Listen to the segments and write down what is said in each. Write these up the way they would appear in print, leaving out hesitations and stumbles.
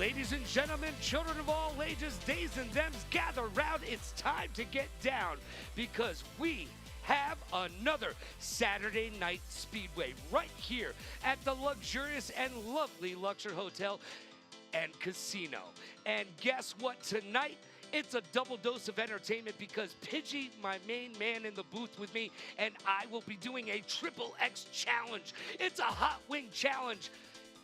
Ladies and gentlemen, children of all ages, days and thems, gather round. It's time to get down because we have another Saturday night Speedway right here at the luxurious and lovely Luxor Hotel and Casino. And guess what? Tonight, it's a double dose of entertainment because Pidgey, my main man in the booth with me, and I will be doing a HyperX challenge. It's a hot wing challenge.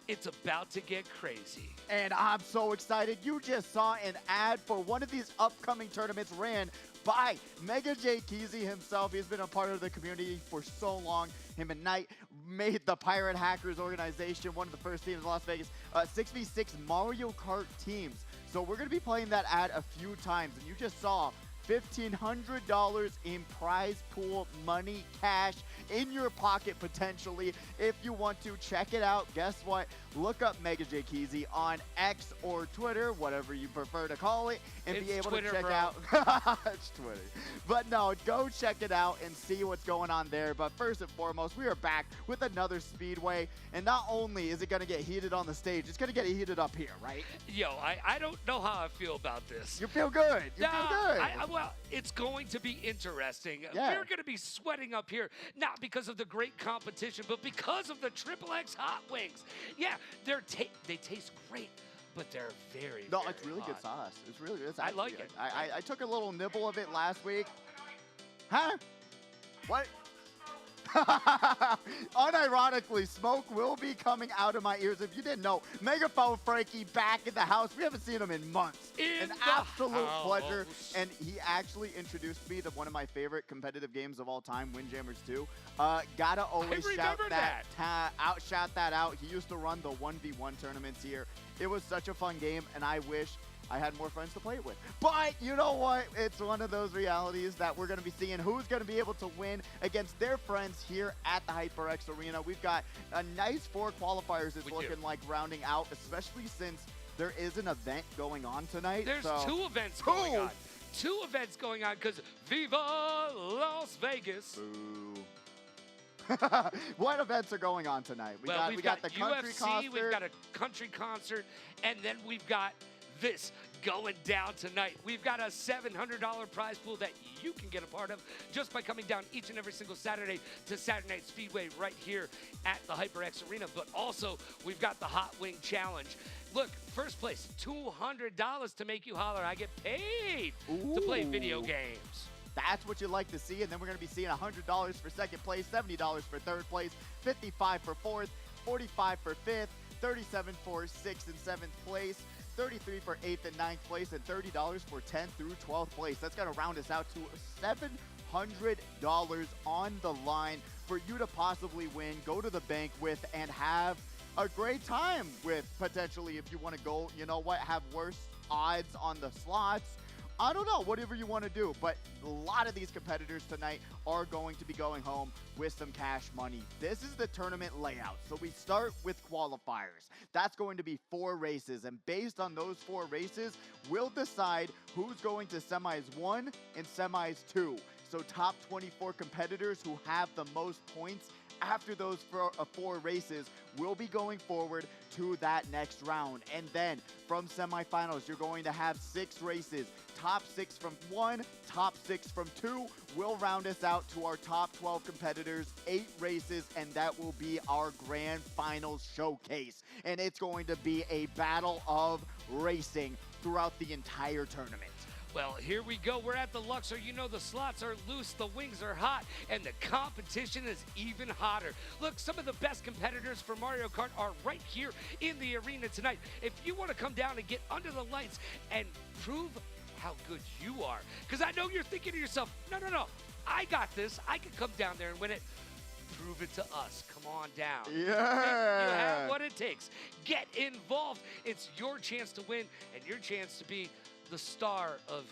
It's about to get crazy. And I'm so excited. You just saw an ad for one of these upcoming tournaments ran by Mega J Keezy himself. He's been a part of the community for so long. Him and Knight made the Pirate Hackers organization one of the first teams in Las Vegas. 6v6 Mario Kart teams. So we're going to be playing that ad a few times. And you just saw $1,500 in prize pool money, cash in your pocket potentially. If you want to check it out, guess what? Look up Mega J Keezy on X or Twitter, whatever you prefer to call it, and It's be able Twitter, to check bro. out. It's Twitter. But no, go check it out and see what's going on there. But first and foremost, we are back with another Speedway. And not only is it going to get heated on the stage, it's going to get heated up here, right? Yo, I don't know how I feel about this. You feel good. You feel good. Well, it's going to be interesting. Yeah. We're going to be sweating up here, not because of the great competition, but because of the HyperX hot wings. Yeah, they taste great, but they're very, No, very it's really hot. good sauce. It's really good. It's I actually like good. it. I took a little nibble of it last week. Huh? What? Unironically, smoke will be coming out of my ears. If you didn't know, Megaphone Frankie back in the house. We haven't seen him in months. In An the absolute pleasure. house. And he actually introduced me to one of my favorite competitive games of all time, Windjammers 2. Gotta always shout remember shout that out. He used to run the 1v1 tournaments here. It was such a fun game, and I wish I had more friends to play it with. But you know what? It's one of those realities that we're going to be seeing who's going to be able to win against their friends here at the HyperX Arena. We've got a nice 4 qualifiers it's looking like rounding out, especially since there is an event going on tonight. There's so. 2 events going on. 2 events going on because Viva Las Vegas. Boo. What events are going on tonight? We've got the country UFC, concert. we've got a country concert, and then we've got this going down tonight. We've got a $700 prize pool that you can get a part of just by coming down each and every single Saturday to Saturday Night Speedway right here at the HyperX Arena. But also, we've got the Hot Wing Challenge. Look, first place, $200 to make you holler. I get paid to play video games. That's what you like to see. And then we're going to be seeing $100 for second place, $70 for third place, $55 for fourth, $45 for fifth, $37 for sixth and seventh place, $33 for 8th and 9th place, and $30 for 10th through 12th place. That's going to round us out to $700 on the line for you to possibly win, go to the bank with, and have a great time with, potentially, if you want to go, you know what, have worse odds on the slots. I don't know, whatever you want to do, but a lot of these competitors tonight are going to be going home with some cash money. This is the tournament layout. So we start with qualifiers. That's going to be 4 races, and based on those 4 races, we'll decide who's going to semis 1 and semis 2. So top 24 competitors who have the most points after those 4 races will be going forward to that next round. And then from semifinals, you're going to have 6 races. Top 6 from 1, top 6 from 2 will round us out to our top 12 competitors, 8 races, and that will be our grand finals showcase. And it's going to be a battle of racing throughout the entire tournament. Well, here we go. We're at the Luxor. You know the slots are loose, the wings are hot, and the competition is even hotter. Look, some of the best competitors for Mario Kart are right here in the arena tonight. If you want to come down and get under the lights and prove how good you are, because I know you're thinking to yourself, no, I got this. I can come down there and win it. Prove it to us. Come on down. Yeah. You have what it takes. Get involved. It's your chance to win and your chance to be the star of,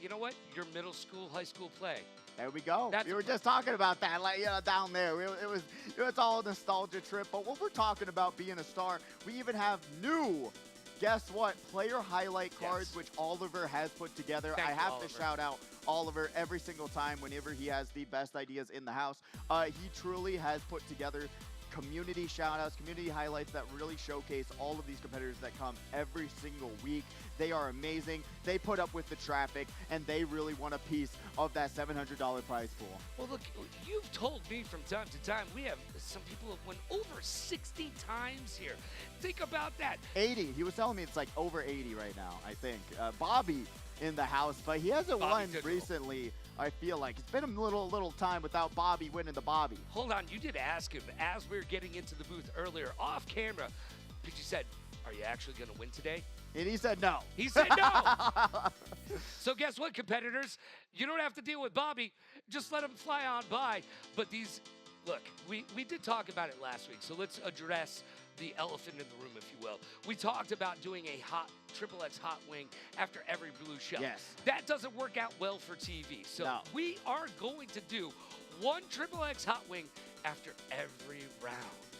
you know what, your middle school, high school play. There we go. We were just talking about that, like, down there. It was all a nostalgia trip. But when we're talking about being a star, we even have new, guess what, player highlight cards, which Oliver has put together. I have to shout out Oliver every single time whenever he has the best ideas in the house. He truly has put together community shout-outs, community highlights that really showcase all of these competitors that come every single week. They are amazing. They put up with the traffic, and they really want a piece of that $700 prize pool. Well, look, you've told me from time to time we have some people have won over 60 times here. Think about that. 80. He was telling me it's like over 80 right now, I think. Bobby in the house, but he hasn't won recently. I feel like it's been a little time without Bobby winning the Bobby. Hold on, you did ask him as we were getting into the booth earlier off camera, because you said, "Are you actually going to win today?" And he said no. He said no. So guess what, competitors? You don't have to deal with Bobby. Just let him fly on by. But these, look, we did talk about it last week, so let's address the elephant in the room, if you will. We talked about doing a HyperX hot wing after every blue shell. Yes. That doesn't work out well for TV. So no. We are going to do one HyperX hot wing after every round.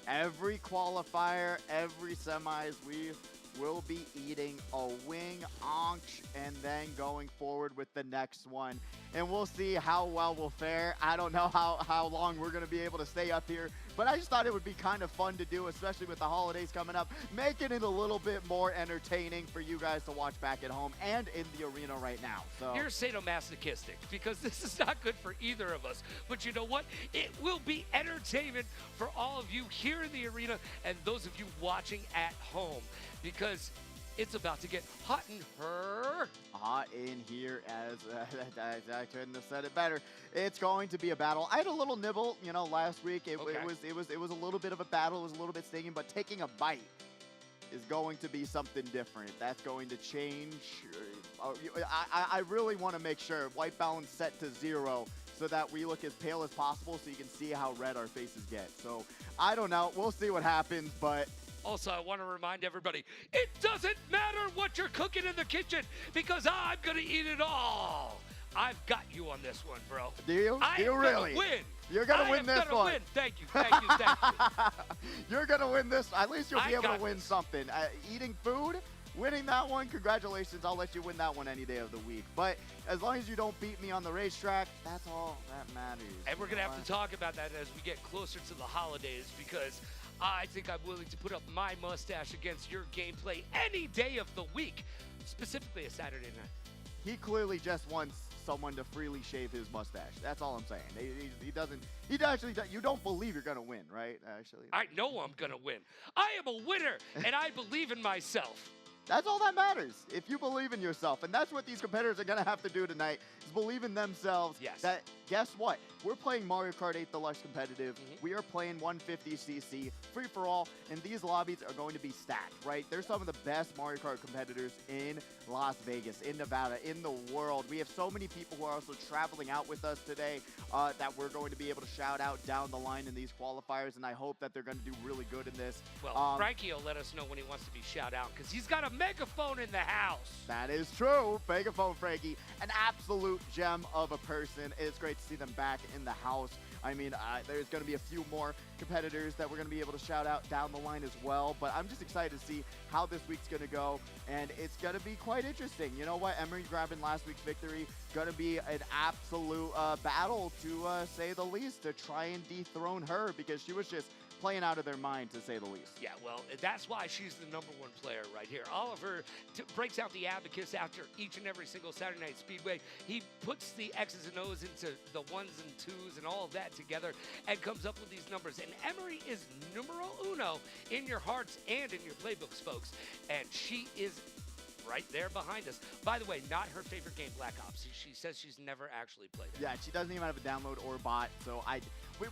Every qualifier, every semis, we will be eating a wing, onch, and then going forward with the next one. And we'll see how well we'll fare. I don't know how long we're going to be able to stay up here, but I just thought it would be kind of fun to do, especially with the holidays coming up, making it a little bit more entertaining for you guys to watch back at home and in the arena right now. So you're sadomasochistic because this is not good for either of us. But you know what? It will be entertainment for all of you here in the arena and those of you watching at home, because it's about to get hot in her. Hot in here, as I couldn't have said it better. It's going to be a battle. I had a little nibble, you know, last week. It was a little bit of a battle. It was a little bit stinging, but taking a bite is going to be something different. That's going to change. I really want to make sure white balance set to 0 so that we look as pale as possible so you can see how red our faces get. So I don't know. We'll see what happens, but also, I want to remind everybody, it doesn't matter what you're cooking in the kitchen because I'm going to eat it all. I've got you on this one, bro. Do you? I Do you am really? Gonna win. You're going to win this one. Win. Thank you. Thank you. Thank you. You're going to win this. At least you'll be able to win something. Eating food, winning that one, congratulations. I'll let you win that one any day of the week. But as long as you don't beat me on the racetrack, that's all that matters. And we're going to have to talk about that as we get closer to the holidays, because I think I'm willing to put up my mustache against your gameplay any day of the week, specifically a Saturday night. He clearly just wants someone to freely shave his mustache. That's all I'm saying. He actually, you don't believe you're going to win, right? Actually, I know I'm going to win. I am a winner, and I believe in myself. That's all that matters. If you believe in yourself, and that's what these competitors are going to have to do tonight, is believe in themselves. Yes. That, guess what? We're playing Mario Kart 8 Deluxe Competitive. We are playing 150cc free-for-all, and these lobbies are going to be stacked, right? They're some of the best Mario Kart competitors in Las Vegas, in Nevada, in the world. We have so many people who are also traveling out with us today that we're going to be able to shout out down the line in these qualifiers, and I hope that they're going to do really good in this. Well, Frankie will let us know when he wants to be shout out, because he's got a megaphone in the house. That is true. Megaphone Frankie, an absolute gem of a person. It's great to see them back in the house. I mean, there's going to be a few more competitors that we're going to be able to shout out down the line as well, but I'm just excited to see how this week's going to go, and it's going to be quite interesting. You know what? Emery grabbing last week's victory, going to be an absolute battle, to say the least, to try and dethrone her, because she was just playing out of their mind, to say the least. Yeah, well, that's why she's the #1 player right here. Oliver breaks out the abacus after each and every single Saturday Night Speedway. He puts the X's and O's into the 1s and 2s and all of that together and comes up with these numbers. And Emery is numero uno in your hearts and in your playbooks, folks. And she is right there behind us. By the way, not her favorite game, Black Ops. She says she's never actually played it. Yeah, she doesn't even have a download or bot, so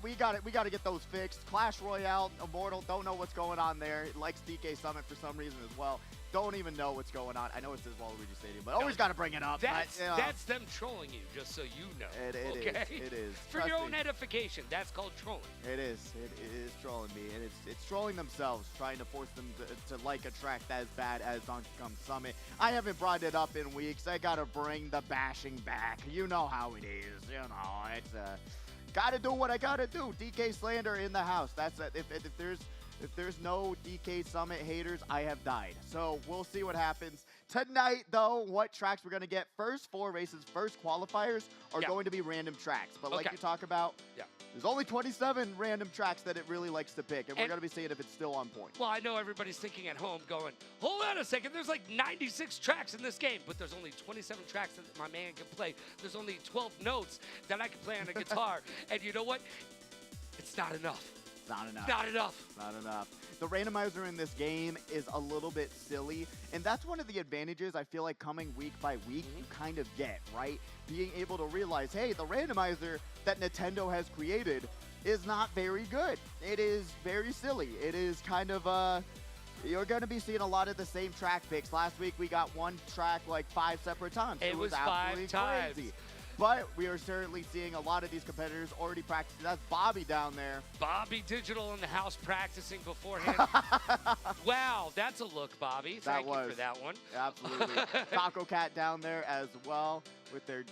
we got to get those fixed. Clash Royale, Immortal, don't know what's going on there. It likes DK Summit for some reason as well. Don't even know what's going on. I know it says Waluigi Stadium, but always got to bring it up. That's them trolling you, just so you know. It is. For your own edification, that's called trolling. It is. It is trolling me, and it's trolling themselves, trying to force them to like a track as bad as Donkey Kong Summit. I haven't brought it up in weeks. I got to bring the bashing back. You know how it is. You know, it's gotta do what I gotta do. DK Slander in the house. That's it. If there's no DK Summit haters, I have died. So we'll see what happens. Tonight, though, what tracks we're going to get? First 4 races, first qualifiers are going to be random tracks. But like you talk about, there's only 27 random tracks that it really likes to pick, and we're going to be seeing if it's still on point. Well, I know everybody's thinking at home going, hold on a second, there's like 96 tracks in this game, but there's only 27 tracks that my man can play. There's only 12 notes that I can play on a guitar. And you know what? It's not enough. Not enough. Not enough. Not enough. The randomizer in this game is a little bit silly, and that's one of the advantages I feel like coming week by week you kind of get, right? Being able to realize, hey, the randomizer that Nintendo has created is not very good. It is very silly. It is kind of, you're going to be seeing a lot of the same track picks. Last week we got one track like 5 separate times. It was absolutely 5 times. Crazy. But we are certainly seeing a lot of these competitors already practicing. That's Bobby down there. Bobby Digital in the house practicing beforehand. Wow, that's a look, Bobby. Thank you for that one. Absolutely. Taco Cat down there as well with their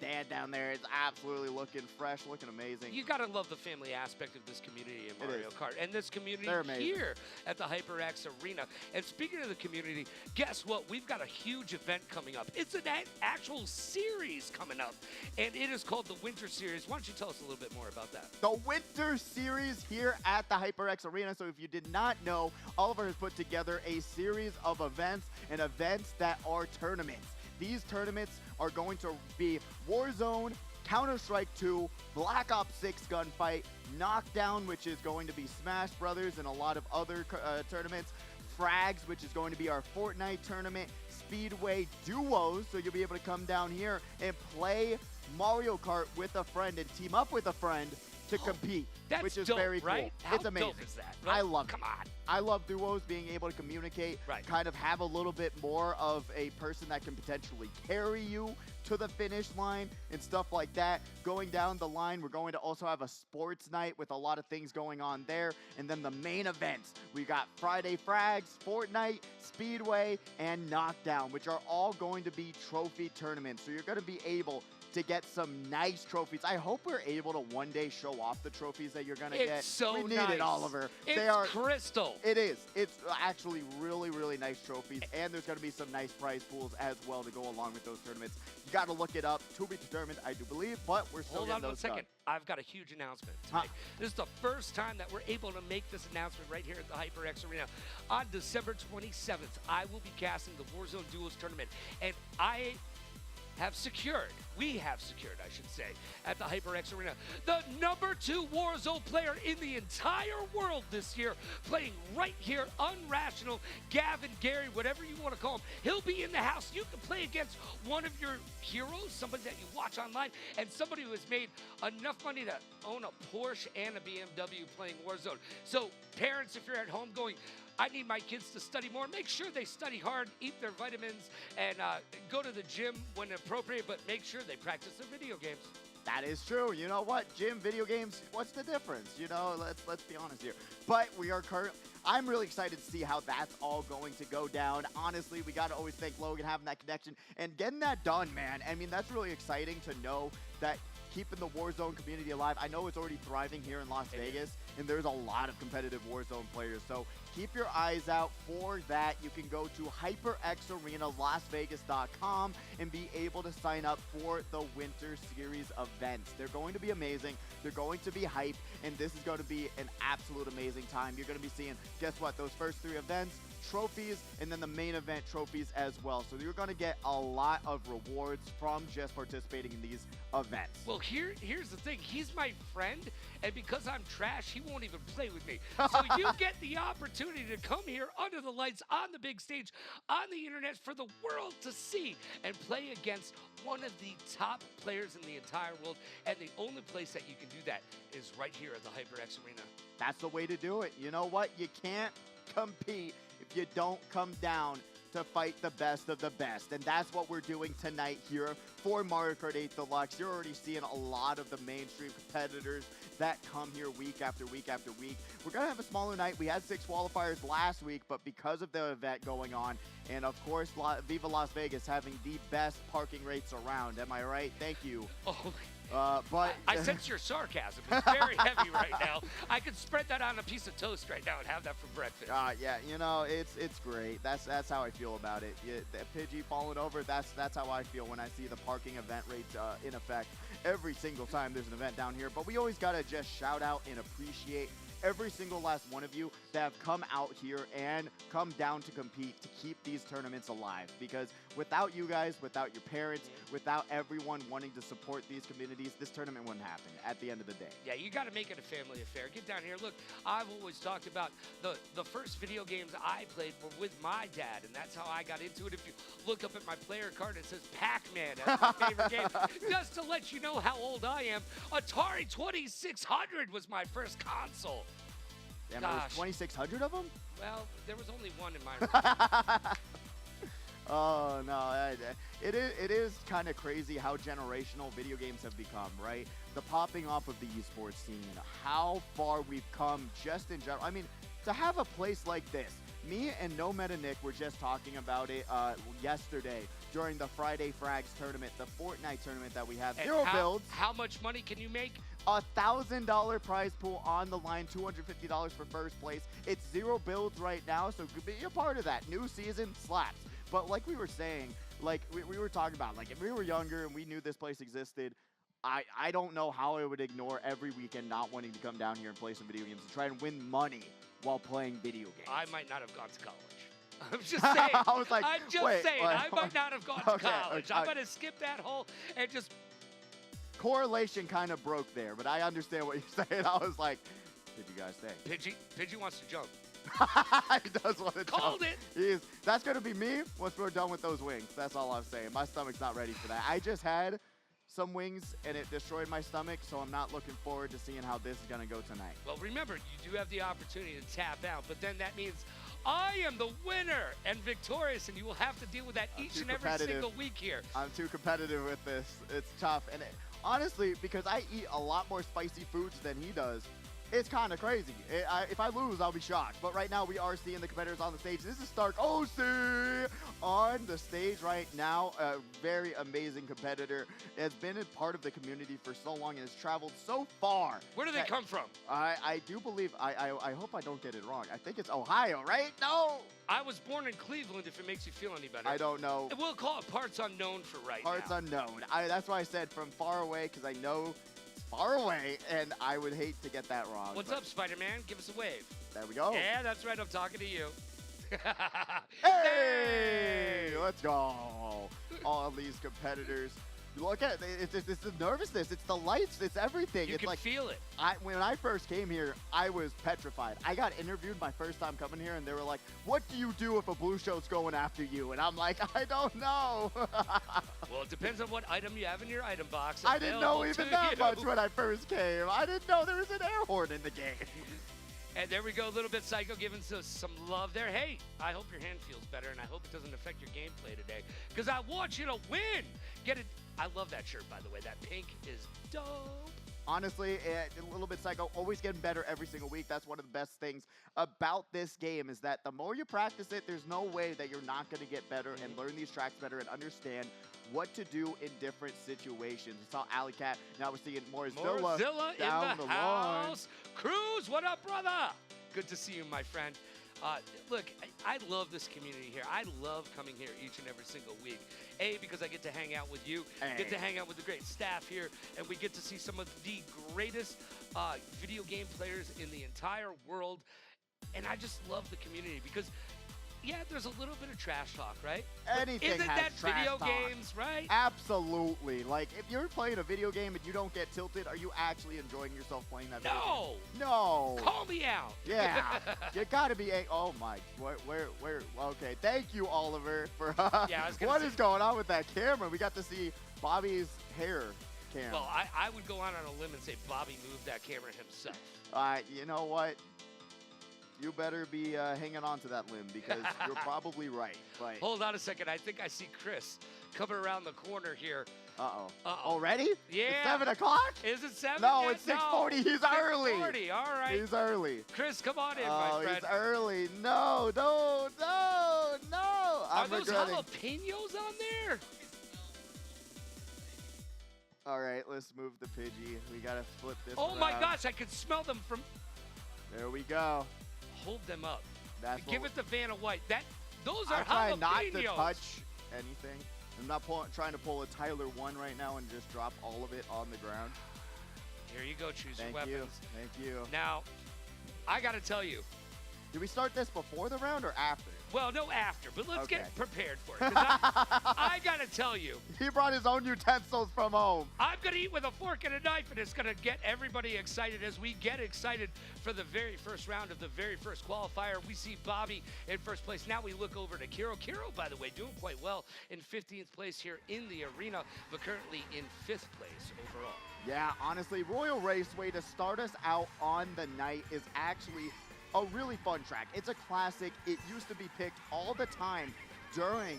dad down there. It's absolutely looking fresh, looking amazing. You got to love the family aspect of this community in Mario Kart and this community here at the HyperX Arena. And speaking of the community, guess what? We've got a huge event coming up. It's an actual series coming up, and it is called the Winter Series. Why don't you tell us a little bit more about that? The Winter Series here at the HyperX Arena. So if you did not know, Oliver has put together a series of events and events that are tournaments. These tournaments are going to be Warzone, Counter-Strike 2, Black Ops 6 Gunfight, Knockdown, which is going to be Smash Brothers and a lot of other tournaments, Frags, which is going to be our Fortnite tournament, Speedway Duos, so you'll be able to come down here and play Mario Kart with a friend and team up with a friend to compete, which is dope, very cool. Right? It's amazing. How dope is that? Right? I love it. Come on. I love duos, being able to communicate, kind of have a little bit more of a person that can potentially carry you to the finish line and stuff like that. Going down the line, we're going to also have a sports night with a lot of things going on there. And then the main events, we got Friday Frags, Fortnite, Speedway, and Knockdown, which are all going to be trophy tournaments. So you're going to be able to get some nice trophies. I hope we're able to one day show off the trophies that you're going to get. It's so we need nice. it, Oliver. It's crystal. It is. It's actually really, really nice trophies, and there's going to be some nice prize pools as well to go along with those tournaments. You got to look it up. To be determined, I do believe, but we're still Hold getting on those 1 second. done. I've got a huge announcement tonight. This is the first time that we're able to make this announcement right here at the HyperX Arena. On December 27th, I will be casting the Warzone Duels tournament, and we have secured, I should say, at the HyperX Arena, the #2 Warzone player in the entire world this year, playing right here, Unrational, Gavin, Gary, whatever you want to call him. He'll be in the house. You can play against one of your heroes, somebody that you watch online, and somebody who has made enough money to own a Porsche and a BMW playing Warzone. So parents, if you're at home going, I need my kids to study more, make sure they study hard, eat their vitamins, and go to the gym when appropriate, but make sure they practice their video games. That is true. You know what? Gym, video games, what's the difference? You know, let's be honest here. But we are I'm really excited to see how that's all going to go down. Honestly, we got to always thank Logan having that connection and getting that done, man. I mean, that's really exciting to know that keeping the Warzone community alive. I know it's already thriving here in Las Vegas, and there's a lot of competitive Warzone players. So keep your eyes out for that. You can go to HyperXArenaLasVegas.com and be able to sign up for the Winter Series events. They're going to be amazing. They're going to be hype, and this is going to be an absolute amazing time. You're going to be seeing, guess what, those first 3 events, trophies, and then the main event trophies as well. So you're going to get a lot of rewards from just participating in these events. Well, here's the thing. He's my friend, and because I'm trash, he won't even play with me. So you get the opportunity to come here under the lights on the big stage on the internet for the world to see and play against one of the top players in the entire world. And the only place that you can do that is right here at the HyperX Arena. That's the way to do it. You know what? You can't compete if you don't come down to fight the best of the best. And that's what we're doing tonight here for Mario Kart 8 Deluxe. You're already seeing a lot of the mainstream competitors that come here week after week after week. We're going to have a smaller night. We had 6 qualifiers last week, but because of the event going on, and of course, Viva Las Vegas having the best parking rates around. Am I right? Thank you. Oh, But I sense your sarcasm. It's very heavy right now. I could spread that on a piece of toast right now and have that for breakfast. yeah, you know, it's great. That's how I feel about it. The Pidgey falling over, that's how I feel when I see the parking event rates in effect every single time there's an event down here. But we always gotta just shout out and appreciate every single last one of you that have come out here and come down to compete to keep these tournaments alive. Because without you guys, without your parents, without everyone wanting to support these communities, this tournament wouldn't happen at the end of the day. Yeah, you got to make it a family affair. Get down here. Look, I've always talked about the first video games I played were with my dad, and that's how I got into it. If you look up at my player card, it says Pac-Man. That's my favorite game. Just to let you know how old I am, Atari 2600 was my first console. Damn, there was 2,600 of them? Well, there was only one in my room. Oh, no. It is kind of crazy how generational video games have become, right? The popping off of the esports scene, how far we've come just in general. I mean, to have a place like this, me and No Meta Nick were just talking about it yesterday during the Friday Frags tournament, the Fortnite tournament that we have. And Zero builds. How much money can you make? $1,000 prize pool on the line, $250 for first place. It's 0 builds right now, so be a part of that. New season slaps. But like we were saying, like we were talking about, like if we were younger and we knew this place existed, I don't know how I would ignore every weekend not wanting to come down here and play some video games and try and win money while playing video games. I might not have gone to college. I'm just saying. I was like, I'm just saying. I might not have gone to college. Okay, I'm going to skip that whole and just... Correlation kind of broke there, but I understand what you're saying. I was like, did you guys think? Pidgey wants to jump. He does want to jump. Called it. That's going to be me once we're done with those wings. That's all I'm saying. My stomach's not ready for that. I just had some wings, and it destroyed my stomach, so I'm not looking forward to seeing how this is going to go tonight. Well, remember, you do have the opportunity to tap out, but then that means I am the winner and victorious, and you will have to deal with that each and every single week here. I'm too competitive with this. It's tough. And honestly, because I eat a lot more spicy foods than he does, it's kind of crazy. If I lose, I'll be shocked. But right now, we are seeing the competitors on the stage. This is Stark OC on the stage right now. A very amazing competitor. Has been a part of the community for so long and has traveled so far. Where do they come from? I do believe, I hope I don't get it wrong. I think it's Ohio, right? No! I was born in Cleveland, if it makes you feel any better. I don't know. We'll call it parts unknown for right now. Parts unknown. That's why I said from far away, because I know far away, and I would hate to get that wrong. What's up, Spider-Man? Give us a wave. There we go. Yeah, that's right. I'm talking to you. Hey! Let's go. All these competitors. Look at it. It's the nervousness. It's the lights. It's everything. You can feel it. When I first came here, I was petrified. I got interviewed my first time coming here, and they were like, "What do you do if a blue show's going after you?" And I'm like, "I don't know." Well, it depends on what item you have in your item box. I didn't know even that much when I first came. I didn't know there was an air horn in the game. And there we go, a little bit Psycho giving us some love there. Hey, I hope your hand feels better, and I hope it doesn't affect your gameplay today, because I want you to win. Get it. I love that shirt, by the way. That pink is dope. Honestly, a little bit Psycho, always getting better every single week. That's one of the best things about this game is that the more you practice it, there's no way that you're not going to get better and learn these tracks better and understand what to do in different situations. We saw Alley Cat. Now we're seeing Morzilla down in the line. house. Cruz, what up, brother? Good to see you, my friend. Look, I love this community here. I love coming here each and every single week. A, because I get to hang out with you, get to hang out with the great staff here, and we get to see some of the greatest video game players in the entire world. And I just love the community because, yeah, there's a little bit of trash talk, right? Anything Isn't has that trash video talk. games, right? Absolutely. Like, if you're playing a video game and you don't get tilted, are you actually enjoying yourself playing that video game? No. Call me out. Yeah. You gotta be oh my, where, okay. Thank you, Oliver, for, what is going on with that camera? We got to see Bobby's hair cam. Well, I would go out on a limb and say Bobby moved that camera himself. You know what? You better be hanging on to that limb because you're probably right. But hold on a second. I think I see Chris coming around the corner here. Uh-oh. Already? Yeah. It's 7 o'clock? Is it 7? No, it's 6:40. He's early. 6:40. All right. He's early. Chris, come on in, my friend. He's early. No. Are those jalapenos on there? All right, let's move the Pidgey. We got to flip this Oh around. my gosh, I can smell them from... There we go. Hold them up. That's Give it to Vanna White. Those are I'm trying not to jalapenos. touch anything. I'm not trying to pull a Tyler 1 right now and just drop all of it on the ground. Here you go, choose your Thank you. weapons. Thank you. Now, I got to tell you. Did we start this before the round or after? Well, no, after, but let's Okay. get prepared for it. 'Cause I got to tell you. He brought his own utensils from home. I'm going to eat with a fork and a knife, and it's going to get everybody excited as we get excited for the very first round of the very first qualifier. We see Bobby in first place. Now we look over to Kiro. Kiro, by the way, doing quite well in 15th place here in the arena, but currently in 5th place overall. Yeah, honestly, Royal Raceway to start us out on the night is actually a really fun track. It's a classic. It used to be picked all the time during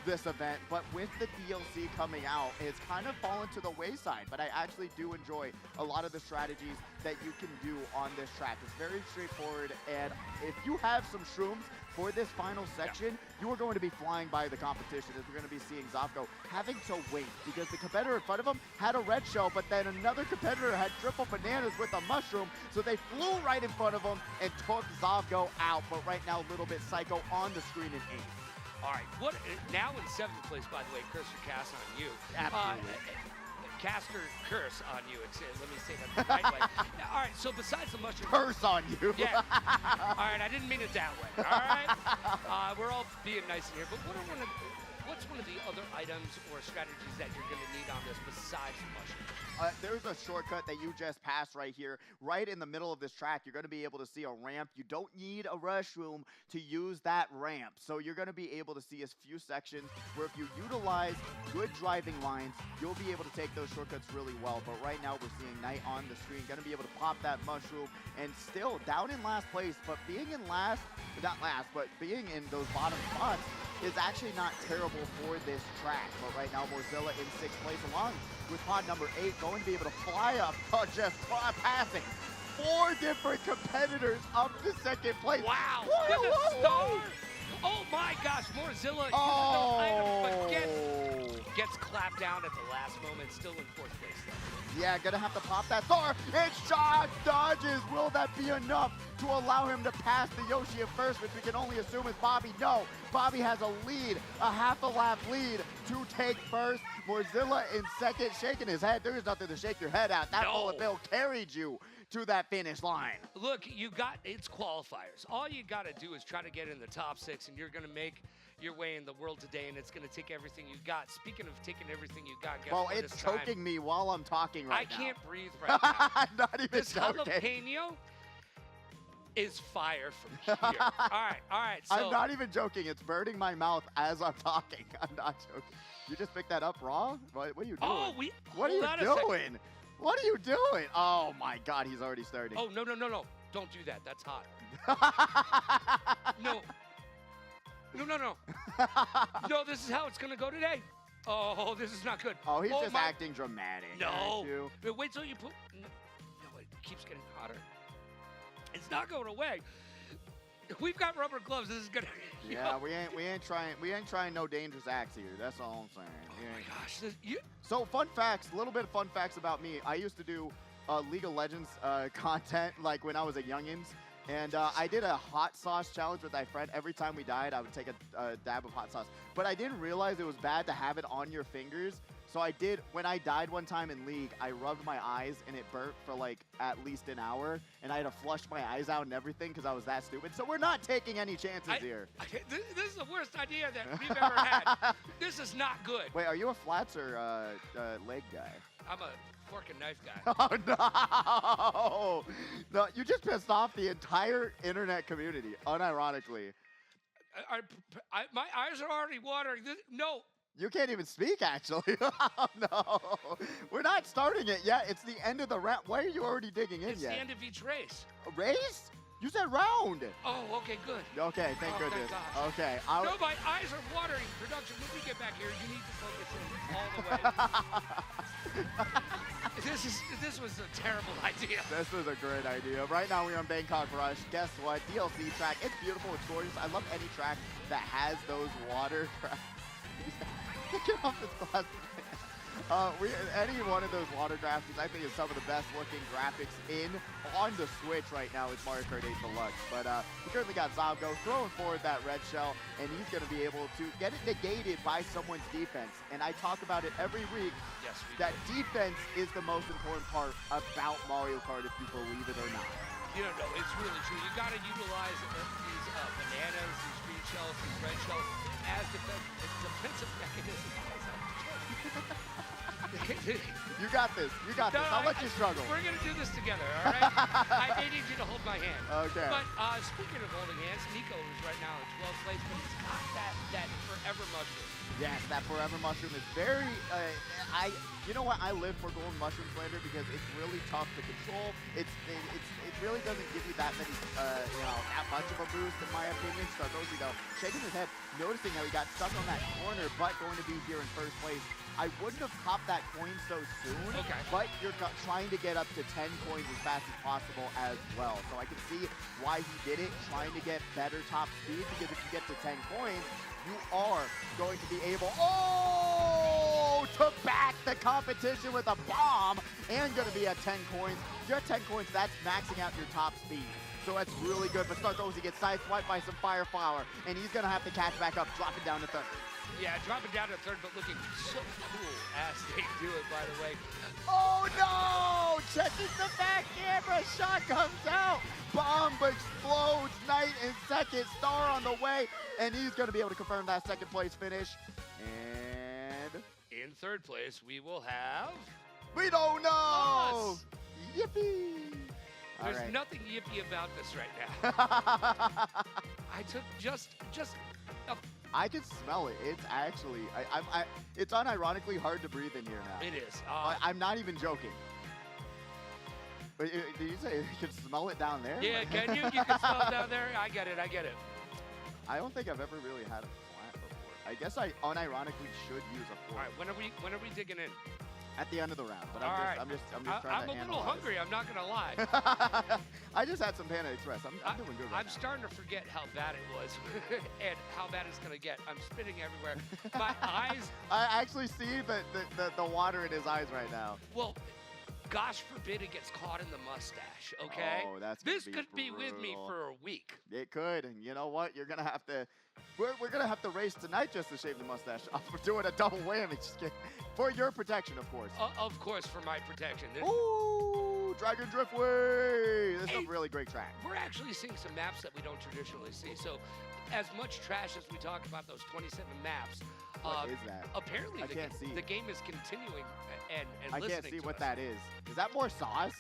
this event, but with the DLC coming out, it's kind of fallen to the wayside. But I actually do enjoy a lot of the strategies that you can do on this track. It's very straightforward, and if you have some shrooms for this final section, you are going to be flying by the competition, as we're going to be seeing Zofko having to wait because the competitor in front of him had a red shell, but then another competitor had triple bananas with a mushroom, so they flew right in front of him and took Zofko out. But right now, Little Bit Psycho on the screen in 8th. All right, now in 7th place, by the way, Cursor Cast on you. Absolutely. Caster Curse on you. Let me say that the right way. All right, so besides the mushroom... Curse on you. Yeah. All right, I didn't mean it that way. All right? We're all being nice in here, but what's one of the other items or strategies that you're going to need on this besides the mushroom? There's a shortcut that you just passed right here. Right in the middle of this track, you're going to be able to see a ramp. You don't need a rush room to use that ramp. So you're going to be able to see a few sections where if you utilize good driving lines, you'll be able to take those shortcuts really well. But right now, we're seeing Knight on the screen, going to be able to pop that mushroom and still down in last place. But being in last, not last, but being in those bottom spots is actually not terrible for this track. But right now, Mozilla in 6th place along with pod number 8, going to be able to fly up, just passing 4 different competitors up to 2nd place. Wow! Whoa, With a whoa, star! whoa. Oh my gosh, Morzilla gets clapped down at the last moment, still in 4th place though. Yeah, gonna have to pop that star. It's shot dodges. Will that be enough to allow him to pass the Yoshi at first, which we can only assume is Bobby? No, Bobby has a lead, a half a lap lead to take first. Mozilla in 2nd, shaking his head. There's nothing to shake your head at. That bullet bill carried you to that finish line. Look, it's qualifiers. All you got to do is try to get in the top 6, and you're going to make your way in the world today, and it's going to take everything you got. Speaking of taking everything you got, guess what? It's choking me while I'm talking right now. I can't breathe right now. I'm not even this joking. jalapeno is fire from here. All right. So I'm not even joking. It's burning my mouth as I'm talking. I'm not joking. You just picked that up raw? What are you doing? What are you doing? What are you doing? Oh my God, he's already starting. Oh, no. Don't do that. That's hot. No. No, this is how it's going to go today. Oh, this is not good. Oh, he's just acting dramatic. No. Wait till you put... No, it keeps getting hotter. It's not going away. We've got rubber gloves. This is going to... Yeah, we ain't trying no dangerous acts here. That's all I'm saying. Oh my gosh. So fun facts, a little bit of fun facts about me. I used to do League of Legends content like when I was a youngins. And I did a hot sauce challenge with my friend. Every time we died, I would take a dab of hot sauce. But I didn't realize it was bad to have it on your fingers. So I did, when I died one time in League, I rubbed my eyes and it burnt for like at least an hour. And I had to flush my eyes out and everything because I was that stupid. So we're not taking any chances here. This is the worst idea that we've ever had. This is not good. Wait, are you a flats or leg guy? I'm a fork and knife guy. Oh, no. No, you just pissed off the entire internet community, unironically. My eyes are already watering. No. You can't even speak, actually. Oh, no. We're not starting it yet. It's the end of the round. Why are you already digging in It's yet? the end of each race. A race? You said round. Oh, okay, good. Okay, thank goodness. Thank okay. No, my eyes are watering. Production, when we get back here, you need to focus in all the way. This was a terrible idea. This was a great idea. Right now we're on Bangkok Rush. Guess what? DLC track. It's beautiful. It's gorgeous. I love any track that has those water tracks. Get off this glass. Any one of those water graphics, I think, is some of the best looking graphics on the Switch right now is Mario Kart 8 Deluxe. But we currently got Zabgo throwing forward that red shell, and he's going to be able to get it negated by someone's defense. And I talk about it every week. Yes, that defense is the most important part about Mario Kart, if you believe it or not. You don't know, it's really true. You got to utilize these bananas, these green shells, these red shells as defensive mechanisms. You got this. You got this. I'll let you struggle. We're going to do this together, all right? I may need you to hold my hand. Okay. But speaking of holding hands, Nico is right now in 12th place, but he's got that forever mushroom. Yes, that forever mushroom is very, you know what, I live for golden mushroom slander because it's really tough to control. It really doesn't give you that many, that much of a boost in my opinion. Stardozy though, shaking his head, noticing how he got stuck on that corner, but going to be here in first place. I wouldn't have popped that coin so soon, but you're trying to get up to 10 coins as fast as possible as well. So I can see why he did it, trying to get better top speed, because if you get to 10 coins, you are going to be able, to back the competition with a bomb and going to be at 10 coins. If you're at 10 coins, that's maxing out your top speed. So that's really good. But Stardozy gets sideswiped by some Fire Flower, and he's going to have to catch back up, dropping down to third. Yeah, dropping down to third, but looking so cool as they do it, by the way. Oh, no! Checking the back camera. Shot comes out. Bomb explodes. Knight in second. Star on the way. And he's going to be able to confirm that second place finish. And in third place, we will have... We don't know! Us. Yippee! There's nothing yippee about this right now. I took just a... I can smell it. It's actually, it's unironically hard to breathe in here now. It is. I'm not even joking. Did you say you can smell it down there? Yeah, can you? You can smell it down there? I get it. I don't think I've ever really had a flat before. I guess I unironically should use a fork. All right, when are we digging in? At the end of the round, but I'm just trying to I'm a little hungry, I'm not gonna lie. I just had some Panda Express. I'm doing good right now. I'm starting to forget how bad it was and how bad it's gonna get. I'm spitting everywhere. My eyes. I actually see the water in his eyes right now. Well, gosh forbid it gets caught in the mustache, okay? Oh, this could be with me for a week. It could, and you know what? You're gonna have to. We're gonna have to race tonight just to shave the mustache off. We're doing a double whammy, just kidding. For your protection, of course. Of course, for my protection. Ooh, Dragon Driftway! This is a really great track. We're actually seeing some maps that we don't traditionally see. So, as much trash as we talk about those 27 maps, what is that? Apparently, the game is continuing and listening to us. I can't see what that is. Is that more sauce?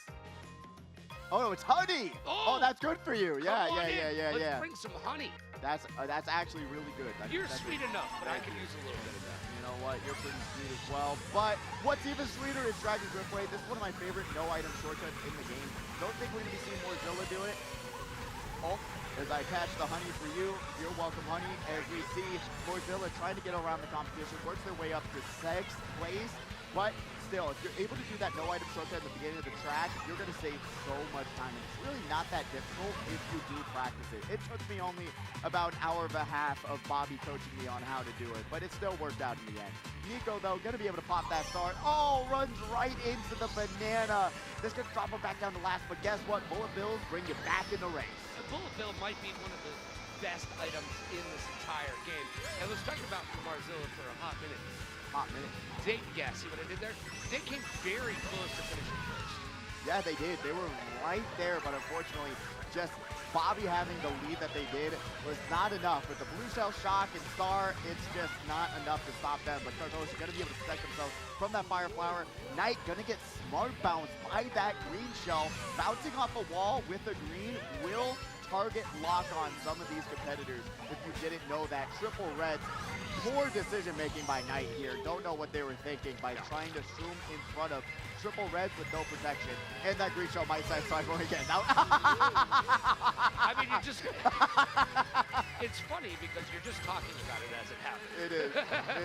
Oh, no, it's honey! Oh, that's good for you. Yeah. Let's bring some honey. That's actually really good. You're sweet enough, but I can use a little bit of that. You know what? You're pretty sweet as well. But what's even sweeter is Dragon Driftway. This is one of my favorite no-item shortcuts in the game. Don't think we're going to be seeing more Zilla do it. Oh, as I catch the honey for you. You're welcome, honey. As we see Morzilla trying to get around the competition, works their way up to 6th place. But still, if you're able to do that no-item shortcut at the beginning of the track, you're going to save so much time. And it's really not that difficult if you do practice it. It took me only about an hour and a half of Bobby coaching me on how to do it, but it still worked out in the end. Nico, though, going to be able to pop that start. Oh, runs right into the banana. This could drop him back down to last, but guess what? Bullet Bills bring you back in the race. The Bullet Bill might be one of the best items in this entire game. And let's talk about Marzilla for a hot minute. See what I did there? They came very close to finishing first. Yeah, they did. They were right there, but unfortunately, just Bobby having the lead that they did was not enough. With the Blue Shell Shock and Star, it's just not enough to stop them. But Carlos is going to be able to protect themselves from that Fire Flower. Knight going to get smart bounced by that green shell. Bouncing off a wall with a green will target lock on some of these competitors. If you didn't know that, triple reds, poor decision making by Knight here. Don't know what they were thinking by trying to zoom in front of triple reds with no protection. And that green shell might sideswipe again. Now, I mean, it's funny because you're just talking about it as it happens. It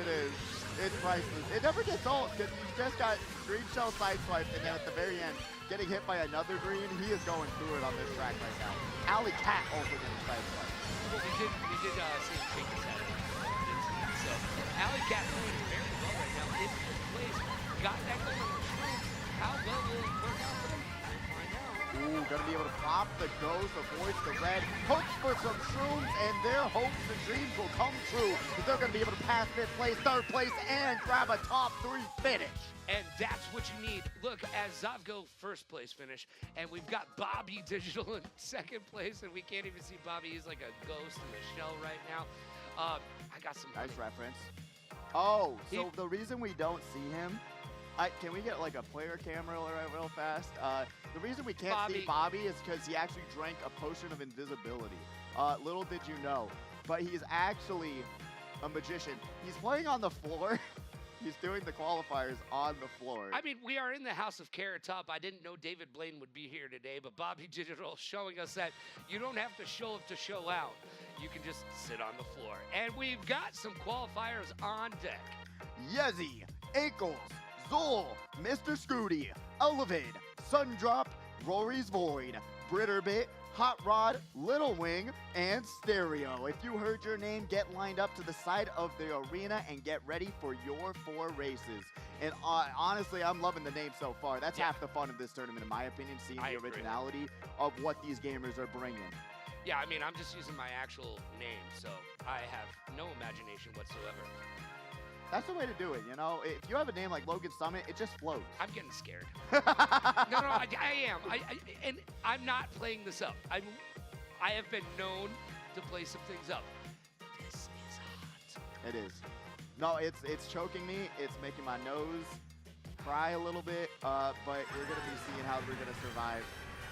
is. It's priceless. It never gets old because you just got green shell sideswiped and then at the very end, getting hit by another green. He is going through it on this track right now. Alley Cat also getting sideswiped. Well, we did see him shake his head. So, Alley Cat doing very well right now. In fifth place, got that going on the shrooms. How well will it work out for them? We'll find out. Ooh, gonna be able to pop the ghost, avoids the red, hopes for some shrooms, and their hopes and dreams will come true. But they're gonna be able to pass 5th place, 3rd place, and grab a top 3 finish. And that's what you need. Look, as Zavgo 1st place finish, and we've got Bobby Digital in 2nd place, and we can't even see Bobby. He's like a ghost in the shell right now. I got some Nice money. reference. Oh, so the reason we don't see him, can we get like a player camera real fast? The reason we can't see Bobby is because he actually drank a potion of invisibility. Little did you know, but he's actually a magician. He's playing on the floor. He's doing the qualifiers on the floor. I mean, we are in the house of Carrot Top. I didn't know David Blaine would be here today, but Bobby Digital showing us that you don't have to show up to show out. You can just sit on the floor. And we've got some qualifiers on deck. Yezi, Ankles, Zol, Mr. Scooty, Elevid, Sundrop, Rory's Void, Britterbit, Hot Rod, Little Wing, and Stereo. If you heard your name, get lined up to the side of the arena and get ready for your 4 races. And honestly, I'm loving the name so far. That's half the fun of this tournament, in my opinion, seeing the originality of what these gamers are bringing. Yeah, I mean, I'm just using my actual name, so I have no imagination whatsoever. That's the way to do it, you know? If you have a name like Logan Summit, it just flows. I'm getting scared. No, I am. And I'm not playing this up. I have been known to play some things up. This is hot. It is. No, it's choking me. It's making my nose cry a little bit, but we're going to be seeing how we're going to survive.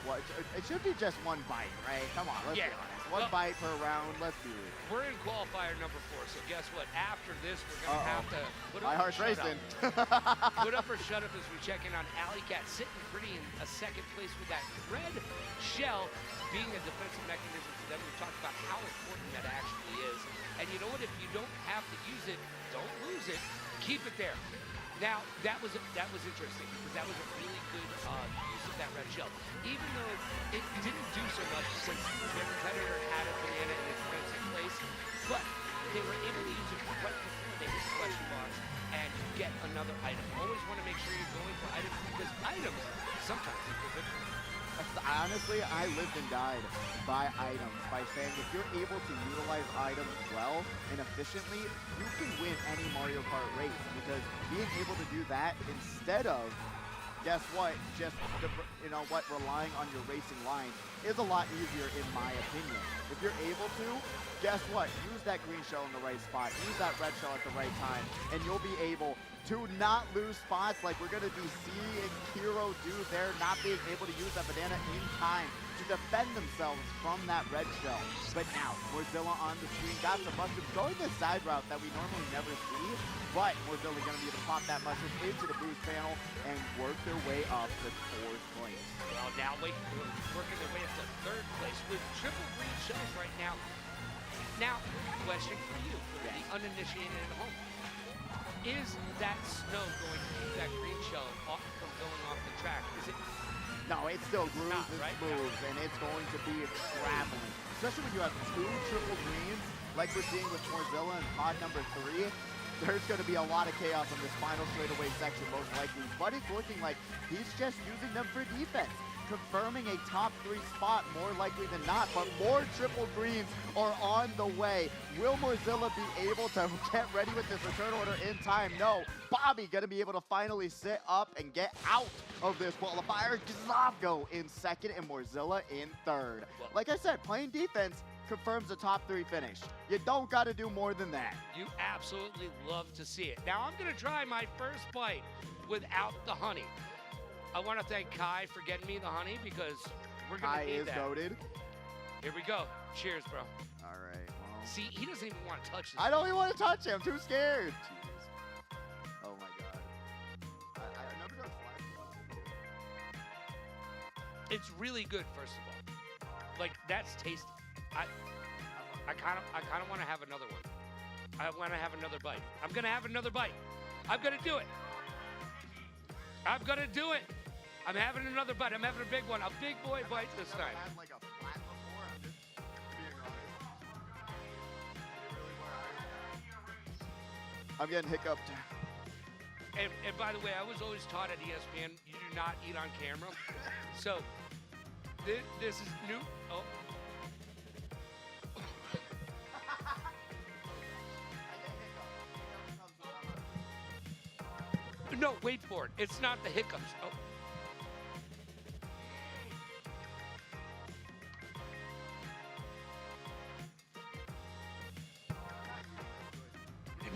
Well, it should be just 1 bite, right? Come on, let's be honest. 1 bite per round, let's be real. We're in qualifier number 4, so guess what? After this, we're going to have to put My up heart's racing. Put up or shut up as we check in on Alley Cat, sitting pretty in a 2nd place with that red shell being a defensive mechanism for them. We've talked about how important that actually is. And you know what? If you don't have to use it, don't lose it. Keep it there. Now, that was interesting because that was a really good use of that red shell. Even though it didn't do so much since their competitor had a banana in its 2nd place, but they were able to use it right before they hit the question box and get another item. Always want to make sure you're going for items because items sometimes equal victory. Honestly, I lived and died by items, by saying if you're able to utilize items well and efficiently, you can win any Mario Kart race, because being able to do that instead of, guess what, just, relying on your racing line is a lot easier in my opinion. If you're able to, guess what, use that green shell in the right spot, use that red shell at the right time, and you'll be able to not lose spots like we're going to be seeing Hero do there, not being able to use that banana in time to defend themselves from that red shell. But now, Mozilla on the screen got some mushrooms going the side route that we normally never see, but Mozilla going to be able to pop that mushroom into the boost panel and work their way up to 4th place. Well, now working their way up to 3rd place with triple green shells right now. Now, question for you, for the uninitiated at home. Is that snow going to keep that green shell from going off the track? Is it? No, it still grooves and moves, and it's going to be traveling. Especially when you have 2 triple greens, like we're seeing with Mozilla in pod number 3. There's going to be a lot of chaos on this final straightaway section, most likely. But it's looking like he's just using them for defense, confirming a top 3 spot more likely than not. But more triple greens are on the way. Will Mozilla be able to get ready with this return order in time? No. Bobby going to be able to finally sit up and get out of this qualifier. Zavgo in 2nd and Mozilla in 3rd. Like I said, playing defense confirms a top 3 finish. You don't got to do more than that. You absolutely love to see it. Now I'm going to try my first bite without the honey. I want to thank Kai for getting me the honey because we're going to need that. Kai is goated. Here we go. Cheers, bro. All right. Well. See, he doesn't even want to touch this. I don't even want to touch him. I'm too scared. Jeez. Oh, my God. I never done flash. It's really good, first of all. Like, that's tasty. I kind of want to have another one. I want to have another bite. I'm going to have another bite. I'm going to do it. I'm going to do it. I'm having another bite. I'm having a big one. A big boy bite this time. I've had like a flat before. I'm just being honest. I'm getting hiccuped. And by the way, I was always taught at ESPN, you do not eat on camera. So this is new. Oh. No, wait for it. It's not the hiccups. Oh.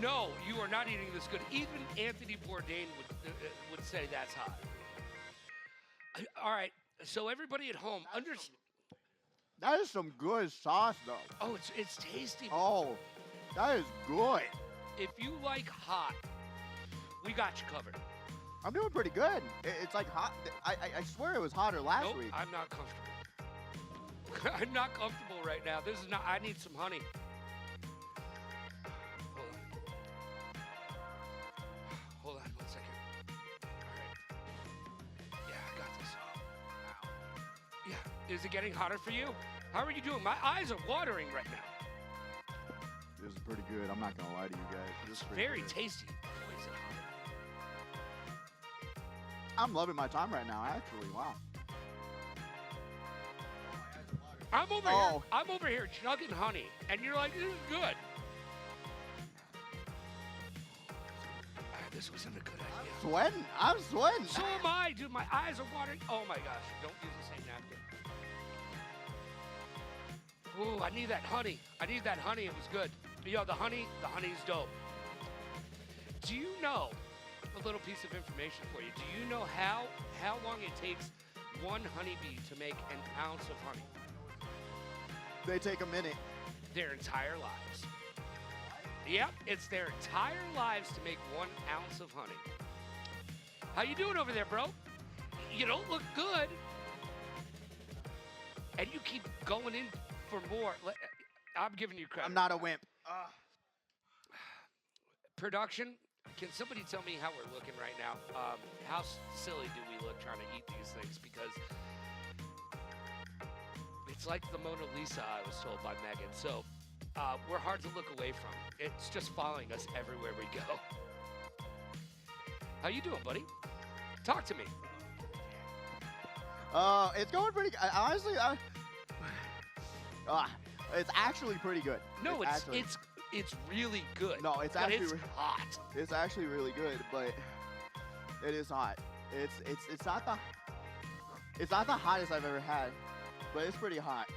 No, you are not eating this good. Even Anthony Bourdain would say that's hot. All right, so everybody at home, That is some good sauce, though. Oh, it's tasty. Oh, that is good. If you like hot, we got you covered. I'm doing pretty good. It's like hot. I swear it was hotter last Nope, week. I'm not comfortable. I'm not comfortable right now. This is not. I need some honey. Hold on 1 second. All right. Yeah, I got this. Yeah. Is it getting hotter for you? How are you doing? My eyes are watering right now. This is pretty good. I'm not gonna lie to you guys. This is Very good. tasty. Boy, is it hot. I'm loving my time right now, actually. Wow. I'm over here chugging honey, and you're like, this is good. This wasn't a good idea. I'm sweating. So am I, dude. My eyes are watering. Oh my gosh. Don't use the same napkin. Ooh, I need that honey. It was good. Yo, the honey's dope. Do you know a little piece of information for you? Do you know how long it takes one honeybee to make an ounce of honey? They take a minute. Their entire lives. Yep, it's their entire lives to make 1 ounce of honey. How you doing over there, bro? You don't look good. And you keep going in for more. I'm giving you credit. I'm not a wimp. Production, can somebody tell me how we're looking right now? How silly do we look trying to eat these things? Because it's like the Mona Lisa, I was told by Megan. So we're hard to look away from. It's just following us everywhere we go. How you doing, buddy? Talk to me. It's going pretty good. Honestly, it's actually pretty good. No, it's really good. No, it's actually it's hot. It's actually really good, but it is hot. It's not the hottest I've ever had, but it's pretty hot.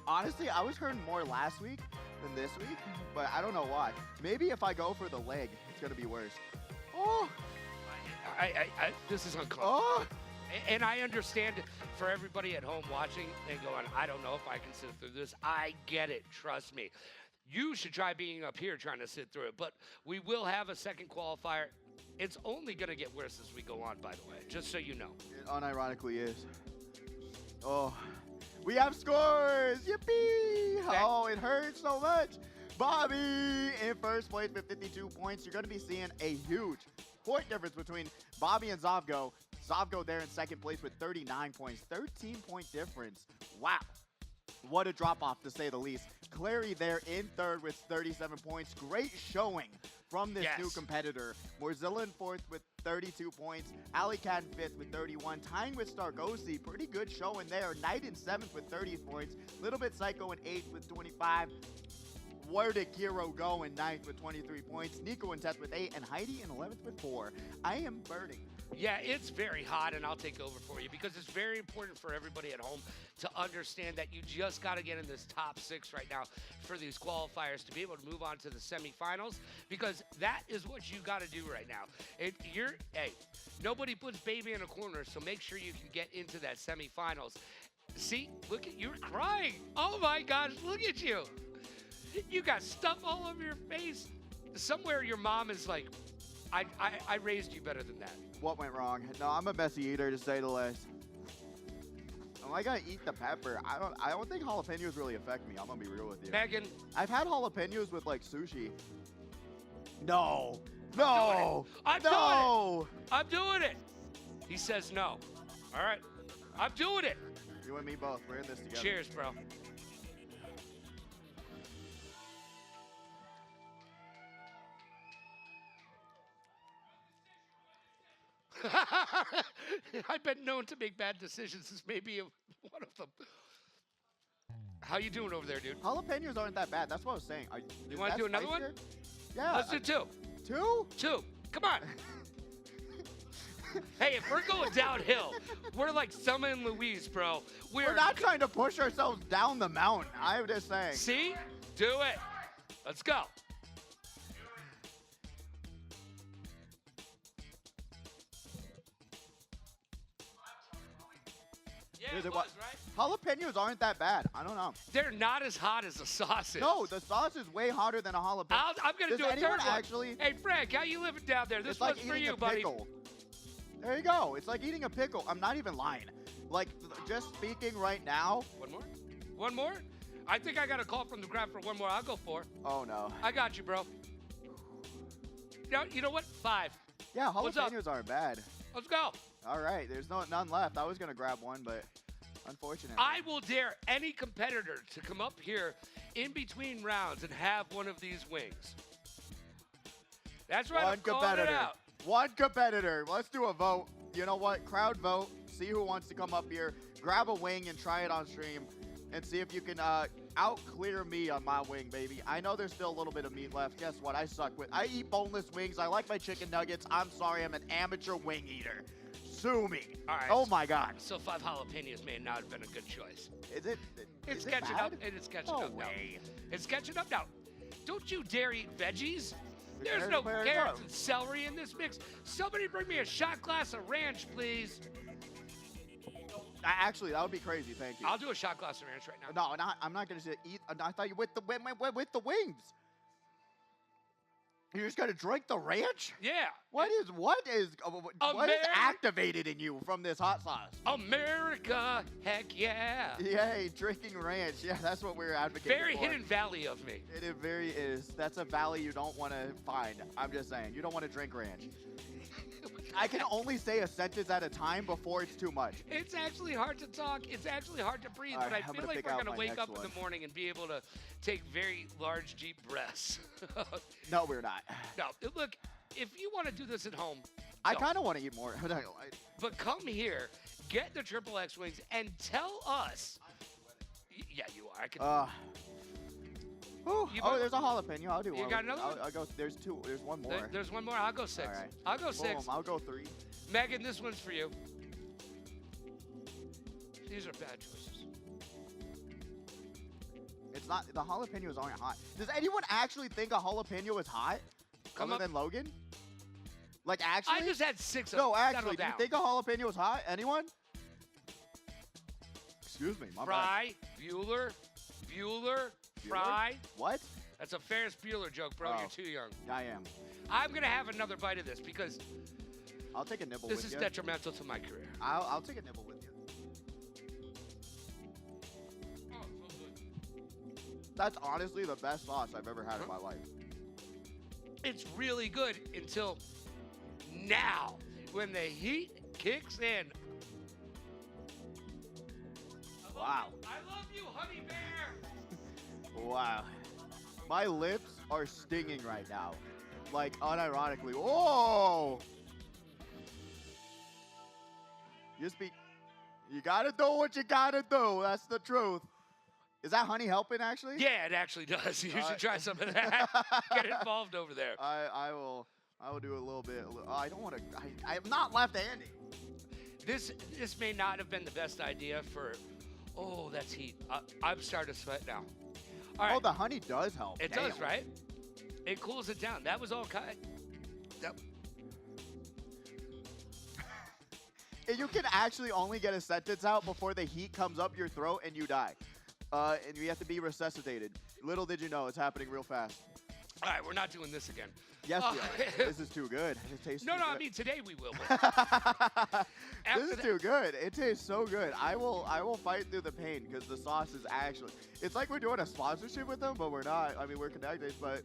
Honestly, I was hurting more last week than this week, but I don't know why. Maybe if I go for the leg, it's gonna be worse. Oh, this is uncomfortable. oh. And I understand for everybody at home watching and going, I don't know if I can sit through this. I get it. Trust me. You should try being up here trying to sit through it. But we will have a second qualifier. It's only going to get worse as we go on, by the way, just so you know. It unironically is. Oh, we have scores. Yippee. Oh, it hurts so much. Bobby in first place with 52 points. You're going to be seeing a huge point difference between Bobby and Zovgo. Zovgo there in second place with 39 points. 13-point difference. Wow. What a drop-off, to say the least. Clary there in third with 37 points. Great showing from this new competitor. Morzilla in fourth with 32 points. Alicat in fifth with 31. Tying with Stargosi. Pretty good showing there. Knight in seventh with 30 points. Little bit Psycho in eighth with 25. Where did Hero go in ninth with 23 points? Nico in 10th with 8. And Heidi in 11th with 4. I am burning. Yeah, it's very hot, and I'll take over for you because it's very important for everybody at home to understand that you just got to get in this top 6 right now for these qualifiers to be able to move on to the semifinals, because that is what you got to do right now. Hey, nobody puts baby in a corner, so make sure you can get into that semifinals. See, look at, you're crying. Oh my gosh, look at you. You got stuff all over your face. Somewhere your mom is like, I raised you better than that. What went wrong? No, I'm a messy eater, to say the least. I'm like, I eat the pepper. I don't think jalapenos really affect me. I'm gonna be real with you. Megan, I've had jalapenos with like sushi. No. No. I'm doing it. He says no. All right. I'm doing it. You and me both. We're in this together. Cheers, bro. I've been known to make bad decisions. This may be one of them. How you doing over there, dude? Jalapenos aren't that bad. That's what I was saying. You want to do another one? Yeah. Let's do two. Two? Two. Come on. Hey, if we're going downhill, we're like Selma and Louise, bro. We're not trying to push ourselves down the mountain. I'm just saying. See? Do it. Let's go. Yeah, it was, right? Jalapenos aren't that bad. I don't know. They're not as hot as the sauce is. No, the sauce is way hotter than a jalapeno. I'm going to do a third one. Actually, hey, Frank, how you living down there? This it's like one's for eating you, a buddy. pickle. There you go. It's like eating a pickle. I'm not even lying. Like, just speaking right now. One more? One more? I think I got a call from the crowd for one more. I'll go 4. Oh, no. I got you, bro. You know what? 5. Yeah, jalapenos aren't bad. Let's go. All right. There's none left. I was going to grab one, but unfortunately. I will dare any competitor to come up here in between rounds and have one of these wings. That's right. I'm calling it out. One competitor. Let's do a vote. You know what? Crowd vote. See who wants to come up here. Grab a wing and try it on stream. And see if you can out-clear me on my wing, baby. I know there's still a little bit of meat left. Guess what? I suck with. I eat boneless wings. I like my chicken nuggets. I'm sorry. I'm an amateur wing eater. Sue me. All right. Oh, my God. So 5 jalapenos may not have been a good choice. Is it? It's is it catching bad? up. It is catching No up way. now. It's catching up now. Don't you dare eat veggies. There's There's no where it carrots goes. and celery in this mix. Somebody bring me a shot glass of ranch, please. Actually, that would be crazy. Thank you. I'll do a shot glass of ranch right now. No, I'm not going to say eat. I thought you with the wings. You're just going to drink the ranch? Yeah. What is activated in you from this hot sauce? America, heck yeah. Yay, drinking ranch. Yeah, that's what we're advocating Very for. hidden valley of me. It very is. That's a valley you don't want to find. I'm just saying. You don't want to drink ranch. I can only say a sentence at a time before it's too much. It's actually hard to talk. It's actually hard to breathe. All right, but I I'm feel gonna like pick we're out going to my wake next up in one. the morning and be able to take very large, deep breaths. No, we're not. No, look, if you want to do this at home, I don't. kind of want to eat more. But come here, get the Triple X wings, and tell us. Yeah, you are. I can. Oh, You got- there's a jalapeno. I'll do one. You got another one? I'll go. There's 2. There's one more. There's one more. I'll go 6. All right. I'll go 6. Boom, I'll go 3. Megan, this one's for you. These are bad choices. It's not. The jalapenos aren't hot. Does anyone actually think a jalapeno is hot? Come other up. than Logan? Like actually? I just had 6 of No, them. actually. Settle Do you down. think a jalapeno is hot? Anyone? Excuse me. My bad. Fry, Bueller, Fry. What? That's a Ferris Bueller joke, bro. Oh. You're too young. I am. I'm going to have another bite of this because I'll take a nibble this with is you. detrimental to my career. I'll take a nibble with you. Oh, so good. That's honestly the best sauce I've ever had in my life. It's really good until now when the heat kicks in. Wow. I love you, honey bear. Wow. My lips are stinging right now. Like, unironically. Whoa! You gotta do what you gotta do. That's the truth. Is that honey helping, actually? Yeah, it actually does. You should try some of that. Get involved over there. I will do a little bit. I don't want to. I'm not left-handed. This may not have been the best idea for. Oh, that's heat. I'm starting to sweat now. All right. Oh, the honey does help. It Damn. does, right? It cools it down. That was all kind. Yep. You can actually only get a sentence out before the heat comes up your throat and you die. And you have to be resuscitated. Little did you know, it's happening real fast. All right, we're not doing this again. Yes, we are. This is too good. It tastes No, too no, good. I mean today we will. This is too good. It tastes so good. I will fight through the pain because the sauce is actually. It's like we're doing a sponsorship with them, but we're not. I mean, we're connected, but.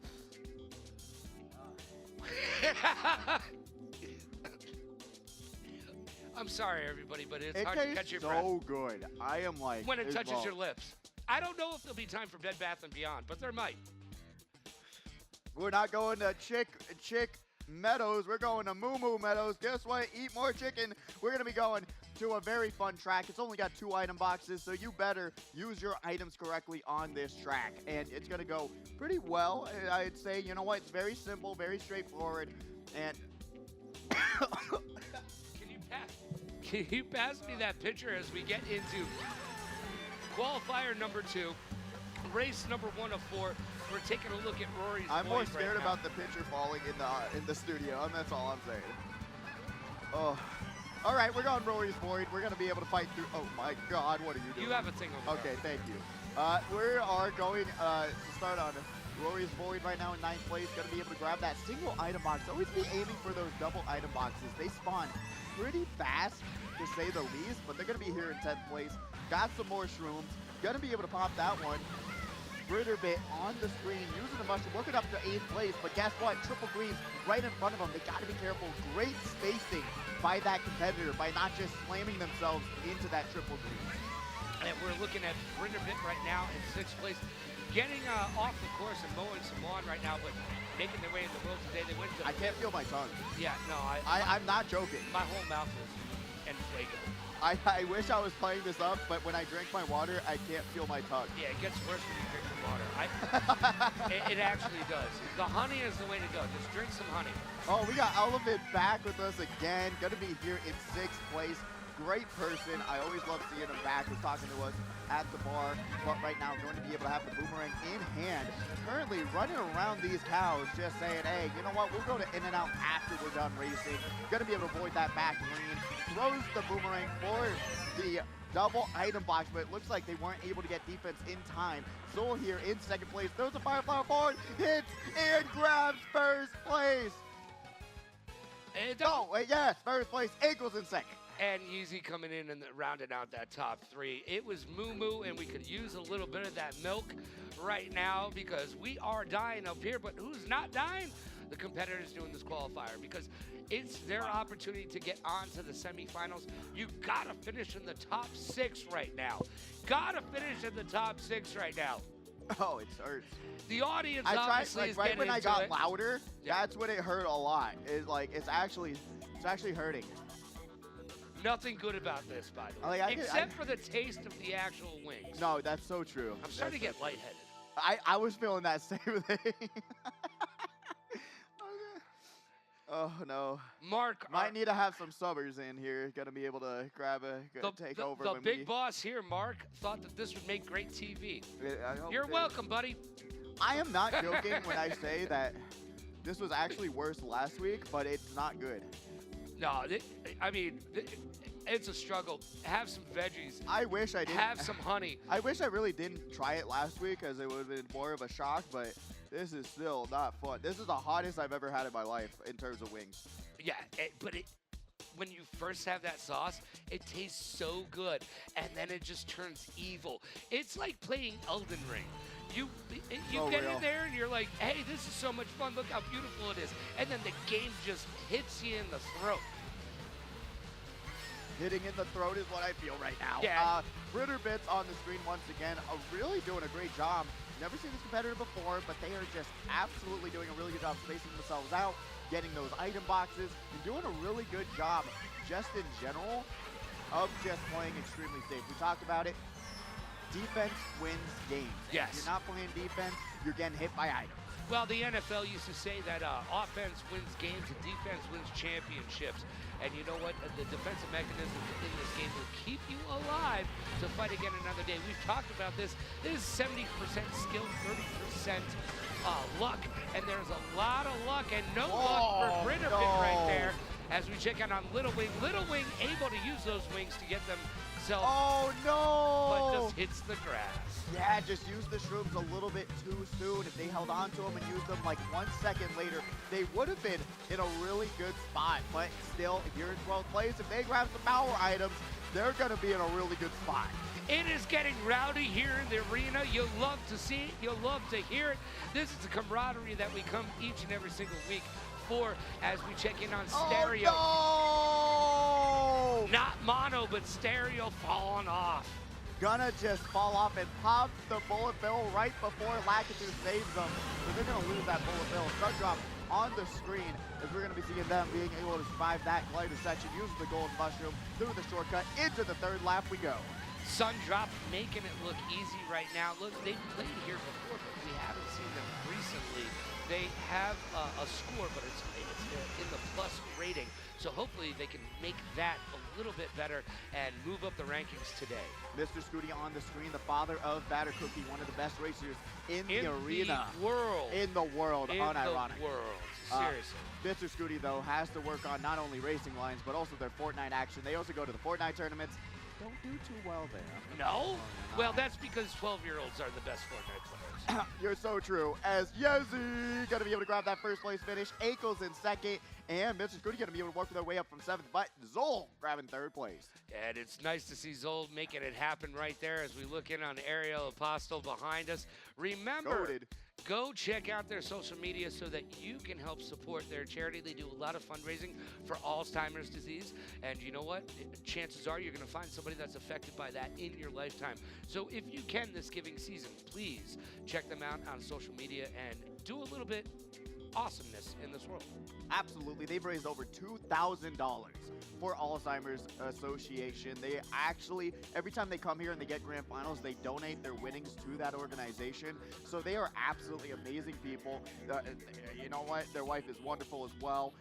I'm sorry, everybody, but it's It hard to tastes catch your breath so good. I am like. when it touches involved. your lips. I don't know if there'll be time for Bed Bath & Beyond, but there might. We're not going to chick Meadows. We're going to Moo Moo Meadows. Guess what? Eat more chicken. We're going to be going to a very fun track. It's only got 2 item boxes, so you better use your items correctly on this track. And it's going to go pretty well. I'd say, you know what? It's very simple, very straightforward. And Can you pass me that picture as we get into qualifier number 2, race number 1 of 4. We're taking a look at Rory's I'm more Void scared right about the picture falling in the studio. That's all I'm saying. Oh. All right, we're going Rory's Void. We're going to be able to fight through. Oh, my God. What are you doing? You have a thing over Okay, thank you. We are going to start on Rory's Void right now in 9th place. Going to be able to grab that single item box. Always be aiming for those double item boxes. They spawn pretty fast, to say the least, but they're going to be here in 10th place. Got some more shrooms. Going to be able to pop that one. Bit on the screen, using the mushroom, working up to 8th place, but guess what? Triple greens right in front of them. They got to be careful. Great spacing by that competitor by not just slamming themselves into that triple green. And we're looking at Bit right now in 6th place, getting off the course and mowing some lawn right now, but making their way in the world today. They went to. I can't feel my tongue. Yeah, no, I'm not joking. My whole mouth is en fuego. I wish I was playing this up, but when I drink my water, I can't feel my tongue. Yeah, it gets worse when you drink the water. It actually does. The honey is the way to go. Just drink some honey. Oh, we got Element back with us again. Going to be here in 6th place. Great person. I always love seeing him back. He's talking to us at the bar. But right now, going to be able to have the boomerang in hand. Currently running around these cows, just saying, hey, you know what? We'll go to In-N-Out after we're done racing. Going to be able to avoid that back green. Throws the boomerang for the double item box, but it looks like they weren't able to get defense in time. Soul here in 2nd place. Throws a Firefly forward. Hits and grabs 1st place. Oh, yes, 1st place. Eagles in 2nd. And Yeezy coming in and rounding out that top 3. It was Moo Moo, and we could use a little bit of that milk right now because we are dying up here. But who's not dying? The competitors doing this qualifier, because it's their opportunity to get on to the semifinals. You gotta finish in the top 6 right now. Gotta finish in the top 6 right now. Oh, it hurts. The audience I tried, obviously like, is right getting when I into got it. louder, Yeah. that's when it hurt a lot. It's actually hurting. Nothing good about this, by the way, Like, except for the taste of the actual wings. No, that's so true. I'm starting to get lightheaded. I was feeling that same thing. Oh no. Mark, Might need to have some subbers in here. Gonna be able to take over. The when big boss here, Mark, thought that this would make great TV. You're so. welcome, buddy. I am not joking when I say that this was actually worse last week, but it's not good. No, it's a struggle. Have some veggies. I wish I didn't. Have some honey. I wish I really didn't try it last week, because it would have been more of a shock, but this is still not fun. This is the hottest I've ever had in my life in terms of wings. Yeah, when you first have that sauce, it tastes so good, and then it just turns evil. It's like playing Elden Ring. You get in there and you're like, hey, this is so much fun. Look how beautiful it is. And then the game just hits you in the throat. Hitting in the throat is what I feel right now. Yeah. Bits on the screen once again, really doing a great job. Never seen this competitor before, but they are just absolutely doing a really good job spacing themselves out, getting those item boxes, and doing a really good job just in general of just playing extremely safe. We talked about it. Defense wins games. Yes. If you're not playing defense, you're getting hit by items. Well, the NFL used to say that offense wins games and defense wins championships. And you know what? The defensive mechanisms in this game will keep you alive to fight again another day. We've talked about this. This is 70% skill, 30% luck. And there's a lot of luck and no luck for Bit right there. As we check out on Little Wing. Little Wing able to use those wings to get themselves. Oh, no! But just hits the grass. Yeah, just use the shrooms a little bit too soon. If they held on to them and used them like 1 second later, they would have been in a really good spot. But still, here in 12th place, if they grab some power items, they're going to be in a really good spot. It is getting rowdy here in the arena. You'll love to see it. You'll love to hear it. This is the camaraderie that we come each and every single week for as we check in on stereo. Oh, no! Not mono, but stereo falling off. Gonna just fall off and pop the bullet bill right before Lakitu saves them. So they're gonna lose that bullet bill. Start drop on the screen as we're going to be seeing them being able to survive that glider section using the golden mushroom through the shortcut. Into the third lap we go. Sundrop making it look easy right now. Look, they've played here before, but we haven't seen them recently. They have a score, but it's in the plus rating. So hopefully they can make that a little bit better and move up the rankings today. Mr. Scooty on the screen, the father of Batter Cookie, one of the best racers in the arena. In the world, unironic. Seriously. Mr. Scooty, though, has to work on not only racing lines, but also their Fortnite action. They also go to the Fortnite tournaments. Don't do too well there. No? Well, that's because 12-year-olds are the best Fortnite players. You're so true. As Yezi going to be able to grab that first place finish. Akel's in second. And Mr. Scooty going to be able to work their way up from seventh. But Zol grabbing third place. And it's nice to see Zol making it happen right there as we look in on Ariel Apostle behind us. Remember, go check out their social media so that you can help support their charity. They do a lot of fundraising for Alzheimer's disease. And you know what? Chances are you're going to find somebody that's affected by that in your lifetime. So if you can this giving season, please check them out on social media and do a little bit awesomeness in this world. Absolutely. They've raised over $2,000 for Alzheimer's Association. They actually, every time they come here and they get grand finals, they donate their winnings to that organization. So they are absolutely amazing people. You know what? Their wife is wonderful as well.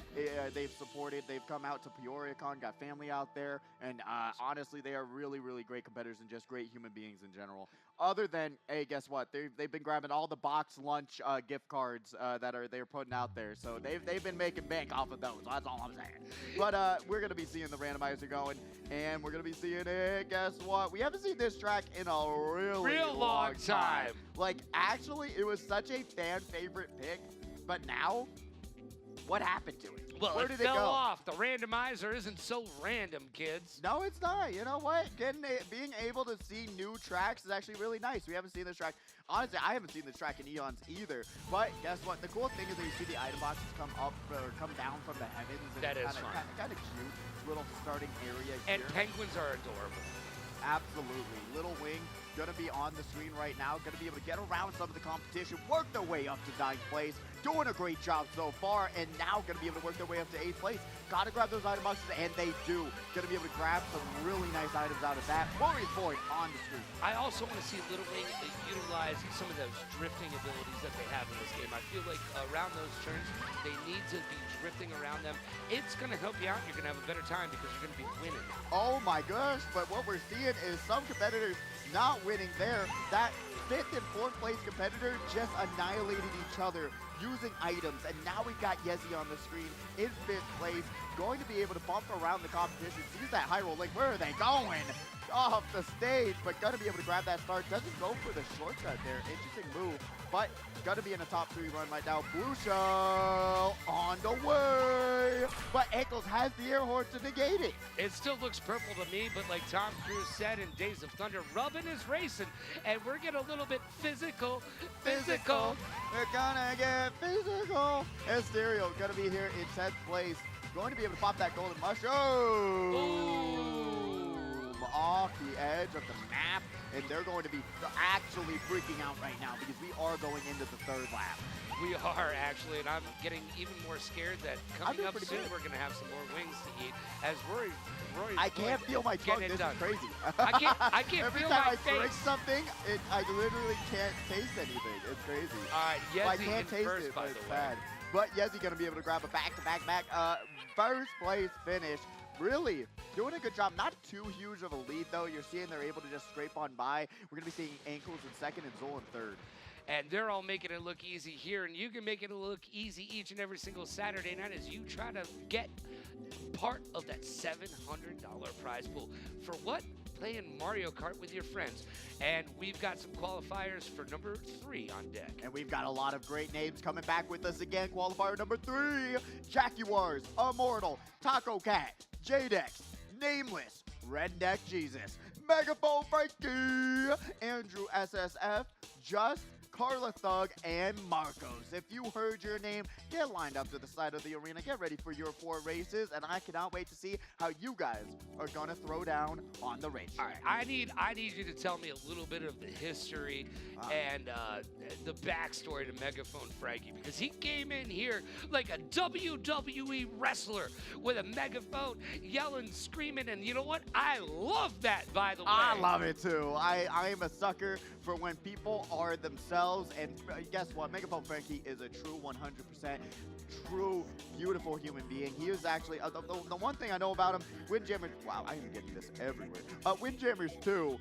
They've supported. They've come out to PeoriaCon, got family out there. And honestly, they are really, really great competitors and just great human beings in general. Other than, hey, guess what? They've been grabbing all the box lunch gift cards that they're putting out there. So they've been making bank off of those. That's all I'm saying. But we're going to be seeing the randomizer going, and we're going to be seeing it. Guess what? We haven't seen this track in a really long time. Like, actually, it was such a fan favorite pick, but now, what happened to it? Well, Where it did fell it go? off. The randomizer isn't so random, kids. No, it's not. You know what? Being able to see new tracks is actually really nice. We haven't seen this track. Honestly, I haven't seen this track in eons either. But guess what? The cool thing is that you see the item boxes come up or come down from the heavens. And that is kind of cute. Little starting area and here. penguins are adorable. Absolutely. Little Wing going to be on the screen right now. Going to be able to get around some of the competition, work their way up to 9th place. Doing a great job so far, and now going to be able to work their way up to 8th place. Got to grab those item boxes, and they do. Going to be able to grab some really nice items out of that. Warriors Boy on the screen. I also want to see Little Wing utilize some of those drifting abilities that they have in this game. I feel like around those turns, they need to be drifting around them. It's going to help you out. You're going to have a better time because you're going to be winning. Oh my gosh, but what we're seeing is some competitors not winning there. That 5th and 4th place competitor just annihilated each other using items, and now we've got Yezi on the screen in 5th place, going to be able to bump around the competition. Sees that high roll link. Where are they going? Off the stage, but gonna be able to grab that start. Doesn't go for the shortcut there. Interesting move, but gonna be in a top 3 run right now. Blue Shell on the way, but Ankles has the air horn to negate it. It still looks purple to me, but like Tom Cruise said in Days of Thunder, rubbing is racing, and we're getting a little bit physical. We're gonna get physical. And Stereo gonna be here in 10th place. Going to be able to pop that golden mushroom. Ooh. Off the edge of the map, and they're going to be actually freaking out right now because we are going into the 3rd lap. We are actually, and I'm getting even more scared that coming up soon we're going to have some more wings to eat. As Rory I can't feel my tongue. This is crazy. I can't Every feel time my I face. drink something, I literally can't taste anything. It's crazy. All right, Yezi I can't taste first, it, by but the it's way. bad. But Yezi going to be able to grab a back-to-back first place finish. Really doing a good job. Not too huge of a lead, though. You're seeing they're able to just scrape on by. We're going to be seeing Ankles in 2nd and Zol in 3rd. And they're all making it look easy here, and you can make it look easy each and every single Saturday night as you try to get part of that $700 prize pool. For what? Playing Mario Kart with your friends. And we've got some qualifiers for number 3 on deck. And we've got a lot of great names coming back with us again. Qualifier number 3, Jaguars, Immortal, Taco Cat, Jadex, Nameless, Redneck Jesus, Megaphone Frankie, Andrew SSF, Just Carla Thug, and Marcos. If you heard your name, get lined up to the side of the arena. Get ready for your 4 races, and I cannot wait to see how you guys are going to throw down on the racetrack. All right, I need you to tell me a little bit of the history and the backstory to Megaphone Frankie, because he came in here like a WWE wrestler with a megaphone, yelling, screaming, and you know what? I love that, by the way. I love it too. I am a sucker for when people are themselves, and guess what? Megaphone Frankie is a true 100% true, beautiful human being. He is actually, the one thing I know about him, Windjammers, wow, I am getting this everywhere. Windjammers 2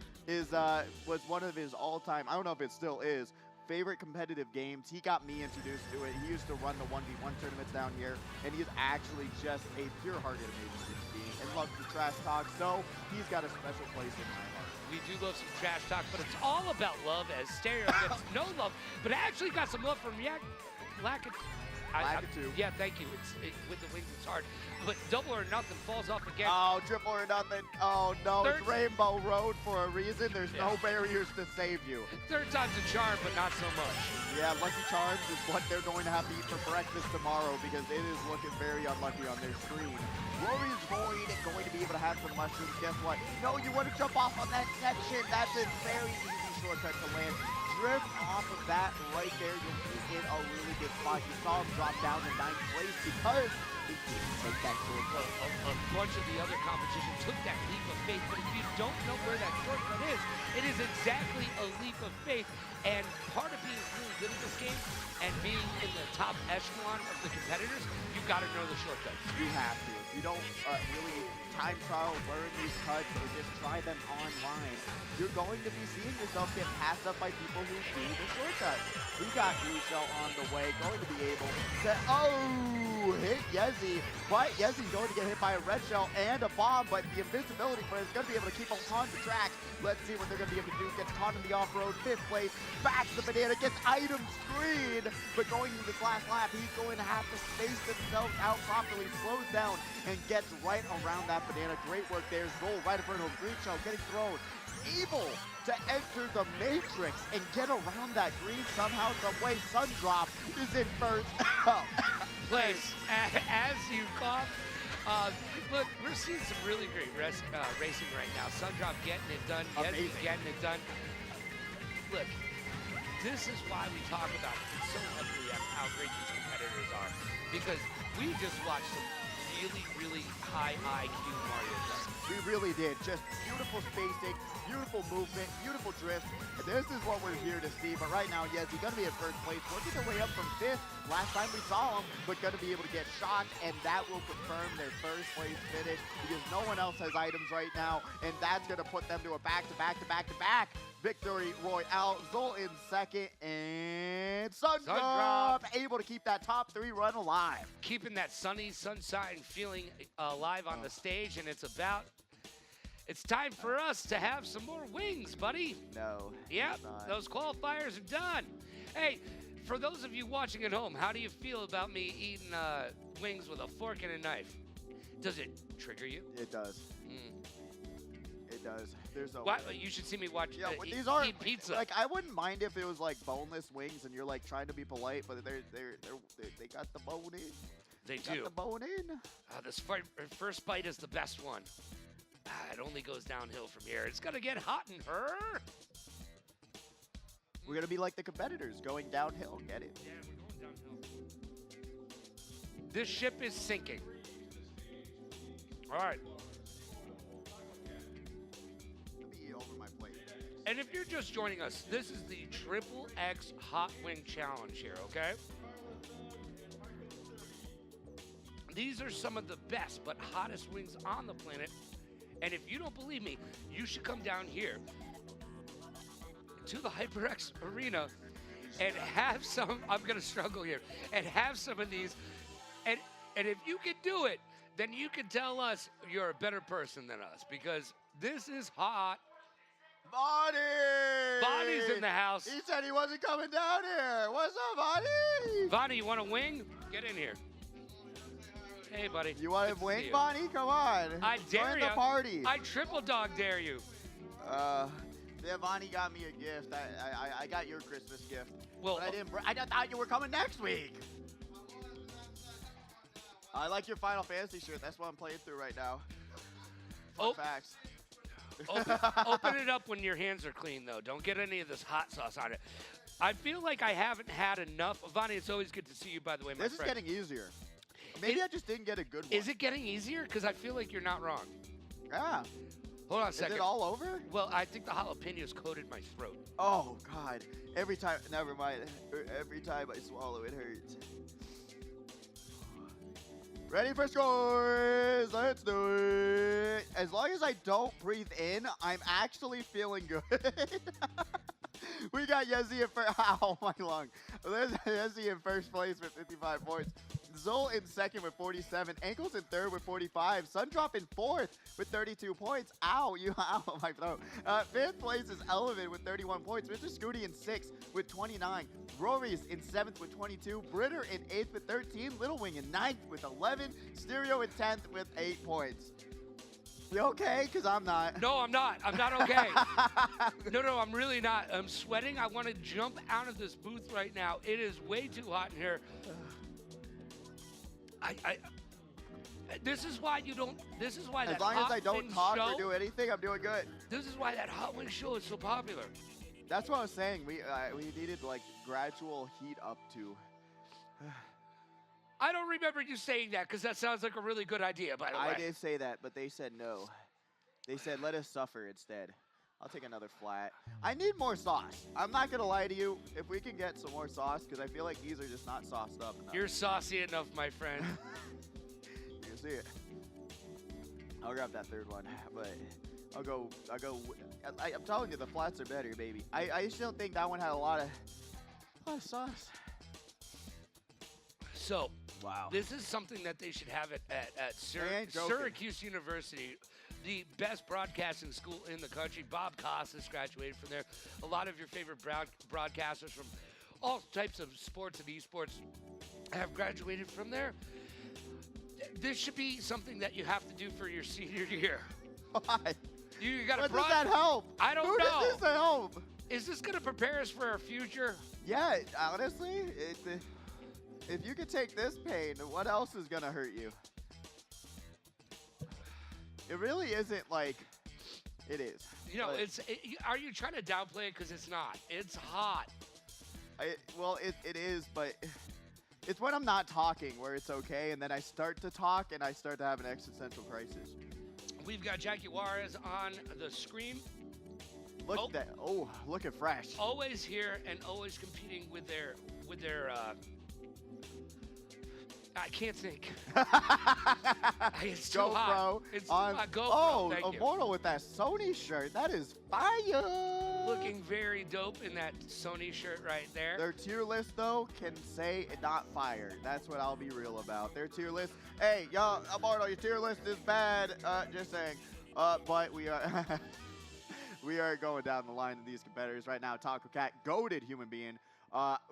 was one of his all-time, I don't know if it still is, favorite competitive games. He got me introduced to it. He used to run the 1v1 tournaments down here, and he's actually just a pure-hearted, amazing human being and loves the trash talk, so he's got a special place in my heart. We do love some trash talk, but it's all about love, as Stereo gets no love, but I actually got some love from Lackett. Yeah, thank you. With the wings, it's hard. But double or nothing falls off again. Oh, triple or nothing. Oh, no. It's Rainbow Road for a reason. There's no barriers to save you. Third time's a charm, but not so much. Yeah, Lucky Charms is what they're going to have to eat for breakfast tomorrow, because it is looking very unlucky on their screen. Glorious Void going to be able to have some mushrooms. Guess what? No, you want to jump off on that section. That's a very easy shortcut to land. Drift off of that right there. You'll be in a really good spot. You saw him drop down to 9th place because he didn't take that shortcut. A bunch of the other competition took that leap of faith, but if you don't know where that shortcut is, it is exactly a leap of faith. And part of being really good at this game and being in the top echelon of the competitors, you've got to know the shortcuts. You have to. If you don't really time trial, learn these cuts, or just try them online, you're going to be seeing yourself get passed up by people who do the shortcuts. We got Michelle on the way, going to be able to, hit Yezi, but Yezi's going to get hit by a red shell and a bomb, but the invincibility player is going to be able to keep him on the track. Let's see what they're going to be able to do. Gets caught in the off-road, 5th place, backs the banana, gets item screen, but going into this last lap, he's going to have to space themselves out properly, slows down, and gets right around that banana. Great work there. Zoll right in front of him. Green shell getting thrown. Able to enter the matrix and get around that green somehow, some way. Sundrop is in first place. As you cough, look, we're seeing some really great racing right now. Sundrop getting it done. Yezi getting it done. Look, this is why we talk about it so heavily at how great these competitors are, because we just watched some really, really high IQ Mario Kart. We really did. Just beautiful spacing, beautiful movement, beautiful drift. This is what we're here to see. But right now, yes, he's going to be in first place, working their way up from 5th. Last time we saw him, but going to be able to get shocked, and that will confirm their first place finish, because no one else has items right now, and that's going to put them to a back-to-back-to-back-to-back victory royale. Zoll in second, and Sundrop able to keep that top 3 run alive. Keeping that sunny sunshine feeling alive on the stage, and it's time for us to have some more wings, buddy. No. Yep, those qualifiers are done. Hey, for those of you watching at home, how do you feel about me eating wings with a fork and a knife? Does it trigger you? It does. It does. There's a you should see me watch eat pizza. Like, I wouldn't mind if it was like boneless wings and you're like trying to be polite, but they got the bone in. They got do. the bone in. This first bite is the best one. It only goes downhill from here. It's gonna get hot in her. We're gonna be like the competitors, going downhill. Get it? Yeah, we're going downhill. This ship is sinking. All right. Let me eat over my plate. And if you're just joining us, this is the XXX Hot Wing Challenge here, okay? These are some of the best but hottest wings on the planet. And if you don't believe me, you should come down here to the HyperX Arena and have some, I'm gonna struggle here, and have some of these. And if you can do it, then you can tell us you're a better person than us, because this is hot. Bonnie! Bonnie's in the house. He said he wasn't coming down here. What's up, Bonnie? Bonnie, you want a wing? Get in here. Hey, buddy. You want a wing, Bonnie? Come on. I dare you. Join the party. I triple dog dare you. Yeah, Bonnie got me a gift. I got your Christmas gift. Well, But I thought you were coming next week. I like your Final Fantasy shirt. That's what I'm playing through right now. Fun facts. open it up when your hands are clean, though. Don't get any of this hot sauce on it. I feel like I haven't had enough. Vani, it's always good to see you, by the way, my friend. This is getting easier. Maybe I just didn't get a good one. Is it getting easier? Because I feel like you're not wrong. Yeah. Hold on a second. Is it all over? Well, I think the jalapenos coated my throat. Oh, God. Every time, never mind. Every time I swallow, it hurts. Ready for scores? Let's do it. As long as I don't breathe in, I'm actually feeling good. We got Yezi in first. Ow, my lung. There's Yezi in first place with 55 points. Zol in second with 47. Ankles in third with 45. Sundrop in fourth with 32 points. Ow, ow, my throat. Fifth place is Elevin with 31 points. Mr. Scooty in sixth with 29. Rory's in seventh with 22. Britter in eighth with 13. Little Wing in ninth with 11. Stereo in 10th with 8 points. You okay? Because I'm not. No, I'm not. I'm not okay. No, I'm really not. I'm sweating. I want to jump out of this booth right now. It is way too hot in here. This is why you don't. This is why that as long as I don't talk show, or do anything, I'm doing good. This is why that Hot Wing show is so popular. That's what I was saying. We needed like gradual heat up to. I don't remember you saying that because that sounds like a really good idea, by the way. I did say that, but they said no. They said let us suffer instead. I'll take another flat. I need more sauce. I'm not going to lie to you. If we can get some more sauce, because I feel like these are just not sauced up enough. You're saucy enough, my friend. You see it. I'll grab that third one, but I'll go. I'm telling you, the flats are better, baby. I still think that one had a lot of sauce. So, wow. This is something that they should have at Syracuse University, the best broadcasting school in the country. Bob Costas graduated from there. A lot of your favorite broadcasters from all types of sports and esports have graduated from there. This should be something that you have to do for your senior year. Why? You got to. What does that help? I don't know. Who does this help? Is this going to prepare us for our future? Yeah, honestly, if you could take this pain, what else is going to hurt you? It really isn't like it is. You know, are you trying to downplay it? Because it's not. It's hot. It is, but it's when I'm not talking where it's okay, and then I start to talk, and I start to have an existential crisis. We've got Jackie Juarez on the screen. Look at that. Oh, looking fresh. Always here and always competing with their I can't think. It's too hot. GoPro. It's on, GoPro. oh, Thank you. Immortal with that Sony shirt. That is fire. Looking very dope in that Sony shirt right there. Their tier list, though, can say not fire. That's what I'll be real about. Their tier list. Hey, y'all, Immortal, your tier list is bad. Just saying. But we are we are going down the line of these competitors right now. Taco Cat, goated human being.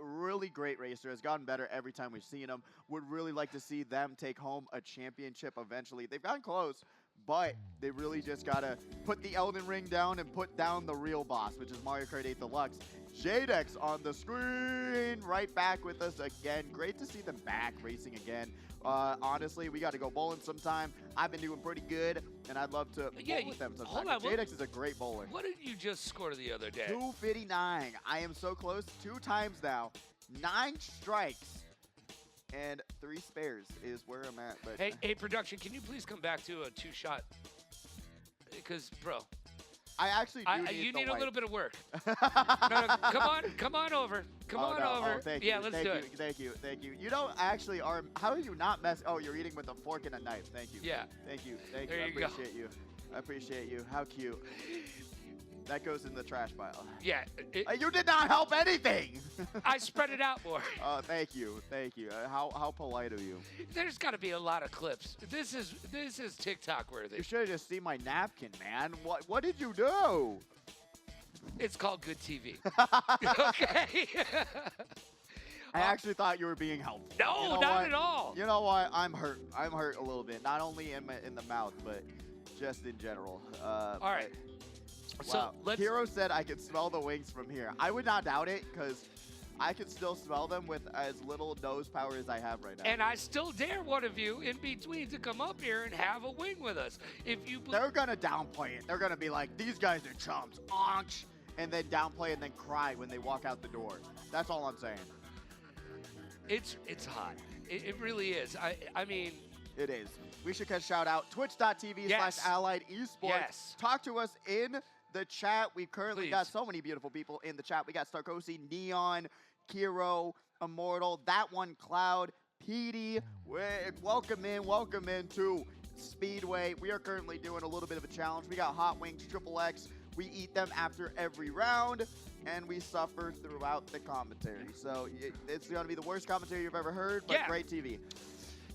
Really great racer, has gotten better every time we've seen him. Would really like to see them take home a championship eventually. They've gotten close, but they really just gotta put the Elden Ring down and put down the real boss, which is Mario Kart 8 Deluxe. Jadex on the screen, right back with us again. Great to see them back racing again. Honestly, we got to go bowling sometime. I've been doing pretty good, and I'd love to bowl with them sometime. Hold on, Jadex is a great bowler. What did you just score the other day? 259. I am so close. 2 times now. 9 strikes and 3 spares is where I'm at. But Hey, production, can you please come back to a 2-shot? Because, bro, I actually do you need the a little light. bit of work. No, come on over. Come on over. Oh, thank yeah, you. let's do it. Thank you. You don't actually are. How are you not mess? Oh, you're eating with a fork and a knife. Thank you. Yeah. Thank you. There I you go. appreciate you. I appreciate you. How cute. That goes in the trash pile. Yeah. You did not help anything. I spread it out more. Thank you. How polite of you. There's got to be a lot of clips. This is TikTok worthy. You should have just seen my napkin, man. What did you do? It's called good TV. Okay. I actually thought you were being helpful. No, you know not what? at all. You know what? I'm hurt. I'm hurt a little bit. Not only in the mouth, but just in general. All right. Wow. So let's. Hero said I could smell the wings from here. I would not doubt it because I can still smell them with as little nose power as I have right now. And I still dare one of you in between to come up here and have a wing with us. If you They're going to downplay it. They're going to be like, these guys are chumps. Onch. And then downplay and then cry when they walk out the door. That's all I'm saying. It's hot. It really is. I mean, it is. We should shout out twitch.tv/Allied Esports. Yes. Talk to us in the chat. We've currently got so many beautiful people in the chat. We got Starkosi, Neon, Kiro, Immortal, That One Cloud, Petey. Welcome in to Speedway. We are currently doing a little bit of a challenge. We got Hot Wings, XXX. We eat them after every round, and we suffer throughout the commentary. So it's going to be the worst commentary you've ever heard, but great TV.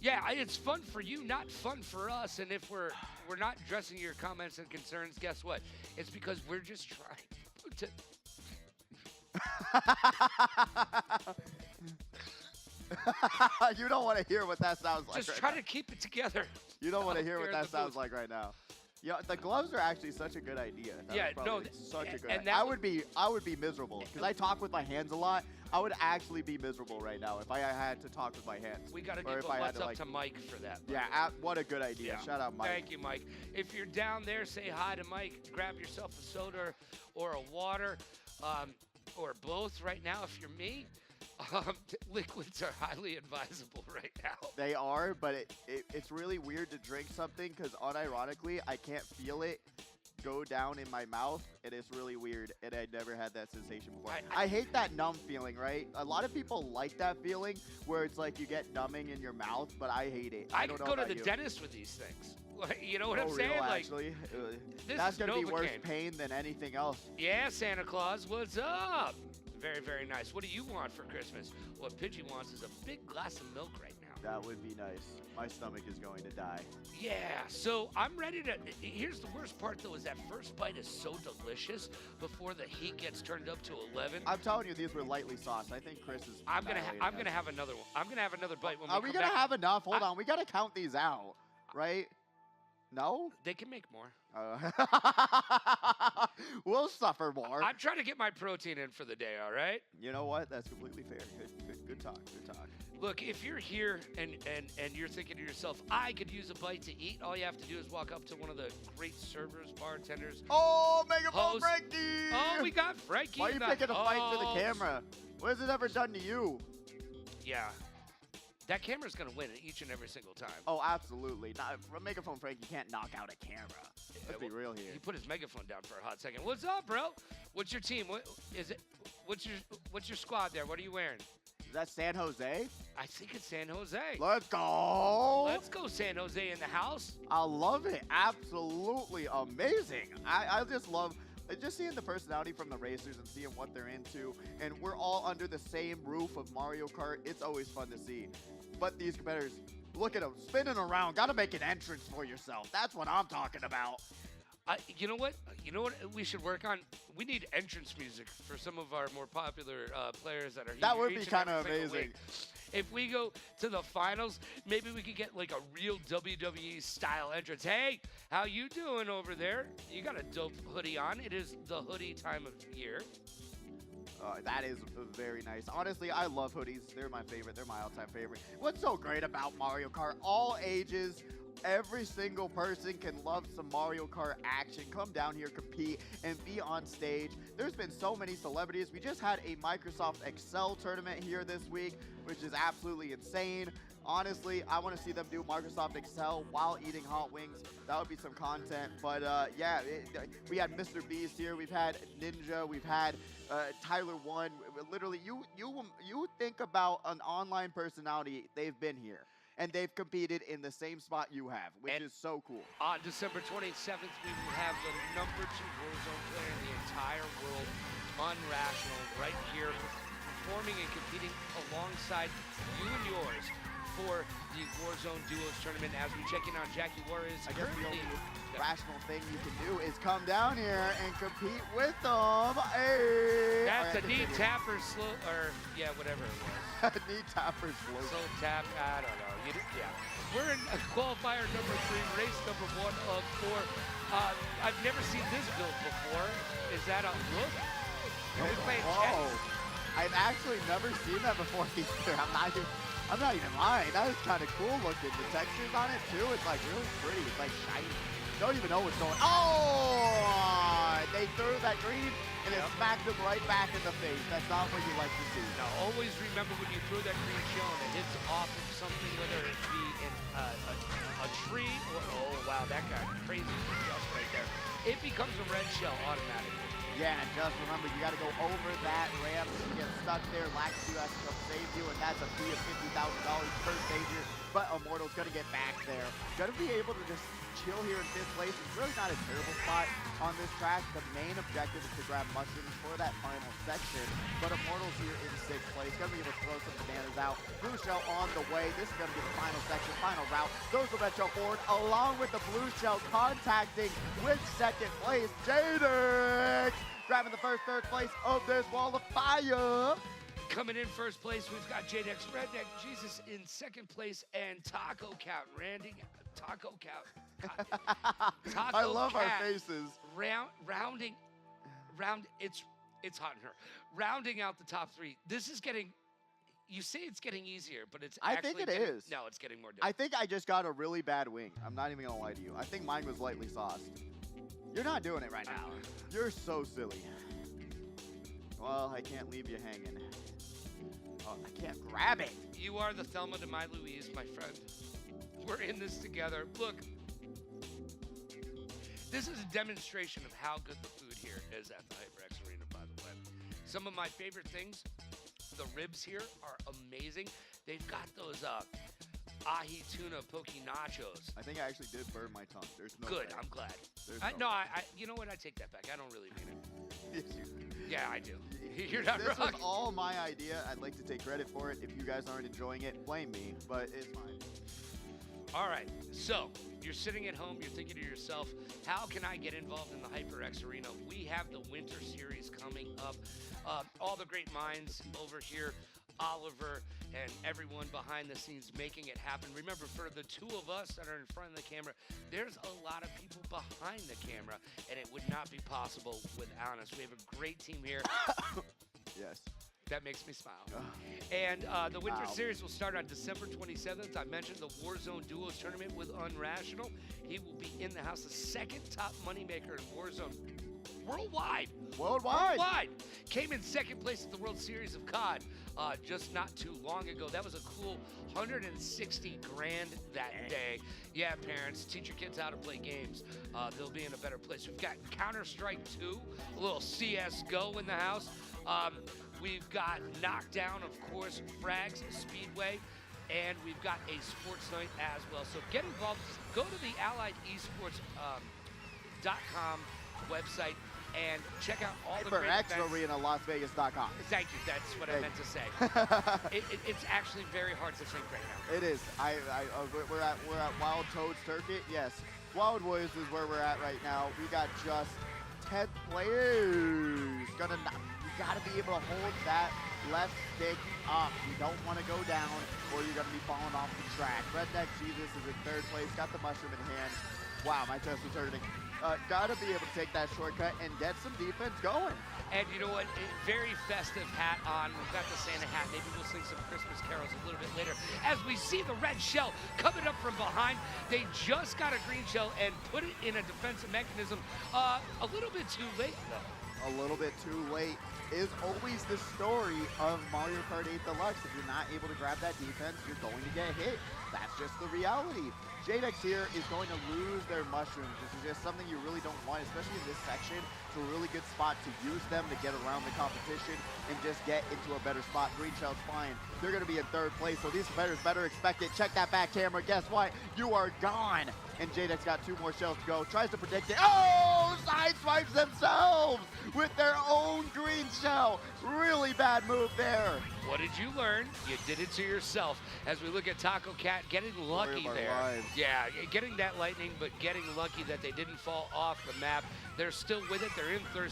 Yeah, it's fun for you, not fun for us. And if we're not addressing your comments and concerns, guess what? It's because we're just trying to... You don't want to hear what that sounds like. Just try to keep it together. You don't want to hear what that sounds like right now. Yeah, the gloves are actually such a good idea. Such a good idea. I would be miserable because I talk with my hands a lot. I would actually be miserable right now if I had to talk with my hands. We got to give a what's up to Mike for that. Yeah, what a good idea. Yeah. Shout out, Mike. Thank you, Mike. If you're down there, say hi to Mike. Grab yourself a soda or a water, or both right now if you're me. Liquids are highly advisable right now. They are, but it's really weird to drink something because unironically, I can't feel it go down in my mouth, and it's really weird, and I never had that sensation before. I hate that numb feeling, right? A lot of people like that feeling where it's like you get numbing in your mouth, but I hate it. I could go to the dentist with these things. You know what I'm saying? Actually, that's going to be worse pain than anything else. Yeah, Santa Claus, what's up? Very, very nice. What do you want for Christmas? What Pidgey wants is a big glass of milk right now. That would be nice. My stomach is going to die. Yeah, so I'm ready to... Here's the worst part, though, is that first bite is so delicious before the heat gets turned up to 11. I'm telling you, these were lightly sauced. I think Chris is... I'm gonna have another one. I'm gonna have another bite when we Are we gonna have enough? Hold on, we gotta count these out, right? No? They can make more. We'll suffer more. I'm trying to get my protein in for the day, all right? You know what? That's completely fair. Good talk. Look, if you're here and you're thinking to yourself, I could use a bite to eat, all you have to do is walk up to one of the great servers, bartenders. Oh, Megaphone Frankie! Oh, we got Frankie. Why are you picking a fight to the camera? What has it ever done to you? Yeah. That camera's going to win each and every single time. Oh, absolutely. Megaphone Frankie can't knock out a camera. Let's be real here. He put his megaphone down for a hot second. What's up, bro? What's your team? What's your squad there? What are you wearing? Is that San Jose? I think it's San Jose. Let's go. Let's go, San Jose in the house. I love it. Absolutely amazing. I just love just seeing the personality from the racers and seeing what they're into. And we're all under the same roof of Mario Kart. It's always fun to see. But these competitors, look at them spinning around. Got to make an entrance for yourself. That's what I'm talking about. You know what? You know what we should work on? We need entrance music for some of our more popular players that are here. That would be kind of amazing. If we go to the finals, maybe we could get like a real WWE style entrance. Hey, how you doing over there? You got a dope hoodie on. It is the hoodie time of year. That is very nice. Honestly, I love hoodies. They're my favorite. They're my all-time favorite. What's so great about Mario Kart? All ages, every single person can love some Mario Kart action. Come down here, compete, and be on stage. There's been so many celebrities. We just had a Microsoft Excel tournament here this week, which is absolutely insane. Honestly, I want to see them do Microsoft Excel while eating hot wings. That would be some content. But yeah, we had Mr. Beast here. We've had Ninja. We've had Tyler One. Literally, you think about an online personality, they've been here. And they've competed in the same spot you have, which is so cool. On December 27th, we will have the #2 Warzone player in the entire world, Unrational, right here, performing and competing alongside you and yours for the Warzone Duos tournament. As we check in on Jackie Juarez, I guess the only rational thing you can do is come down here and compete with them. Hey! That's a knee tapper slow, or yeah, whatever it was. Knee tapper slow. Slow tap, I don't know. Yeah. We're in qualifier number 3, race number 1 of 4. I've never seen this build before. Is that a look? Are we playing chess? I've actually never seen that before either. I'm not even lying. That is kind of cool looking. The textures on it too, it's like really pretty. It's like shiny. Don't even know what's going on. Oh! They threw that green and it smacked them right back in the face. That's not what you like to see. Now always remember when you throw that green shell and it hits off of something, whether it be in a tree or, oh wow, that got crazy just right there. It becomes a red shell automatically. Yeah, and just remember, you got to go over that ramp. If you get stuck there, Laxu has to come save you, and that's a fee of $50,000 per savior. But Immortal's going to get back there. Going to be able to just chill here in 5th place. It's really not a terrible spot on this track. The main objective is to grab mushrooms for that final section. But Immortal's here in 6th place. Going to be able to throw some bananas out. Blue shell on the way. This is going to be the final section, final route. Throws the red shell forward, along with the blue shell contacting with 2nd place. Jadex grabbing the 3rd place of this wall of fire. Coming in 1st place, we've got Jadex Redneck Jesus in 2nd place, and Taco Cat Taco Cat. Taco I love Cat, our faces. It's hot in her. Rounding out the top 3. This is getting, you say it's getting easier, but it's actually I think it is. No, it's getting more difficult. I think I just got a really bad wing. I'm not even gonna lie to you. I think mine was lightly sauced. You're not doing it right now. You're so silly. Well, I can't leave you hanging. Oh, I can't grab it. You are the Thelma to my Louise, my friend. We're in this together. Look, this is a demonstration of how good the food here is at the HyperX Arena, by the way. Some of my favorite things, the ribs here are amazing. They've got those ahi tuna poke nachos. I think I actually did burn my tongue. There's no Good, way. I'm glad. No way. You know what? I take that back. I don't really mean it. Yes, you do. Yeah, I do. You're not This wrong. was all my idea. I'd like to take credit for it. If you guys aren't enjoying it, blame me, but it's fine. All right, so you're sitting at home, you're thinking to yourself, how can I get involved in the HyperX Arena? We have the Winter Series coming up. All the great minds over here, Oliver and everyone behind the scenes making it happen. Remember, for the 2 of us that are in front of the camera, there's a lot of people behind the camera, and it would not be possible without us. We have a great team here. Yes. That makes me smile. And the Winter Series will start on December 27th. I mentioned the Warzone Duos tournament with Unrational. He will be in the house, the 2nd top moneymaker in Warzone worldwide. Worldwide. Came in 2nd place at the World Series of COD just not too long ago. That was a cool 160 grand that day. Yeah, parents, teach your kids how to play games. They'll be in a better place. We've got Counter-Strike 2, a little CSGO in the house. We've got Knockdown, of course, Frags, Speedway, and we've got a sports night as well. So get involved. Go to the Allied Esports .com website and check out all the great events. HyperXArenaLasVegas.com. Thank you. That's what I meant to say. It's actually very hard to think right now. It is. We're at Wild Toad Circuit. Yes, Wildwoods is where we're at right now. We got just 10 players. You gotta be able to hold that left stick up. You don't want to go down, or you're gonna be falling off the track. Redneck Jesus is in 3rd place. Got the mushroom in hand. Wow, my chest was hurting. Gotta be able to take that shortcut and get some defense going. And you know what? A very festive hat on. We've got the Santa hat. Maybe we'll sing some Christmas carols a little bit later. As we see the red shell coming up from behind, they just got a green shell and put it in a defensive mechanism. A little bit too late, though. A little bit too late is always the story of Mario Kart 8 Deluxe. If you're not able to grab that defense, you're going to get hit. That's just the reality. Jadex here is going to lose their mushrooms. This is just something you really don't want, especially in this section. It's a really good spot to use them to get around the competition and just get into a better spot. Green shell's fine. They're going to be in 3rd place, so these players better expect it. Check that back camera. Guess what? You are gone. And Jadex got 2 more shells to go. Tries to predict it. Oh! Side swipes themselves with their own green shell. Really bad move there. What did you learn? You did it to yourself. As we look at Taco Cat getting lucky there. Yeah, getting that lightning, but getting lucky that they didn't fall off the map. They're still with it. They're in 3rd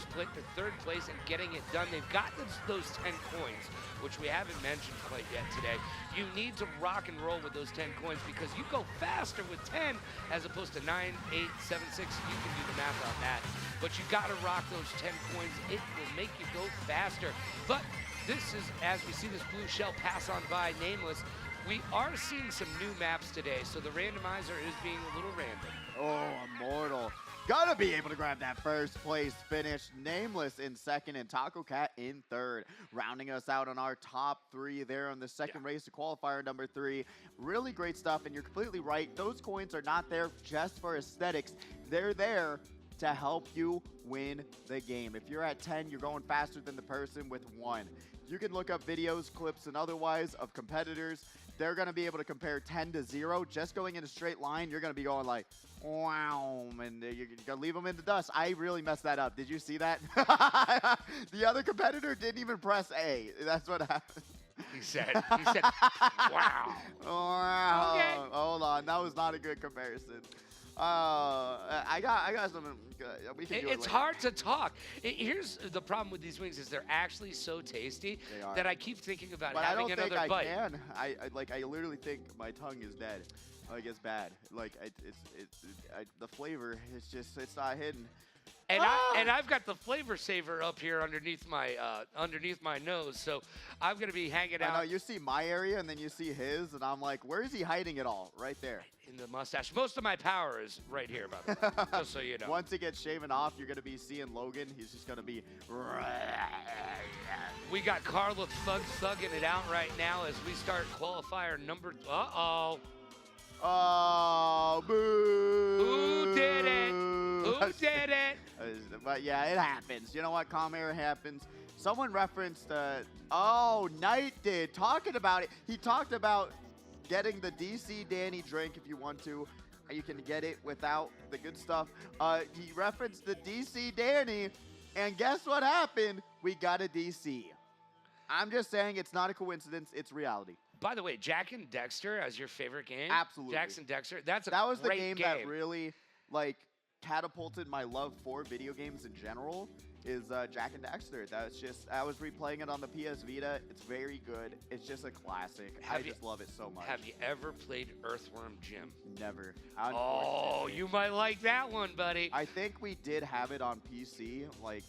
place and getting it done. They've got those 10 coins, which we haven't mentioned quite yet today. You need to rock and roll with those 10 coins because you go faster with 10 as opposed to 9, 8, 7, 6. You can do the math on that. but you got to rock those 10 coins. It will make you go faster. But this is, as we see this blue shell pass on by Nameless, we are seeing some new maps today, so the randomizer is being a little random. Oh, Immortal. Gotta be able to grab that first place finish. Nameless in second and Taco Cat in third. Rounding us out on our top 3 there on the second race to qualifier number 3. Really great stuff, and you're completely right. Those coins are not there just for aesthetics. They're there to help you win the game. If you're at 10, you're going faster than the person with 1. You can look up videos, clips, and otherwise of competitors. They're going to be able to compare 10 to 0. Just going in a straight line, you're going to be going like, wow, and you're going to leave them in the dust. I really messed that up. Did you see that? The other competitor didn't even press A. That's what happened. He said, wow. Wow. Okay. Hold on. That was not a good comparison. I got something. We can do it It's later. hard to talk. Here's the problem with these wings is they're actually so tasty that I keep thinking about But having another I don't bite. think I can. I literally think my tongue is dead. Like, it's bad. Like, the flavor is just, it's not hidden. And I've got the flavor saver up here underneath my nose, so I'm gonna be hanging out. I know, you see my area and then you see his, and I'm like, where is he hiding it all? Right there. In the mustache. Most of my power is right here, by the way, just so you know. Once it gets shaven off, you're gonna be seeing Logan. He's just gonna be. We got Carla thugging it out right now as we start qualifier number. Uh-oh. Oh, boo! Who did it? Who did it? But yeah, it happens. You know what? Calm air happens. Someone referenced, Knight did, talking about it. He talked about getting the DC Danny drink if you want to. You can get it without the good stuff. He referenced the DC Danny, and guess what happened? We got a DC. I'm just saying it's not a coincidence. It's reality. By the way, Jack and Dexter as your favorite game? Absolutely. Jackson Dexter. That was the great game that really, like, catapulted my love for video games in general. Is Jack and Dexter. I was replaying it on the PS Vita. It's very good. It's just a classic. I just love it so much. Have you ever played Earthworm Jim? Never. Oh, you might like that one, buddy. I think we did have it on PC, like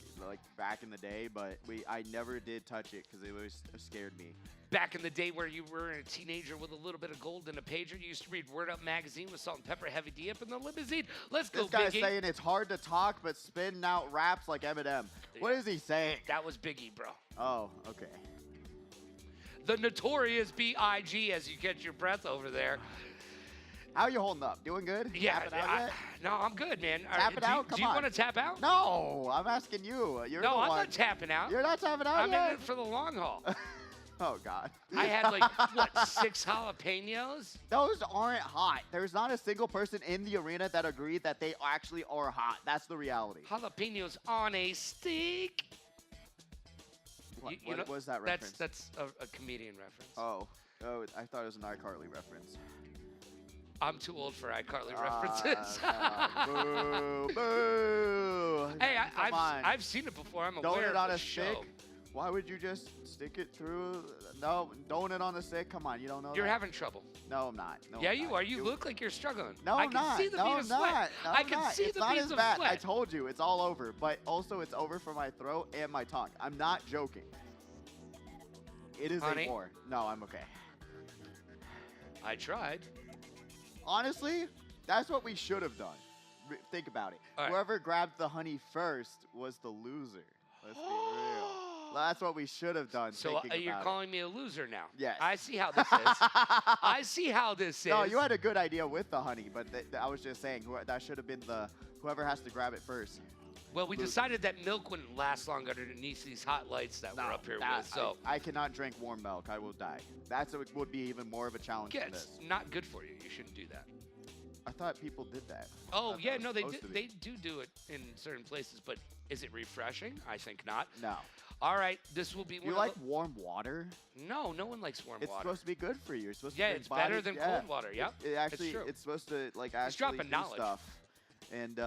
back in the day, but I never did touch it because it scared me. Back in the day where you were a teenager with a little bit of gold and a pager, you used to read Word Up magazine with Salt and Pepper, Heavy D up in the limousine. Let's go, This guy's Biggie. saying it's hard to talk, but spitting out raps like Eminem. What is he saying? That was Biggie, bro. Oh, okay. The notorious B.I.G. as you catch your breath over there. How you holding up? Doing good? Yeah. Tap it out yet? No, I'm good, man. Tap it out? Come do you on. want to tap out? No, I'm asking you. You're No, the I'm one. not tapping out. You're not tapping out I'm yet? in it for the long haul. Oh, God. I had, like, what, 6 jalapenos? Those aren't hot. There's not a single person in the arena that agreed that they actually are hot. That's the reality. Jalapenos on a stick. What was that reference? That's a comedian reference. Oh, I thought it was an iCarly reference. I'm too old for iCarly references. Boo, boo. Hey, Come on. I've seen it before. I'm aware Donut of on the a show. stick? Why would you just stick it through? No, donut on a stick? Come on, you don't know You're that? having trouble. No, I'm not. No, Yeah, I'm you not. are. You look like you're struggling. No, I I'm can not. see the no, bead I'm of sweat. not. No, I I'm can not. see It's the not beads as of bad. sweat. I told you, it's all over. But also, it's over for my throat and my tongue. I'm not joking. It is Honey? a war. No, I'm okay. I tried. Honestly, that's what we should have done. Think about it. All right. Whoever grabbed the honey first was the loser. Let's be real. That's what we should have done. So you're calling me a loser now? Yes. I see how this is. I see how this is. No, you had a good idea with the honey, but I was just saying that should have been whoever has to grab it first. Well, we decided that milk wouldn't last long underneath these hot lights that we're up here with. So I cannot drink warm milk. I will die. Would be even more of a challenge yeah, than this. it's not good for you. You shouldn't do that. I thought people did that. Oh, yeah, no, they They do it in certain places, but is it refreshing? I think not. No. All right, this will be one You of like warm water? No, no one likes warm It's water. supposed to be good for you. It's supposed to Yeah, drink it's better body- than yeah. cold water. Yep. It actually, it's true. it's supposed to like He's actually dropping do knowledge. stuff. And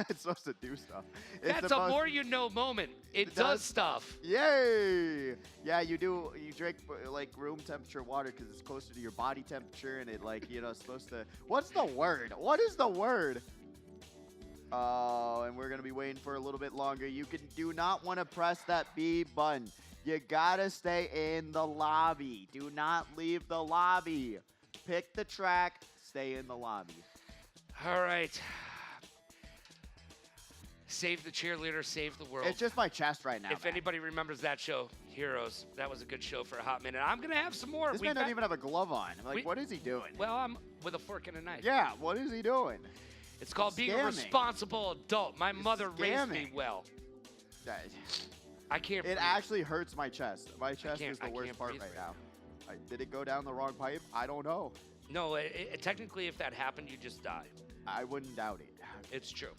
it's supposed to do stuff. That's a more you know moment. It does stuff. Yay! Yeah, you do. You drink like room temperature water because it's closer to your body temperature, and it it's supposed to. What's the word? What is the word? Oh, and we're going to be waiting for a little bit longer. You do not want to press that B button. You got to stay in the lobby. Do not leave the lobby. Pick the track. Stay in the lobby. All right. Save the cheerleader, save the world. It's just my chest right now. If anybody remembers that show, Heroes, that was a good show for a hot minute. I'm going to have some more. This man doesn't even have a glove on. Like, what is he doing? Well, I'm with a fork and a knife. Yeah, what is he doing? It's called being a responsible adult. My mother raised me well. I can't breathe. It actually hurts my chest. My chest is the worst part right now. Did it go down the wrong pipe? I don't know. No, technically, if that happened, you just die. I wouldn't doubt it. It's true.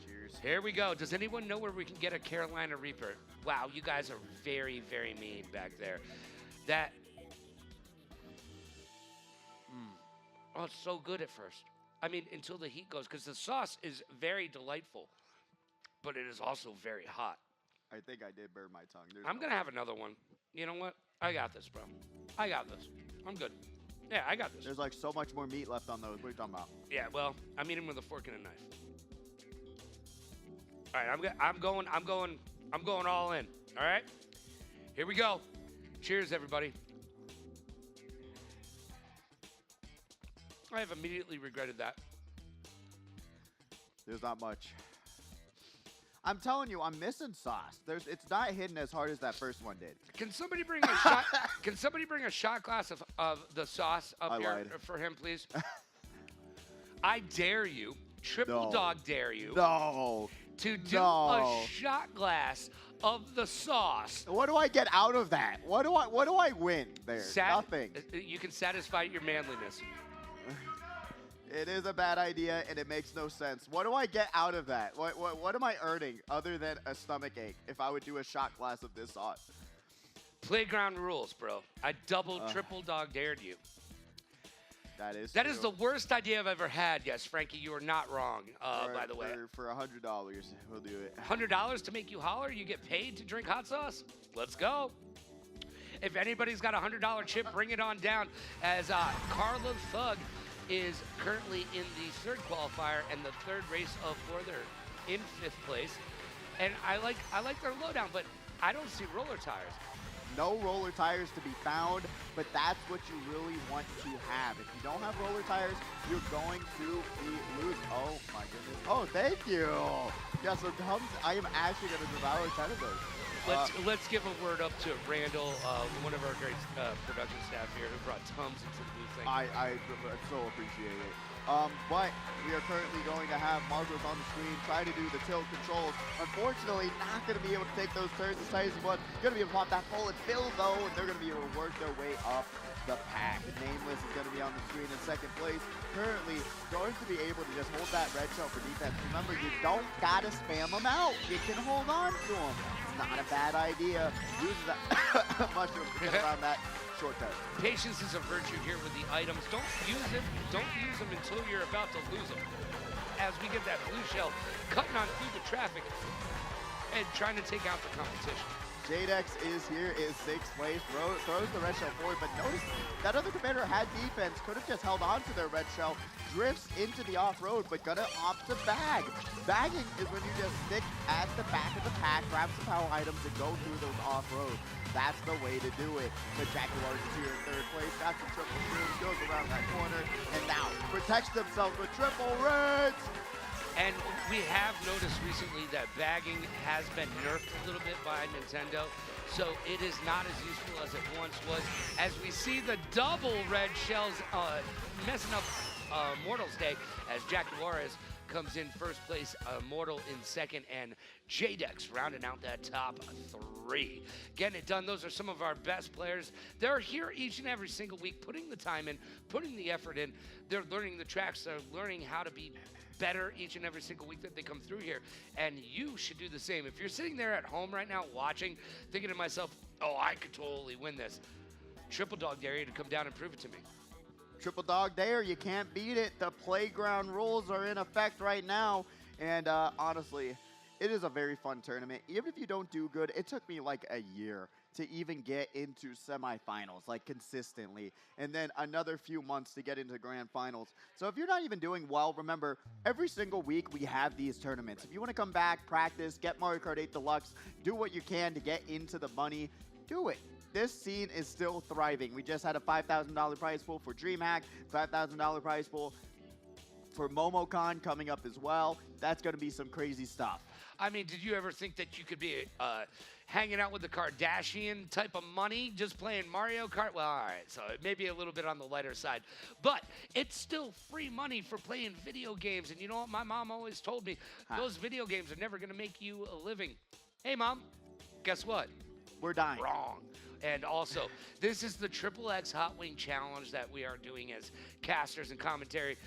Cheers. Here we go. Does anyone know where we can get a Carolina Reaper? Wow, you guys are very, very mean back there. That. Oh, it's so good at first. I mean, until the heat goes, because the sauce is very delightful, but it is also very hot. I think I did burn my tongue. I'm going to have another one. You know what? I got this, bro. I got this. I'm good. Yeah, I got this. There's like so much more meat left on those. What are you talking about? Yeah, well, I'm eating with a fork and a knife. All right, I'm going all in. All right? Here we go. Cheers, everybody. I have immediately regretted that. There's not much. I'm telling you, I'm missing sauce. It's not hitting as hard as that first one did. Can somebody bring a shot? Can somebody bring a shot glass of the sauce up here for him, please? I dare you, triple dog dare you, to do a shot glass of the sauce. What do I get out of that? What do I win there? Nothing. You can satisfy your manliness. It is a bad idea, and it makes no sense. What do I get out of that? What am I earning other than a stomach ache if I would do a shot glass of this sauce? Playground rules, bro. I triple dog dared you. That is the worst idea I've ever had. Yes, Frankie, you are not wrong, by the way. For $100, we'll do it. $100 to make you holler? You get paid to drink hot sauce? Let's go. If anybody's got a $100 chip, bring it on down as Carla Thug is currently in the third qualifier and the third race of four. They're in fifth place. And I like their lowdown, but I don't see roller tires. No roller tires to be found, but that's what you really want to have. If you don't have roller tires, you're going to be losing. Oh my goodness. Oh, thank you. Yeah, so I am actually going to devour 10 of those. Let's give a word up to Randall, one of our great production staff here, who brought Tums into the booth. I so appreciate it. But we are currently going to have Marcos on the screen trying to do the tilt controls. Unfortunately, not going to be able to take those turns as tight as he was. Going to be able to pop that bullet fill, though, and they're going to be able to work their way up the pack. Nameless is going to be on the screen in second place. Currently going to be able to just hold that red shell for defense. Remember, you don't got to spam them out. You can hold on to them. It's not a bad idea. Use that mushroom to get around that shortcut. Patience is a virtue here with the items. Don't use them until you're about to lose them. As we get that blue shell cutting on through the traffic and trying to take out the competition. Jadex is here, is sixth place, throws the red shell forward, but notice that other competitor had defense, could have just held on to their red shell, drifts into the off-road, but gonna opt to bag. Bagging is when you just stick at the back of the pack, grab some power items, and go through those off-road. That's the way to do it. But Jaguars is here in third place, got some triple streams, goes around that corner, and now protects themselves with triple reds. And we have noticed recently that bagging has been nerfed a little bit by Nintendo, so it is not as useful as it once was. As we see the double red shells messing up Mortal's day, as Jaguars comes in first place, Mortal in second, and Jadex rounding out that top three. Getting it done. Those are some of our best players. They're here each and every single week, putting the time in, putting the effort in. They're learning the tracks. They're learning how to be better each and every single week that they come through here. And you should do the same. If you're sitting there at home right now watching, thinking to myself, oh, I could totally win this, triple dog dare you to come down and prove it to me. Triple dog dare, you can't beat it. The playground rules are in effect right now. And honestly, it is a very fun tournament. Even if you don't do good, it took me like a year to even get into semifinals, like consistently, and then another few months to get into grand finals. So if you're not even doing well, remember, every single week we have these tournaments. If you want to come back, practice, get Mario Kart 8 Deluxe, do what you can to get into the money, do it. This scene is still thriving. We just had a $5,000 prize pool for DreamHack, $5,000 prize pool for MomoCon coming up as well. That's going to be some crazy stuff. I mean, did you ever think that you could be hanging out with the Kardashian type of money just playing Mario Kart? Well, all right, so it may be a little bit on the lighter side. But it's still free money for playing video games. And you know what my mom always told me? Those video games are never going to make you a living. Hey, Mom, guess what? We're dying. Wrong. And also, this is the XXX Hot Wing Challenge that we are doing as casters and commentary.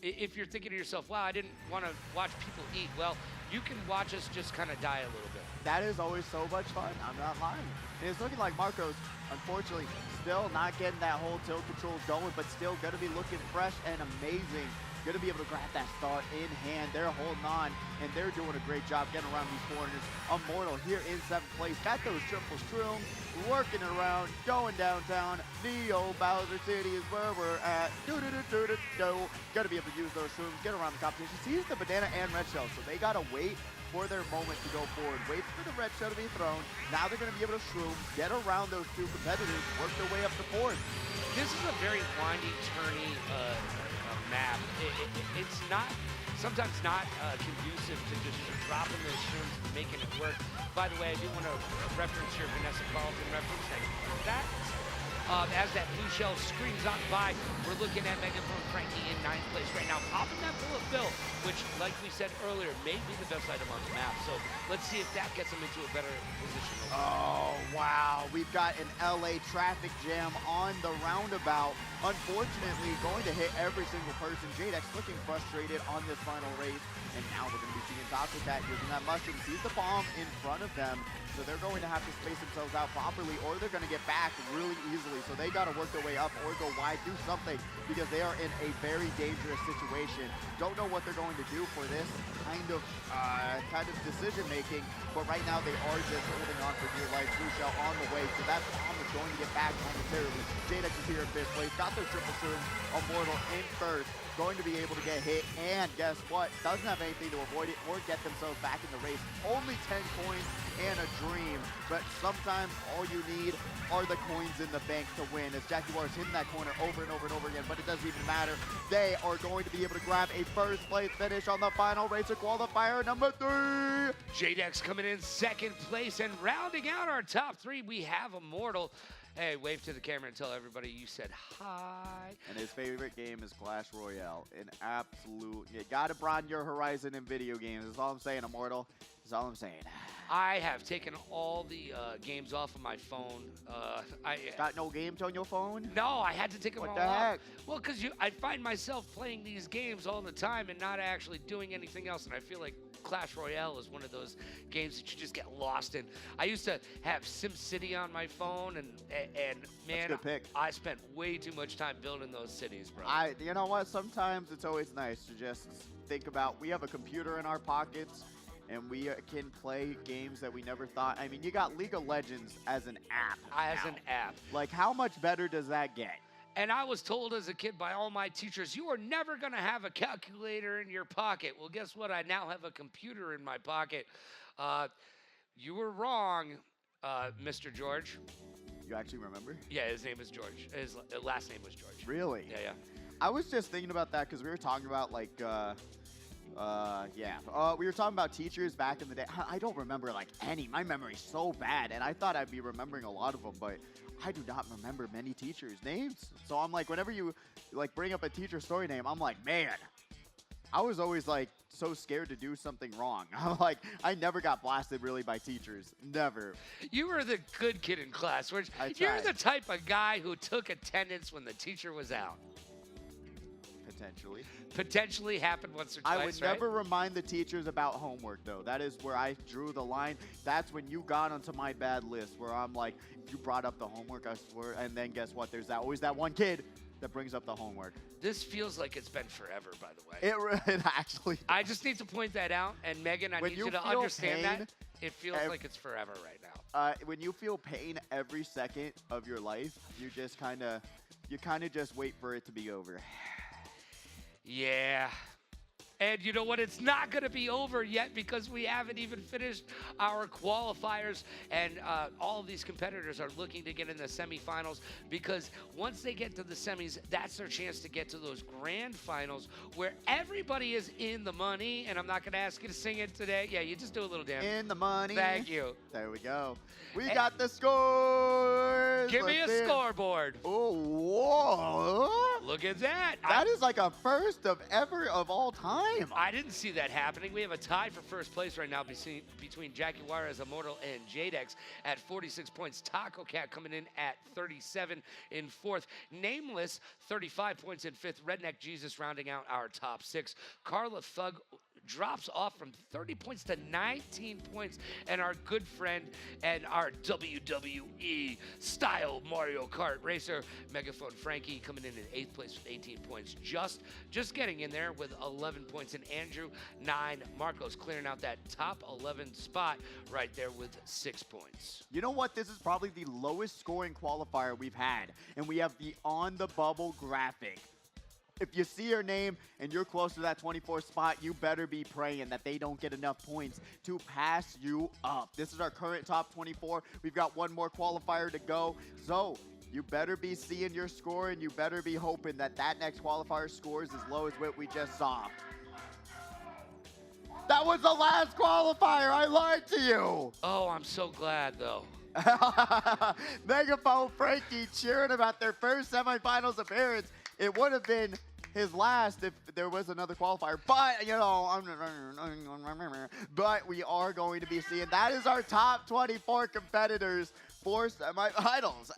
If you're thinking to yourself, wow, I didn't want to watch people eat, well, you can watch us just kind of die a little bit. That is always so much fun. I'm not lying. And it's looking like Marco's, unfortunately, still not getting that whole tilt controls going, but still going to be looking fresh and amazing. Going to be able to grab that star in hand. They're holding on, and they're doing a great job getting around these corners. Immortal here in 7th place. Got those triple shrooms, working around, going downtown. Neo Bowser City is where we're at. Do-do-do-do-do-do. Got to be able to use those shrooms, get around the competition. Sees the banana and red shell, so they got to wait for their moment to go forward. Wait for the red shell to be thrown. Now they're going to be able to shroom, get around those two competitors, work their way up the board. This is a very windy, turny map. It's not, sometimes not conducive to just dropping those shrooms and making it work. By the way, I do want to reference your Vanessa Carlton reference. And that, as that blue shell screams on by, we're looking at Megaphone Frankie in 9th place right now, popping that bullet bill, which, like we said earlier, may be the best item on the map. So let's see if that gets him into a better position. Oh, wow. We've got an LA traffic jam on the roundabout. Unfortunately, going to hit every single person. JDX looking frustrated on this final race. And now we're going to be seeing Toxicat using that mushroom. Sees the bomb in front of them. So they're going to have to space themselves out properly, or they're going to get back really easily. So they got to work their way up or go wide, do something, because they are in a very dangerous situation. Don't know what they're going to do for this kind of decision making, but right now they are just holding on for dear life. Blue shell on the way, so that bomb is going to get back momentarily. JDX is here in 5th place, got their triple soon. Immortal in 1st, going to be able to get hit, and guess what? Doesn't have anything to avoid it or get themselves back in the race. Only 10 coins and a dream, but sometimes all you need are the coins in the bank to win, as Jaguars hitting that corner over and over and over again, but it doesn't even matter. They are going to be able to grab a 1st place finish on the final racer qualifier number 3. JDX coming in 2nd place, and rounding out our top 3, we have Immortal. Hey, wave to the camera and tell everybody you said hi. And his favorite game is Clash Royale. An absolute, you gotta broaden your horizon in video games. That's all I'm saying, Immortal. That's all I'm saying. I have taken all the games off of my phone. Got no games on your phone? No, I had to take them all What the off. heck? Well, because I find myself playing these games all the time and not actually doing anything else, and I feel like Clash Royale is one of those games that you just get lost in. I used to have SimCity on my phone, and man, That's a good pick. I spent way too much time building those cities, bro. You know what? Sometimes it's always nice to just think about, we have a computer in our pockets, and we can play games that we never thought. I mean, you got League of Legends as an app. An app. Like, how much better does that get? And I was told as a kid by all my teachers, you are never going to have a calculator in your pocket. Well, guess what? I now have a computer in my pocket. You were wrong, Mr. George. You actually remember? Yeah, his name is George. His last name was George. Really? Yeah. I was just thinking about that because we were talking about, like, we were talking about teachers back in the day. I don't remember, like, any. My memory's so bad, and I thought I'd be remembering a lot of them, but I do not remember many teachers' names. So I'm like, whenever you, like, bring up a teacher story name, I'm like, man, I was always, like, so scared to do something wrong. I'm like, I never got blasted, really, by teachers. Never. You were the good kid in class. You're the type of guy who took attendance when the teacher was out. Potentially. Potentially happened once or twice, I would never remind the teachers about homework, though. That is where I drew the line. That's when you got onto my bad list, where I'm like, you brought up the homework, I swear. And then guess what? There's always that one kid that brings up the homework. This feels like it's been forever, by the way. It actually. I just need to point that out. And Megan, I need you to understand that. It feels like it's forever right now. when you feel pain every second of your life, you just kind of just wait for it to be over. Yeah. And you know what? It's not going to be over yet because we haven't even finished our qualifiers. And all of these competitors are looking to get in the semifinals because once they get to the semis, that's their chance to get to those grand finals where everybody is in the money. And I'm not going to ask you to sing it today. Yeah, you just do a little dance. In the money. Thank you. There we go. We got the scores. Give me a scoreboard. Oh, whoa. Look at that. That is like a first of ever of all time. I didn't see that happening. We have a tie for first place right now between Jackie Juarez Immortal and Jadex at 46 points. Taco Cat coming in at 37 in fourth. Nameless, 35 points in fifth. Redneck Jesus rounding out our top six. Carla Thug drops off from 30 points to 19 points. And our good friend and our WWE style Mario Kart racer, Megaphone Frankie, coming in 8th place with 18 points. Just getting in there with 11 points. And Andrew, 9. Marcos clearing out that top 11 spot right there with 6 points. You know what? This is probably the lowest scoring qualifier we've had. And we have the on the bubble graphic. If you see your name and you're close to that 24th spot, you better be praying that they don't get enough points to pass you up. This is our current top 24. We've got one more qualifier to go. So you better be seeing your score and you better be hoping that that next qualifier scores as low as what we just saw. That was the last qualifier. I lied to you. Oh, I'm so glad, though. Megaphone Frankie cheering about their first semifinals appearance. It would have been his last if there was another qualifier, but, you know, but we are going to be seeing, that is our top 24 competitors for semifinals.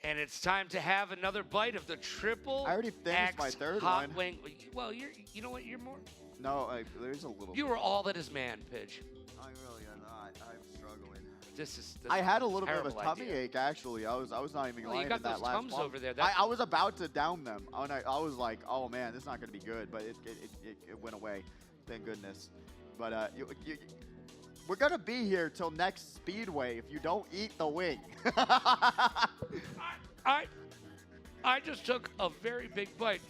And it's time to have another bite of the triple I already finished my third hot one. wing. Well, you know what, you're more. No, there's a little. You were all that is man, Pidge. I really am not. I'm struggling. This I had a little bit of a terrible tummy idea. ache, actually. I was not even lying You got in that those last Tums one. over there. I was about to down them. And I was like, oh man, this is not going to be good. But it went away. Thank goodness. But we're going to be here till next Speedway if you don't eat the wing. I just took a very big bite,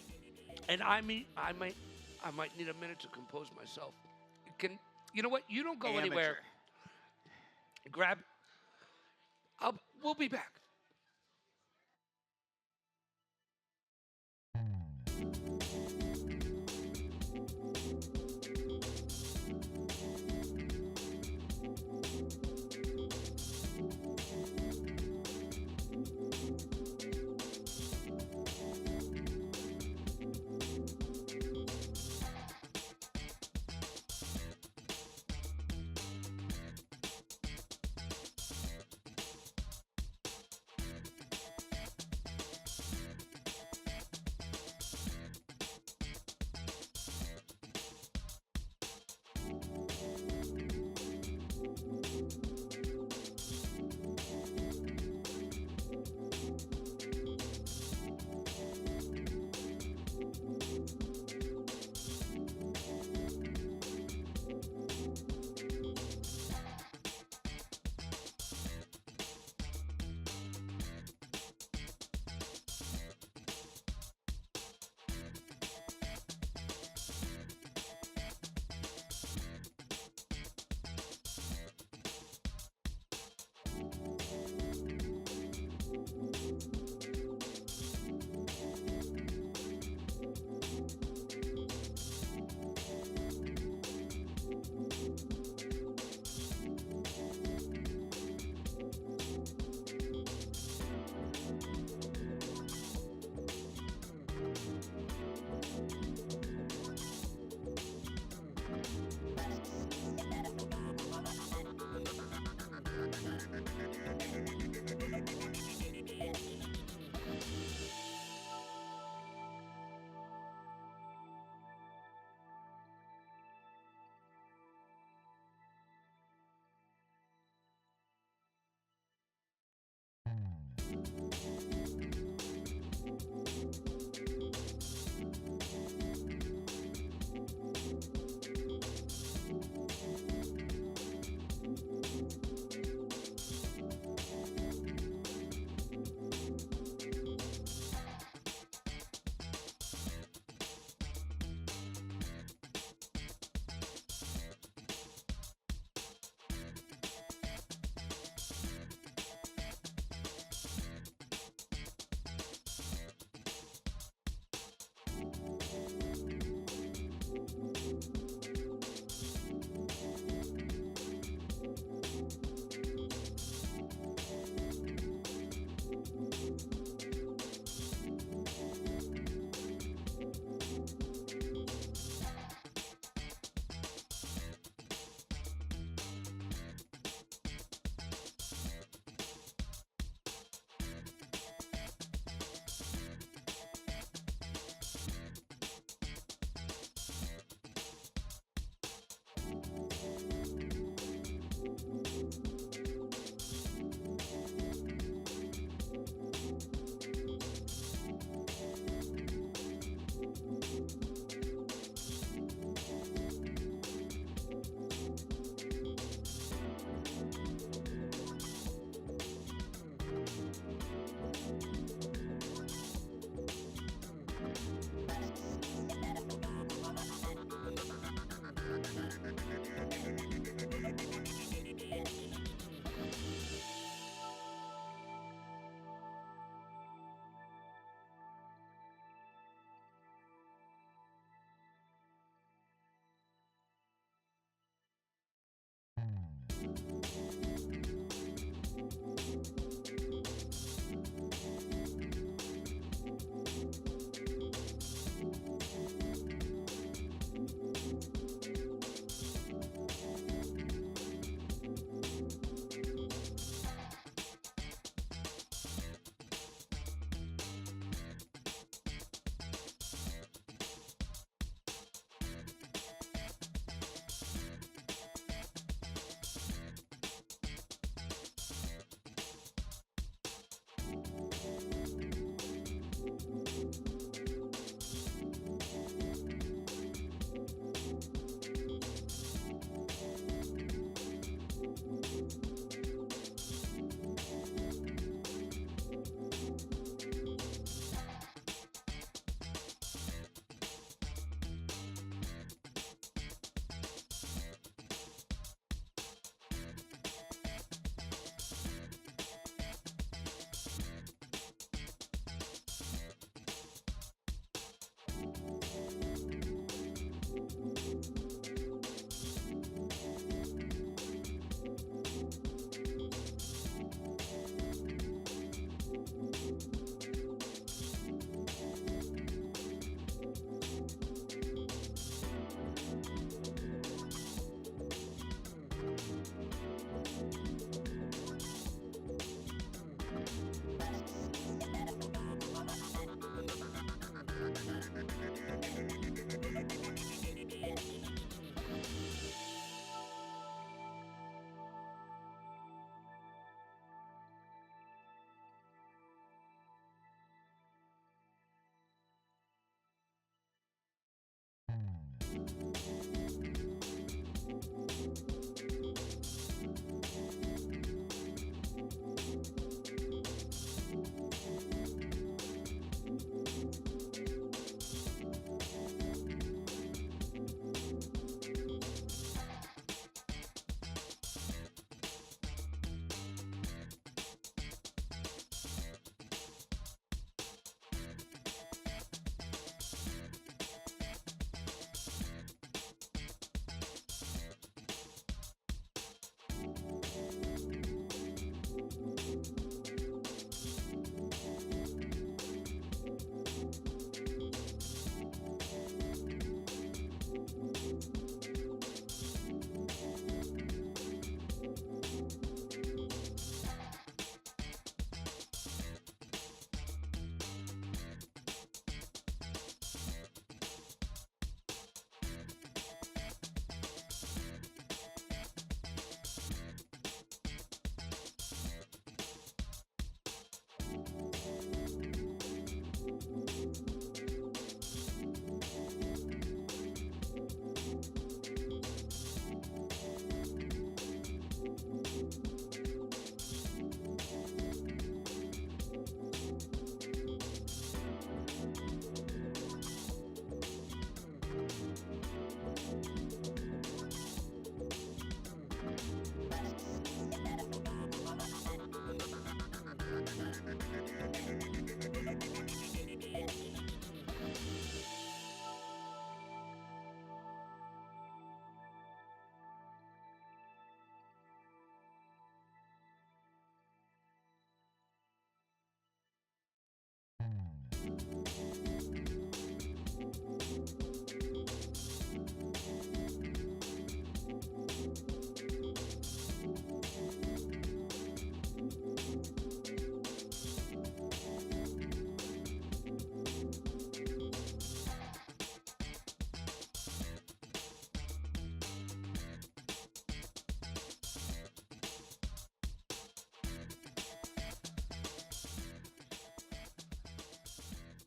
and I might need a minute to compose myself. You know what? You don't go anywhere. Grab. We'll be back.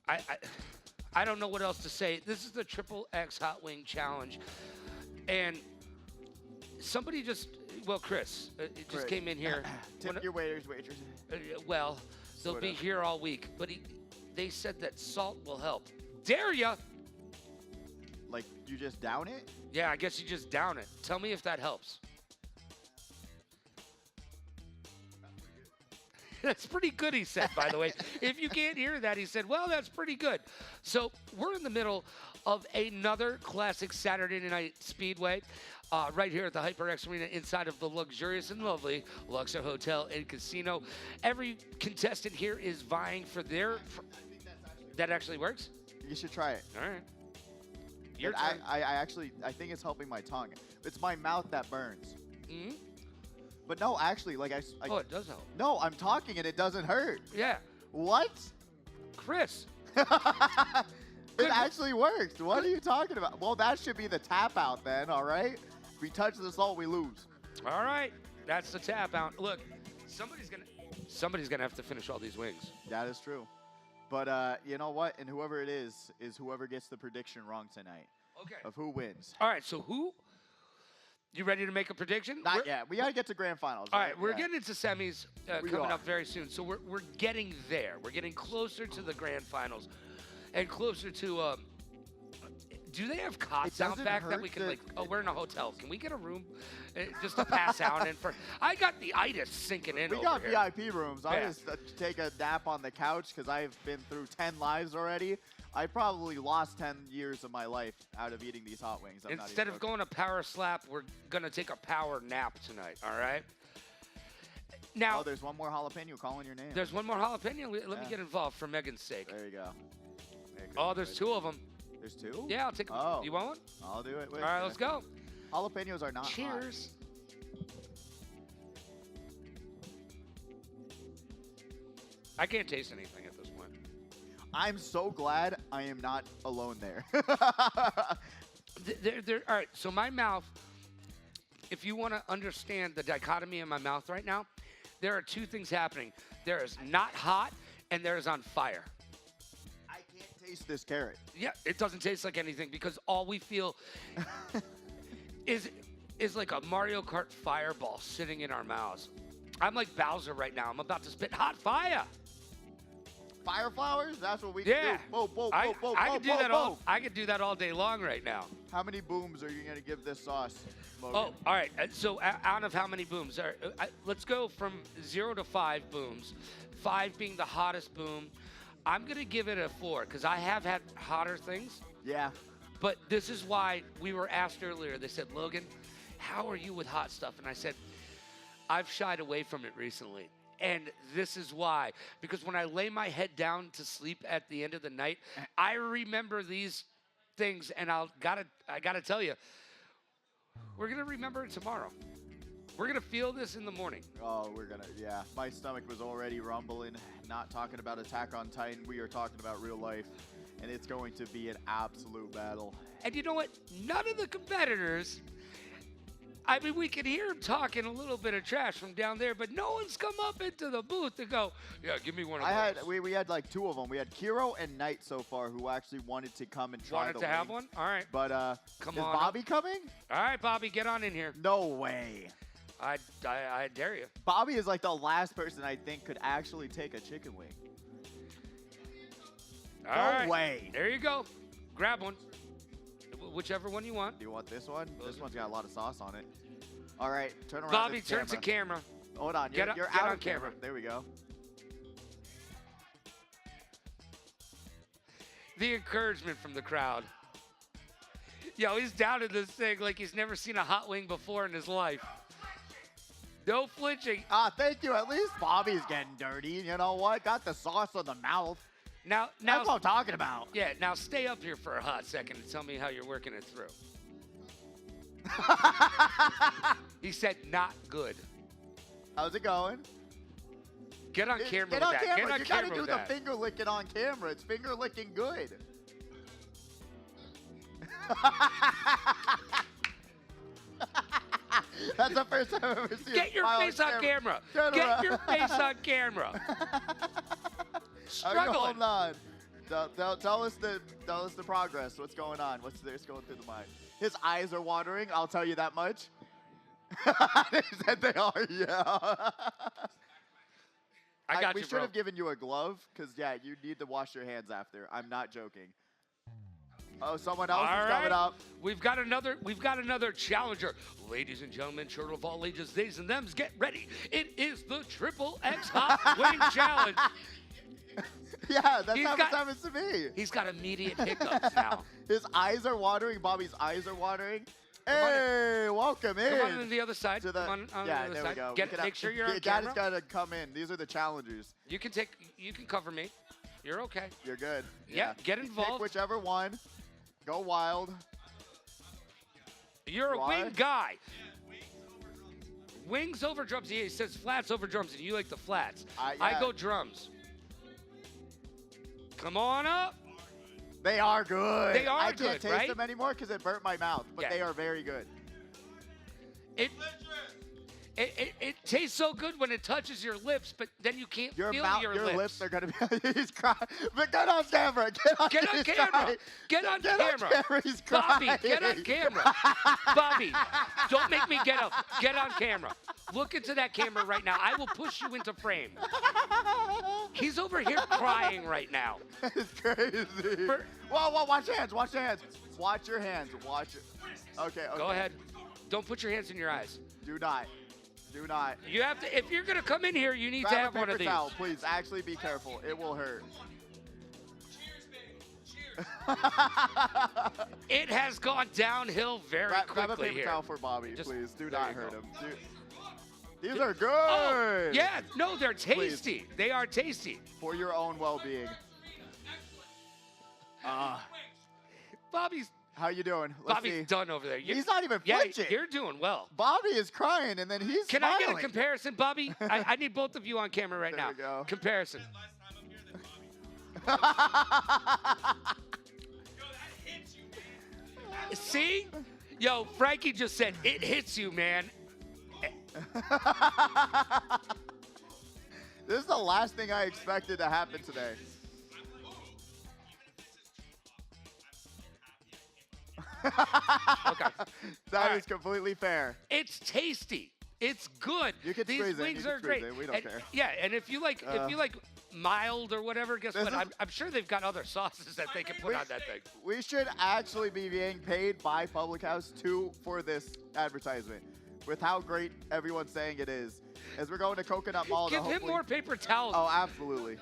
I, I I don't know what else to say. This is the Triple X Hot Wing Challenge, and somebody just, well, Chris, it just came in here. Tip your waiters, waitress. Well, they'll Sort be of. here all week, but they said that salt will help. Dare ya? Like, you just down it? Yeah, I guess you just down it. Tell me if that helps. That's pretty good, he said, by the way. If you can't hear that, he said, well, that's pretty good. So we're in the middle of another classic Saturday night Speedway right here at the HyperX Arena inside of the luxurious and lovely Luxor Hotel and Casino. Every contestant here is vying for their... That actually works? You should try it. All right. Your But turn. I think it's helping my tongue. It's my mouth that burns. Mhm. But no, actually, like Oh, it does help. no, I'm talking and it doesn't hurt. Yeah. What? Chris. It actually works. What are you talking about? Well, that should be the tap out then, all right? If we touch the salt, we lose. All right. That's the tap out. Look, somebody's gonna have to finish all these wings. That is true. But you know what? And whoever it is whoever gets the prediction wrong tonight Okay. of who wins. All right. So who? You ready to make a prediction? Not yet. We got to get to grand finals. All right, right? we're Yeah. getting into semis We coming are. up very soon. So we're getting there. We're getting closer to the grand finals and closer to. Do they have cots out doesn't back that hurt we can that like? Oh, we're in a hotel. Can we get a room just to pass out in for? I got the itis sinking in. We over got here. VIP rooms. I Yeah. just take a nap on the couch because I've been through 10 lives already. I probably lost 10 years of my life out of eating these hot wings. I'm not Instead even of joking. going to power slap, we're gonna take a power nap tonight. All right. Now Oh, there's one more jalapeno calling your name. there's one more jalapeno. Let me Yeah. get involved for Megan's sake. There you go. Oh, there's two of them. There's two? Yeah, I'll take. Oh. You want one? I'll do it. All right, let's go. Jalapenos are not hot. Cheers. I can't taste anything at this point. I'm so glad I am not alone there. All right, so my mouth, if you want to understand the dichotomy in my mouth right now, there are two things happening. There is not hot and there is on fire. I can't taste this carrot. Yeah, it doesn't taste like anything because all we feel is like a Mario Kart fireball sitting in our mouths. I'm like Bowser right now. I'm about to spit hot fire. Fire flowers? That's what we Yeah. can do. Boom, boom, I boom, boom, can boom, do boom, that all. boom. I can do that all day long right now. How many booms are you going to give this sauce, Logan? Oh, all right. So out of how many booms? Let's go from 0 to 5 booms. 5 being the hottest boom. I'm going to give it a 4 because I have had hotter things. Yeah. But this is why we were asked earlier. They said, Logan, how are you with hot stuff? And I said, I've shied away from it recently. And this is why. Because when I lay my head down to sleep at the end of the night, I remember these things. And I gotta tell you, we're going to remember it tomorrow. We're going to feel this in the morning. Oh, yeah. My stomach was already rumbling. Not talking about Attack on Titan. We are talking about real life. And it's going to be an absolute battle. And you know what? None of the competitors, I mean, we can hear them talking a little bit of trash from down there, but no one's come up into the booth to go, yeah, give me one of those. We had like 2 of them. We had Kiro and Knight so far who actually wanted to come and try Wanted to have one? All right. But Come is on Bobby coming? All right, Bobby, get on in here. No way. I dare you. Bobby is like the last person I think could actually take a chicken wing. All No right. way. There you go. Grab one. Whichever one you want. Do you want this one? This one's got a lot of sauce on it. All right, turn around. Bobby, this turn to camera. Hold on, Get you're get out on of camera. camera. There we go. The encouragement from the crowd. Yo, he's down in this thing like he's never seen a hot wing before in his life. No flinching. Ah, thank you. At least Bobby's getting dirty. You know what? Got the sauce on the mouth. Now, That's what I'm talking about. yeah. Now stay up here for a hot second and tell me how you're working it through. He said, "Not good." How's it going? Get on camera Get with on that. camera. Get on You camera gotta do with the that. finger licking on camera. It's finger licking good. That's the first time I've ever seen. Get your face on camera. Turn Get around. your face on camera. Struggling. Hold on. Tell us the progress. What's going on? What's going through the mind? His eyes are watering. I'll tell you that much. They said they are. Yeah. I got we you, should bro. have given you a glove because yeah, you need to wash your hands after. I'm not joking. Oh, someone else All is coming right. up. We've got another challenger. Ladies and gentlemen, children of all ages, theys and thems, get ready. It is the Triple X Hot Wing Challenge. Yeah, that's He's how got- it happens to me. He's got immediate hiccups now. His eyes are watering. Bobby's eyes are watering. on Hey, welcome in. Come on the other side. To the, Come on yeah, the other there side. we go. Get, We can make sure you're on you camera. got to come in. These are the challengers. You can cover me. You're okay. You're good. Yeah, get You involved. Pick whichever one. Go wild. You're a Why? wing guy. Wings over drums. He says flats over drums, and you like the flats. Yeah. I go drums. Come on up. They are good. They are I can't good, taste right? them anymore because it burnt my mouth, but Yeah. they are very good. It tastes so good when it touches your lips, but then you can't Your feel mouth, your lips are gonna be. He's crying. But get on camera. Get on he's camera. crying. Get on Get camera. on camera. He's crying. Bobby, get on camera. Bobby, don't make me get up. Get on camera. Look into that camera right now. I will push you into frame. He's over here crying right now. It's crazy. Whoa, watch your hands. Watch your hands. Watch your hands. Watch it. Okay. Go ahead. Don't put your hands in your eyes. Do not. Do not. You have to. If you're gonna come in here, you need to Grab have a one of paper these. towel, please. Actually, be careful. It will hurt. It has gone downhill very Grab a quickly paper here. towel for Bobby, Just- please. Do there not you hurt go. him. These are good. Oh, yeah, no, they're tasty. They are tasty. For your own well-being. Bobby's How you doing? Let's Bobby's see. done over there. He's not even Yeah, flinching. you're doing well. Bobby is crying, and then he's Can smiling. I get a comparison, Bobby? I need both of you on camera right There now. we go. Comparison. See? Yo, Frankie just said, it hits you, man. This is the last thing I expected to happen today. Okay. That All is completely fair. It's tasty. It's good. You can These squeeze it. wings You can are squeeze great. it. We don't And- care. Yeah, and if you like mild or whatever, guess This what? is- I'm sure they've got other sauces that they can put on that thing. We should actually be being paid by Public House 2 for this advertisement, with how great everyone's saying it is. As we're going to Coconut Mall to Give him hopefully... more paper towels. Oh, absolutely. It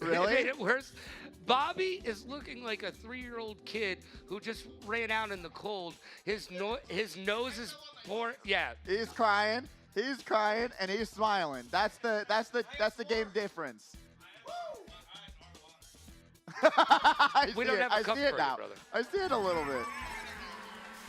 Really? made it worse. Bobby is looking like a 3-year-old kid who just ran out in the cold. His nose is pouring. Yeah. He's crying, and he's smiling. That's the game difference. We don't have a cup I see it for you, now. brother. I see it a little bit.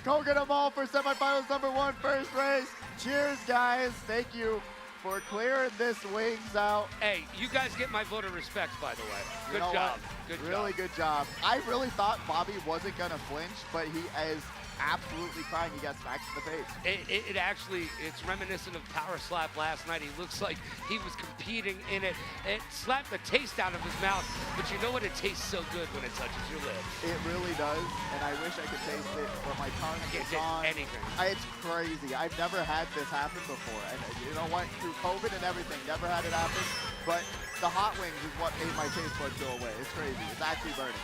Coconut Mall for semifinals #1, first race. Cheers, guys. Thank you for clearing this wings out. Hey, you guys get my vote of respect, by the way. You Good know job. what? Good Really job. good job. I really thought Bobby wasn't going to flinch, but he is absolutely crying. He got smacked in the face. It actually, it's reminiscent of Power Slap last night. He looks like he was competing in it. It slapped the taste out of his mouth, but you know what? It tastes so good when it touches your lips. It really does, and I wish I could taste it, but my tongue Can't is taste on. anything. It's crazy. I've never had this happen before, and you know what? Through COVID and everything, never had it happen, but the hot wings is what made my taste buds go away. It's crazy. It's actually burning.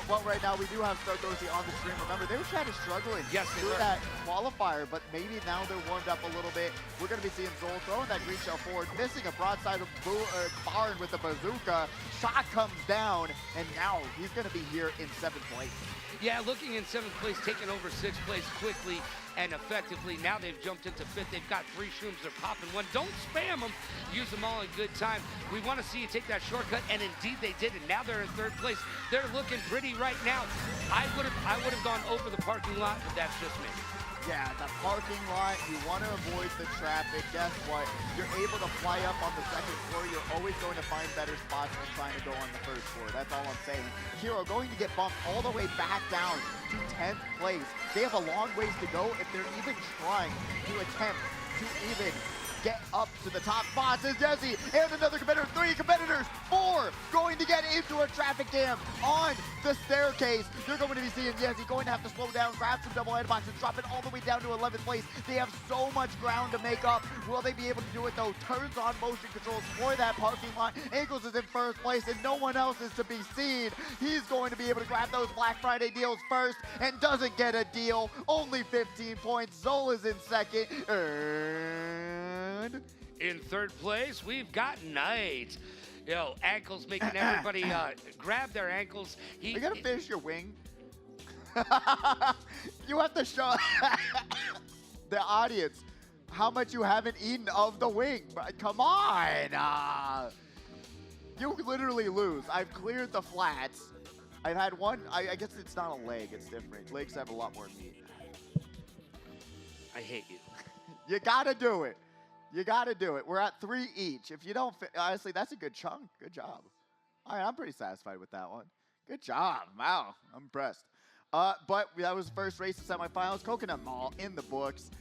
Well, right now we do have Star Dorsey on the stream. Remember, they were kind of struggling Yes, they through were. that qualifier, but maybe now they're warmed up a little bit. We're going to be seeing Zol throwing that green shell forward, missing a broadside of barn with the bazooka. Shot comes down, and now he's going to be here in 7th place. Yeah, looking in 7th place, taking over 6th place quickly and effectively. Now they've jumped into 5th. They've got 3 shrooms. They're popping one. Don't spam them. Use them all in good time. We want to see you take that shortcut, and indeed they did. And now they're in 3rd place. They're looking pretty right now. I would have gone over the parking lot, but that's just me. Yeah, the parking lot, you want to avoid the traffic. Guess what? You're able to fly up on the 2nd floor. You're always going to find better spots than trying to go on the 1st floor. That's all I'm saying. Hero going to get bumped all the way back down to 10th place. They have a long ways to go if they're even trying to attempt to even get up to the top spots. Is Jesse and another competitor, 3 competitors, 4 going to get into a traffic jam on the staircase. You're going to be seeing Jesse going to have to slow down, grab some double head boxes, drop it all the way down to 11th place. They have so much ground to make up. Will they be able to do it though? Turns on motion controls for that parking lot. Eagles is in 1st place and no one else is to be seen. He's going to be able to grab those Black Friday deals first and doesn't get a deal. Only 15 points. Zol is in 2nd. And In 3rd place, we've got Knight. Yo, ankles making everybody grab their ankles. you gotta finish your wing. You have to show the audience how much you haven't eaten of the wing. Come on. You literally lose. I've cleared the flats. I've had one. I guess it's not a leg. It's different. Legs have a lot more meat. I hate you. You gotta do it. You gotta do it. We're at 3 each. If you don't, honestly, that's a good chunk. Good job. All right, I'm pretty satisfied with that one. Good job. Wow, I'm impressed. But that was first race of semifinals. Coconut Mall in the books.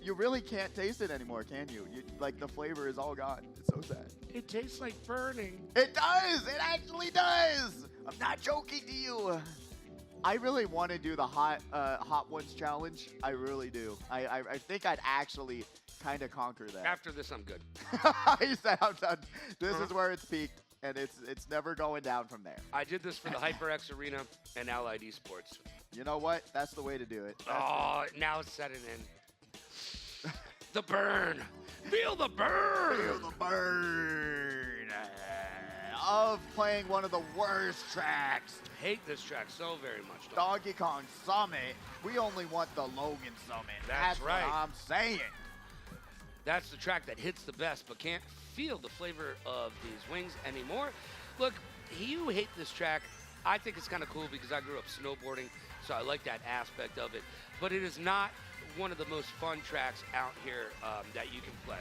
You really can't taste it anymore, can you? Like the flavor is all gone. It's so sad. It tastes like burning. It does. It actually does. I'm not joking to you. I really want to do the hot ones challenge. I really do. I think I'd actually kind of conquer that. After this, I'm good. He said, I'm done. This is where it's peaked, and it's never going down from there. I did this for the HyperX Arena and Allied Esports. You know what? That's the way to do it. Oh, now it's setting in. The burn. Feel the burn. Feel the burn of playing one of the worst tracks. Hate this track so very much. Dog. Donkey Kong Summit. We only want the Logan Summit. That's right. What I'm saying. That's the track that hits the best, but can't feel the flavor of these wings anymore. Look, you hate this track. I think it's kind of cool because I grew up snowboarding, so I like that aspect of it. But it is not one of the most fun tracks out here that you can play.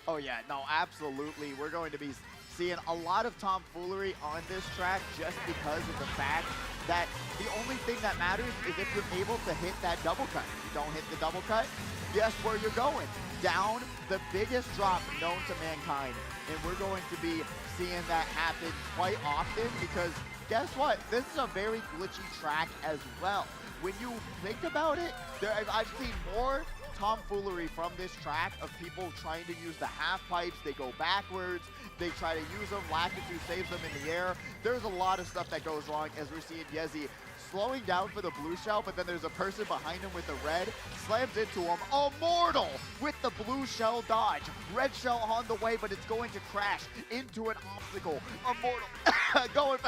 Oh yeah, no, absolutely. We're going to be seeing a lot of tomfoolery on this track just because of the fact that the only thing that matters is if you're able to hit that double cut. If you don't hit the double cut, guess where you're going? Down the biggest drop known to mankind. And we're going to be seeing that happen quite often because guess what? This is a very glitchy track as well. When you think about it, I've seen more tomfoolery from this track of people trying to use the half pipes. They go backwards. They try to use them. Lakitu saves them in the air. There's a lot of stuff that goes wrong as we're seeing Yezi slowing down for the blue shell, but then there's a person behind him with the red, slams into him. Immortal with the blue shell dodge. Red shell on the way, but it's going to crash into an obstacle. Immortal going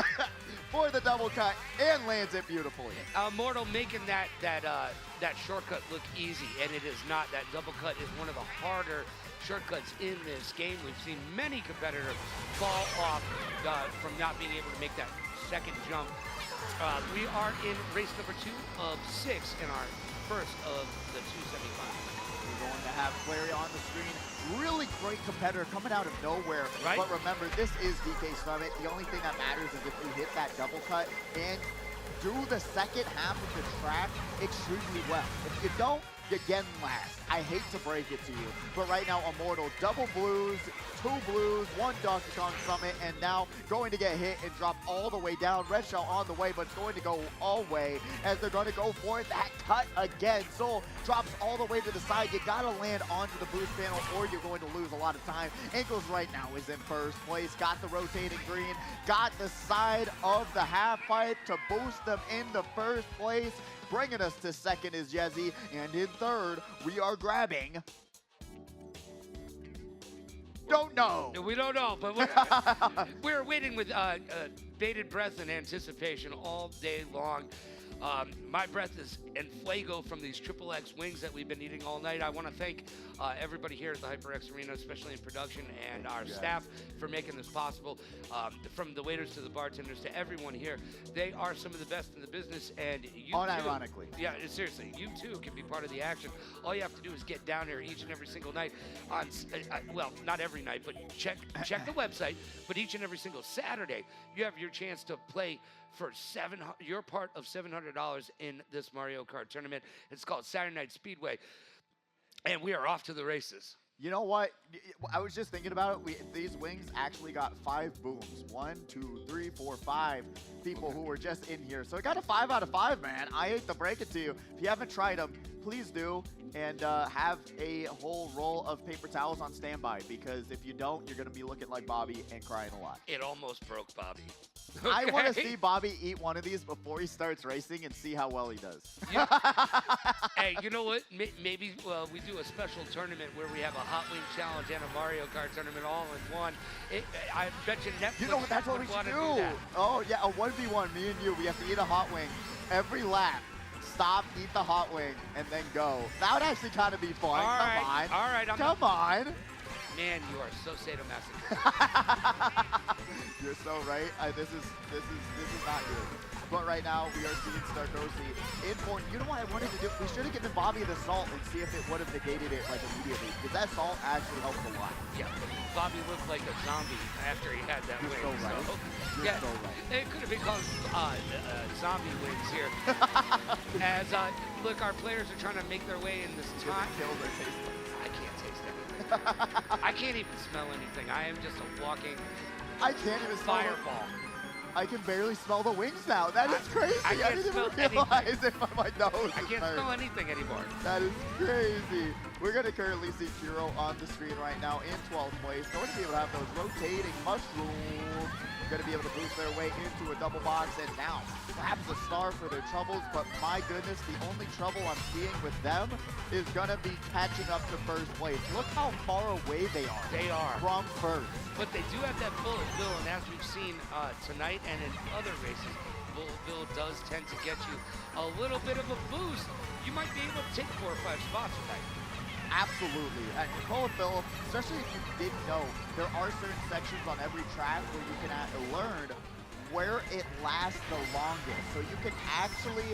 for the double cut and lands it beautifully. Immortal making that shortcut look easy, and it is not. That double cut is one of the harder shortcuts in this game. We've seen many competitors fall off from not being able to make that second jump. We are in race number 2 of 6 in our first of the 2 semifinals. We're going to have Clary on the screen. Really great competitor coming out of nowhere. Right. But remember, this is DK Summit. The only thing that matters is if you hit that double cut and do the second half of the track extremely well. If you don't, you're getting last. I hate to break it to you, but right now Immortal, double blues, 2 blues, 1 Donkey Kong Summit, and now going to get hit and drop all the way down. Red shell on the way, but it's going to go all way as they're going to go for that cut again. Soul drops all the way to the side. You gotta land onto the boost panel or you're going to lose a lot of time. Ankles right now is in first place. Got the rotating green, got the side of the half pipe to boost them into first place. Bringing us to second is Yezi, and in third, we are grabbing... Don't know. We don't know, but we're waiting with bated breath and anticipation all day long. My breath is in fuego from these XXX wings that we've been eating all night. I want to thank everybody here at the HyperX Arena, especially in production, and our staff for making this possible. From the waiters to the bartenders to everyone here, they are some of the best in the business, and you unironically. Yeah, seriously, you too can be part of the action. All you have to do is get down here each and every single night on, well, not every night, but check the website, but each and every single Saturday, you have your chance to play for you're part of $700 in this Mario Kart tournament. It's called Saturday Night Speedway, and we are off to the races. You know what? I was just thinking about it. These wings actually got 5 booms. 1, 2, 3, 4, 5 people who were just in here. So it got a 5 out of 5, man. I hate to break it to you. If you haven't tried them, please do. And have a whole roll of paper towels on standby, because if you don't, you're going to be looking like Bobby and crying a lot. It almost broke Bobby. Okay. I want to see Bobby eat one of these before he starts racing and see how well he does. Yeah. Hey, you know what? Maybe we do a special tournament where we have a Hot Wing Challenge and a Mario Kart tournament all in one. I bet you Netflix You know what? That's what we should do. Oh, yeah, a 1v1, me and you. We have to eat a Hot Wing every lap. Stop, eat the Hot Wing, and then go. That would actually kind of be fun. All right. Come on. Man, you are so sadomasochistic. You're so right. This is not good. But right now, we are seeing Starkosi in point. You know what I wanted to do? We should have given Bobby the salt and see if it would have negated it like immediately, because that salt actually helps a lot. Yeah, Bobby looked like a zombie after he had that wing. So right. So, You're so right. It could have been called zombie wings here. As look, our players are trying to make their way in this time. Kill their taste buds. I can't taste anything. I can't even smell anything. I am just a walking I can't even smell fireball. I can barely smell the wings now. That is crazy. I can't didn't smell even realize it by my nose. I can't smell anything anymore. That is crazy. We're going to currently see Kiro on the screen right now in 12th place. Going to be able to have those rotating mushrooms. Going to be able to boost their way into a double box, and now perhaps a star for their troubles, but my goodness, the only trouble I'm seeing with them is going to be catching up to first place. Look how far away they are. They are. From first. But they do have that bullet bill, and as we've seen tonight and in other races, bullet bill does tend to get you a little bit of a boost. You might be able to take 4 or 5 spots tonight. Absolutely. And Bullet Bill, especially if you didn't know, there are certain sections on every track where you can learn where it lasts the longest. So you can actually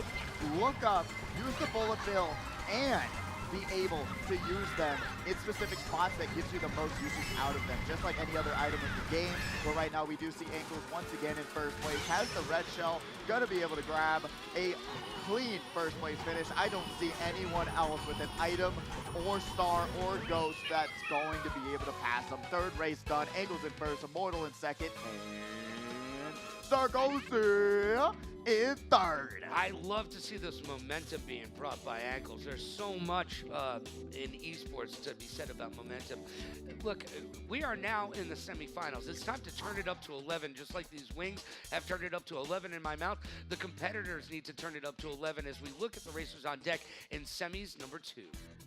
look up, use the Bullet Bill, and be able to use them in specific spots that gives you the most usage out of them, just like any other item in the game. But right now we do see Ankles once again in first place, has the red shell, gonna be able to grab a clean first place finish. I don't see anyone else with an item or star or ghost that's going to be able to pass them. Third race done, Ankles in first, Immortal in second, and Sarkozy in third. I love to see this momentum being brought by ankles. There's so much in esports to be said about momentum. Look, we are now in the semifinals. It's time to turn it up to 11, just like these wings have turned it up to 11 in my mouth. The competitors need to turn it up to 11 as we look at the racers on deck in semis number 2.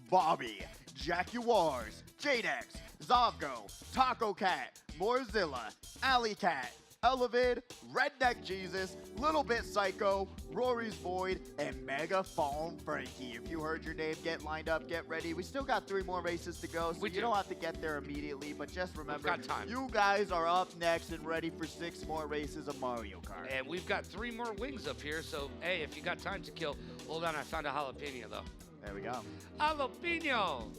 Bobby, Jaguars, Jadex, Zovgo, Taco Cat, Morzilla, Alley Cat, Elevid, Redneck Jesus, Little Bit Psycho, Rory's Void, and Megaphone Frankie. If you heard your name, get lined up, get ready. We still got 3 more races to go, so you don't have to get there immediately, but just remember, you guys are up next and ready for 6 more races of Mario Kart. And we've got 3 more wings up here, so hey, if you got time to kill, hold on, I found a jalapeno though. There we go. Jalapeno!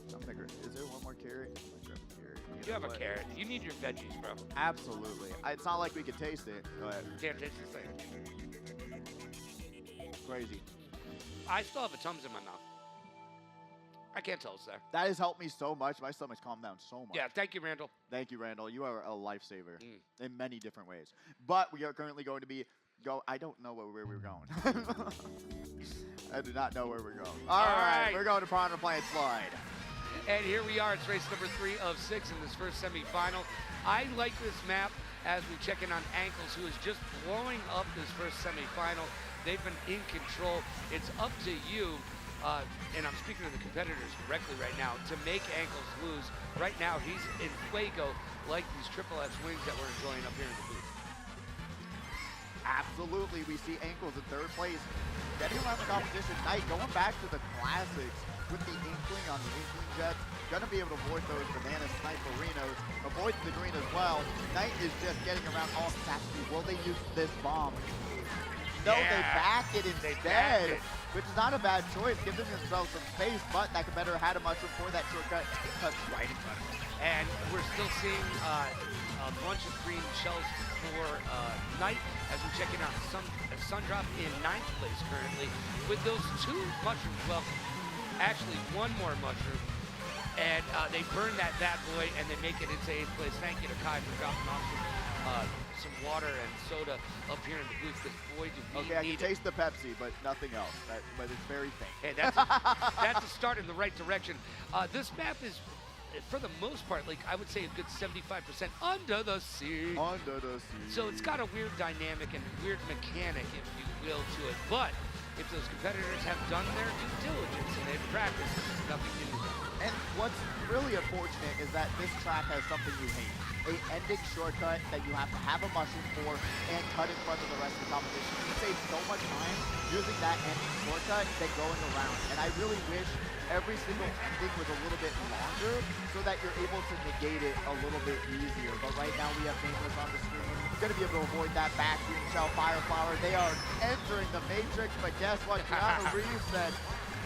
Is there one more carrot? You have a carrot. You need your veggies, bro. Absolutely. It's not like we can taste it, but Can't taste this thing. crazy. I still have a Tums in my mouth. I can't tell it's there. That has helped me so much. My stomach's calmed down so much. Yeah, thank you, Randall. Thank you, Randall. You are a lifesaver in many different ways. But we are currently going to be I don't know where we're going. I do not know where we're going. All right. We're going to Piranha Plant Slide. And here we are. It's race number 3 of 6 in this first semifinal. I like this map as we check in on Ankles, who is just blowing up this first semifinal. They've been in control. It's up to you, and I'm speaking to the competitors directly right now, to make Ankles lose. Right now, he's in fuego like these Triple S wings that we're enjoying up here in the booth. Absolutely. We see Ankles in 3rd place. Getting around the competition tonight, going back to the classics with the Inkling on the Inkling Jets. Going to be able to avoid those banana sniperinos, avoid the green as well. Knight is just getting around all capacity. Will they use this bomb? No, they back it instead, which is not a bad choice, giving themselves some space, but that competitor had a mushroom for that shortcut. Cuts right in front of him. And we're still seeing a bunch of green shells for Knight as we're checking out Sundrop in 9th place currently with those 2 mushrooms. Well, actually 1 more mushroom. And they burn that bad boy and they make it into 8th place. Thank you to Kai for dropping off some water and soda up here in the booth, because boy, do we I can taste the Pepsi, but nothing else. But it's very faint. Hey, that's a start in the right direction. This map is, for the most part, like I would say a good 75% under the sea. Under the sea. So it's got a weird dynamic and weird mechanic, if you will, to it. But if those competitors have done their due diligence and they've practiced, this is nothing new to them. And what's really unfortunate is that this track has something you hate. A ending shortcut that you have to have a mushroom for and cut in front of the rest of the competition. You save so much time using that ending shortcut than going around. And I really wish every single ending was a little bit longer so that you're able to negate it a little bit easier. But right now we have Nameless on the screen. He's going to be able to avoid that back green shell fire flower. They are entering the Matrix, but guess what? Keanu Reeves said,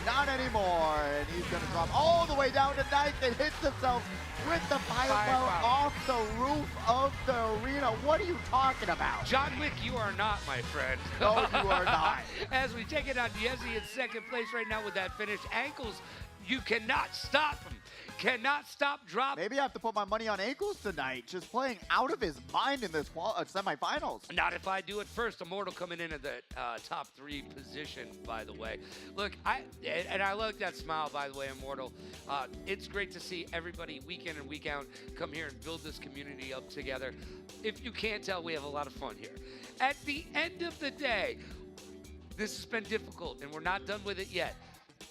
not anymore. And he's going to drop all the way down to 9th and hits themselves with the fire flower off the roof of the arena. What are you talking about? John Wick, you are not, my friend. No, you are not. As we take it on Yezi in 2nd place right now with that finish. Ankles, you cannot stop him. Cannot stop dropping. Maybe I have to put my money on Ankles tonight. Just playing out of his mind in this semifinals. Not if I do it first. Immortal coming in at the top 3 position, by the way. Look, I like that smile, by the way, Immortal. It's great to see everybody week in and week out come here and build this community up together. If you can't tell, we have a lot of fun here. At the end of the day, this has been difficult, and we're not done with it yet.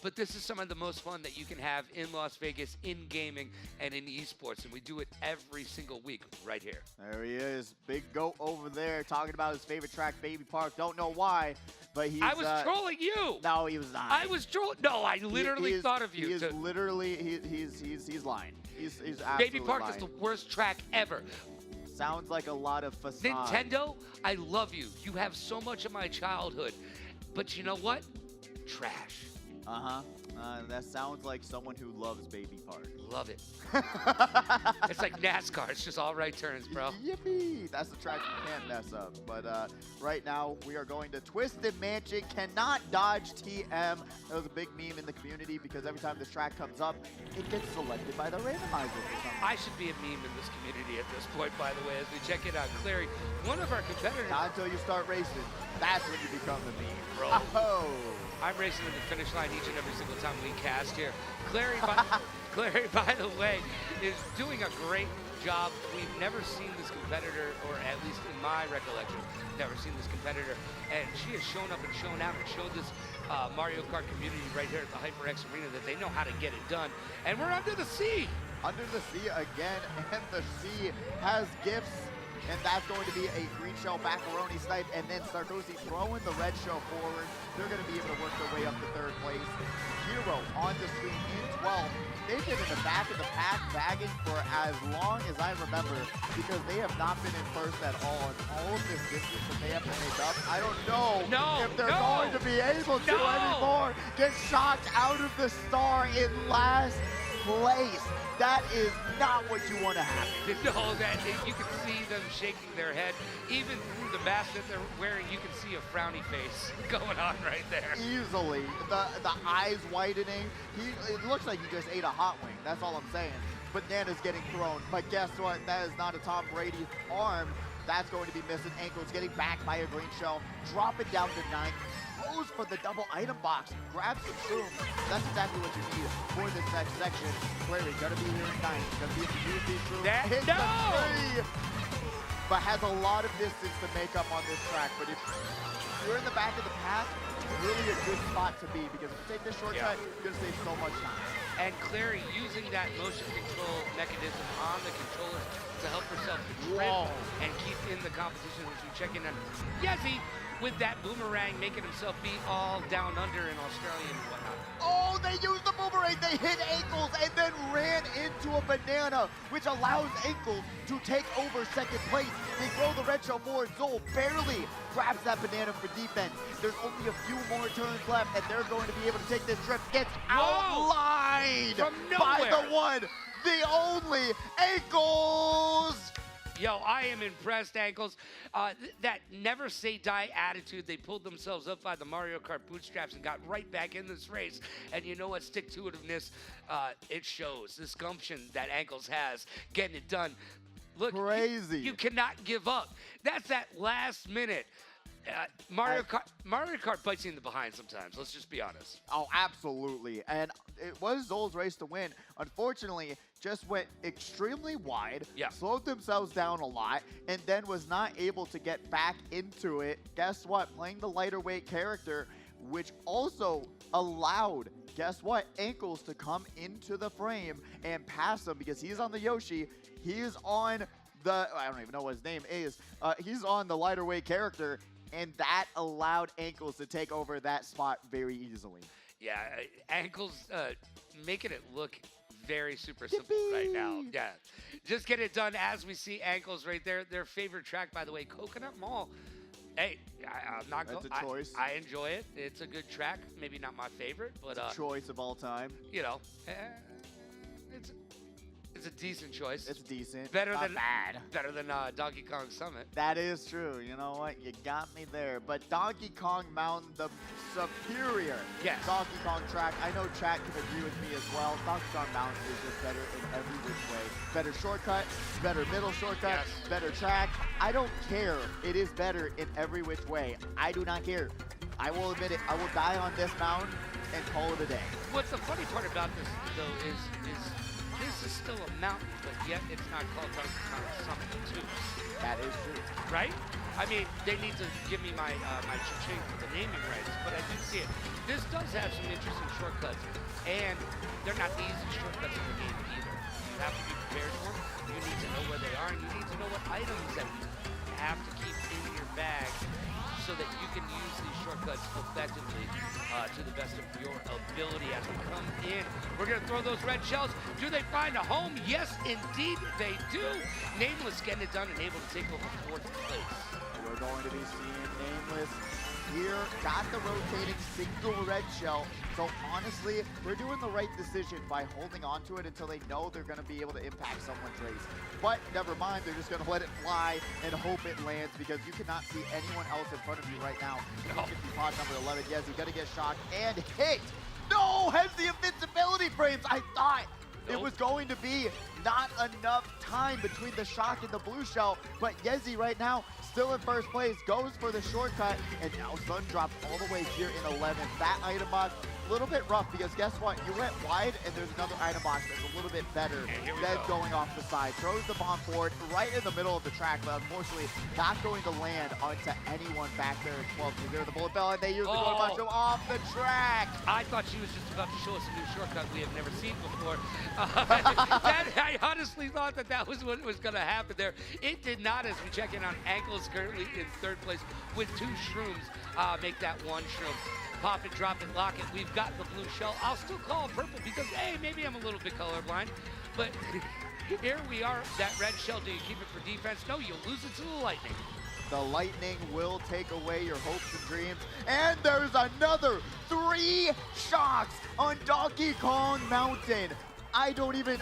But this is some of the most fun that you can have in Las Vegas, in gaming, and in esports. And we do it every single week right here. There he is. Big goat over there talking about his favorite track, Baby Park. Don't know why, but he's... I was trolling you. No, he was not. I was trolling... No, I literally thought of you. He is literally... He's lying. He's absolutely Baby Park is the worst track ever. Sounds like a lot of facade. Nintendo, I love you. You have so much of my childhood. But you know what? Trash. That sounds like someone who loves Baby Park. Love it. It's like NASCAR. It's just all right turns, bro. Yippee! That's the track you can't mess up. But right now, we are going to Twisted Mansion. Cannot dodge TM. That was a big meme in the community because every time this track comes up, it gets selected by the randomizer for some reason. I should be a meme in this community at this point, by the way, as we check it out. Clary, one of our competitors. Not until you start racing. That's when you become the meme, bro. Oh. I'm racing to the finish line each and every single time we cast here. Clary, by the way, is doing a great job. We've never seen this competitor, or at least in my recollection, never seen this competitor. And she has shown up and shown out and showed this Mario Kart community right here at the HyperX Arena that they know how to get it done. And we're under the sea. Under the sea again, and the sea has gifts. And that's going to be a green shell macaroni snipe, and then Sarkozy throwing the red shell forward. They're going to be able to work their way up to third place. Hero on the screen in 12. They've been in the back of the pack bagging for as long as I remember because they have not been in first at all. And all of this distance that they have to make up, I don't know if they're going to be able to anymore. Get shocked out of the star in last place. That is not what you want to happen. No, you can see them shaking their head. Even through the mask that they're wearing, you can see a frowny face going on right there. Easily. The eyes widening. It looks like he just ate a hot wing. That's all I'm saying. Banana's getting thrown. But guess what? That is not a Tom Brady arm. That's going to be missing. Ankles getting back by a green shell. Drop it down to 9. Goes for the double item box. Grabs the shrooms. That's exactly what you need for this next section. Clary gonna be here in 9. Gonna be able to use these shrooms. Hits the 3. But has a lot of distance to make up on this track. But if you're in the back of the pack, really a good spot to be because if you take this shortcut, you're gonna save so much time. And Clary using that motion control mechanism on the controller to help herself to trim and keep in the competition as we check in on Yezi with that boomerang, making himself be all down under in Australia and whatnot. Oh, they used the boomerang. They hit Ankles and then ran into a banana, which allows Ankles to take over second place. They throw the red shell forward. Zol barely grabs that banana for defense. There's only a few more turns left, and they're going to be able to take this trip. Gets outlined by the one, the only Ankles. Yo, I am impressed, Ankles. That never say die attitude, they pulled themselves up by the Mario Kart bootstraps and got right back in this race. And you know what? Stick-to-itiveness, it shows. This gumption that Ankles has, getting it done. Look, crazy. You cannot give up. That's that last minute. Mario Kart bites you in the behind sometimes. Let's just be honest. Oh, absolutely. And it was Zol's race to win. Unfortunately, just went extremely wide, slowed themselves down a lot, and then was not able to get back into it. Guess what? Playing the lighter weight character, which also allowed, guess what? Ankles to come into the frame and pass him because he's on the Yoshi. He is on the, I don't even know what his name is. He's on the lighter weight character. And that allowed Ankles to take over that spot very easily. Yeah, Ankles making it look very super simple right now. Yeah, just get it done as we see Ankles right there. Their favorite track, by the way, Coconut Mall. Hey, I'm not going. That's a choice. I enjoy it. It's a good track. Maybe not my favorite, but it's a choice of all time. You know, it's a decent choice. It's decent. Better not than bad. Better than Donkey Kong Summit. That is true. You know what? You got me there. But Donkey Kong Mountain, the superior Donkey Kong track. I know chat can agree with me as well. Donkey Kong Mountain is just better in every which way. Better shortcut, better middle shortcut, better track. I don't care. It is better in every which way. I do not care. I will admit it. I will die on this mountain and call it a day. What's the funny part about this, though, is this is still a mountain, but yet it's not called Donkey Kong Summit 2. That is true. Right? I mean, they need to give me my cha-ching for the naming rights, but I do see it. This does have some interesting shortcuts, and they're not the easy shortcuts in the game either. You have to be prepared for them. You need to know where they are, and you need to know what items that you have to keep in your bag so that you can use these shortcuts effectively to the best of your ability as we come in. We're going to throw those red shells. Do they find a home? Yes, indeed they do. Nameless getting it done and able to take over fourth place. We're going to be seeing Nameless here, got the rotating single red shell. So honestly, they're doing the right decision by holding on to it until they know they're going to be able to impact someone's race. But never mind, they're just going to let it fly and hope it lands, because you cannot see anyone else in front of you right now. No. Pod number 11, yes, he's going to get shocked and hit. No, has the invincibility frames. I thought it was going to be not enough time between the shock and the blue shell, but Yezi right now still in first place, goes for the shortcut, and now Sun dropped all the way here in 11th. That item box, a little bit rough, because guess what? You went wide, and there's another item box that's a little bit better than going off the side. Throws the bomb forward right in the middle of the track, but unfortunately not going to land onto anyone back there at 12. There's the bullet bell, and they use the gold mushroom off the track. I thought she was just about to show us a new shortcut we have never seen before. I honestly thought that was what was going to happen there. It did not, as we check in on Ankles, currently in third place with 2 shrooms. Make that 1 shroom. Pop it, drop it, lock it. We've got the blue shell. I'll still call it purple because, hey, maybe I'm a little bit colorblind. But here we are. That red shell, do you keep it for defense? No, you'll lose it to the lightning. The lightning will take away your hopes and dreams. And there's another 3 shocks on Donkey Kong Mountain. I don't even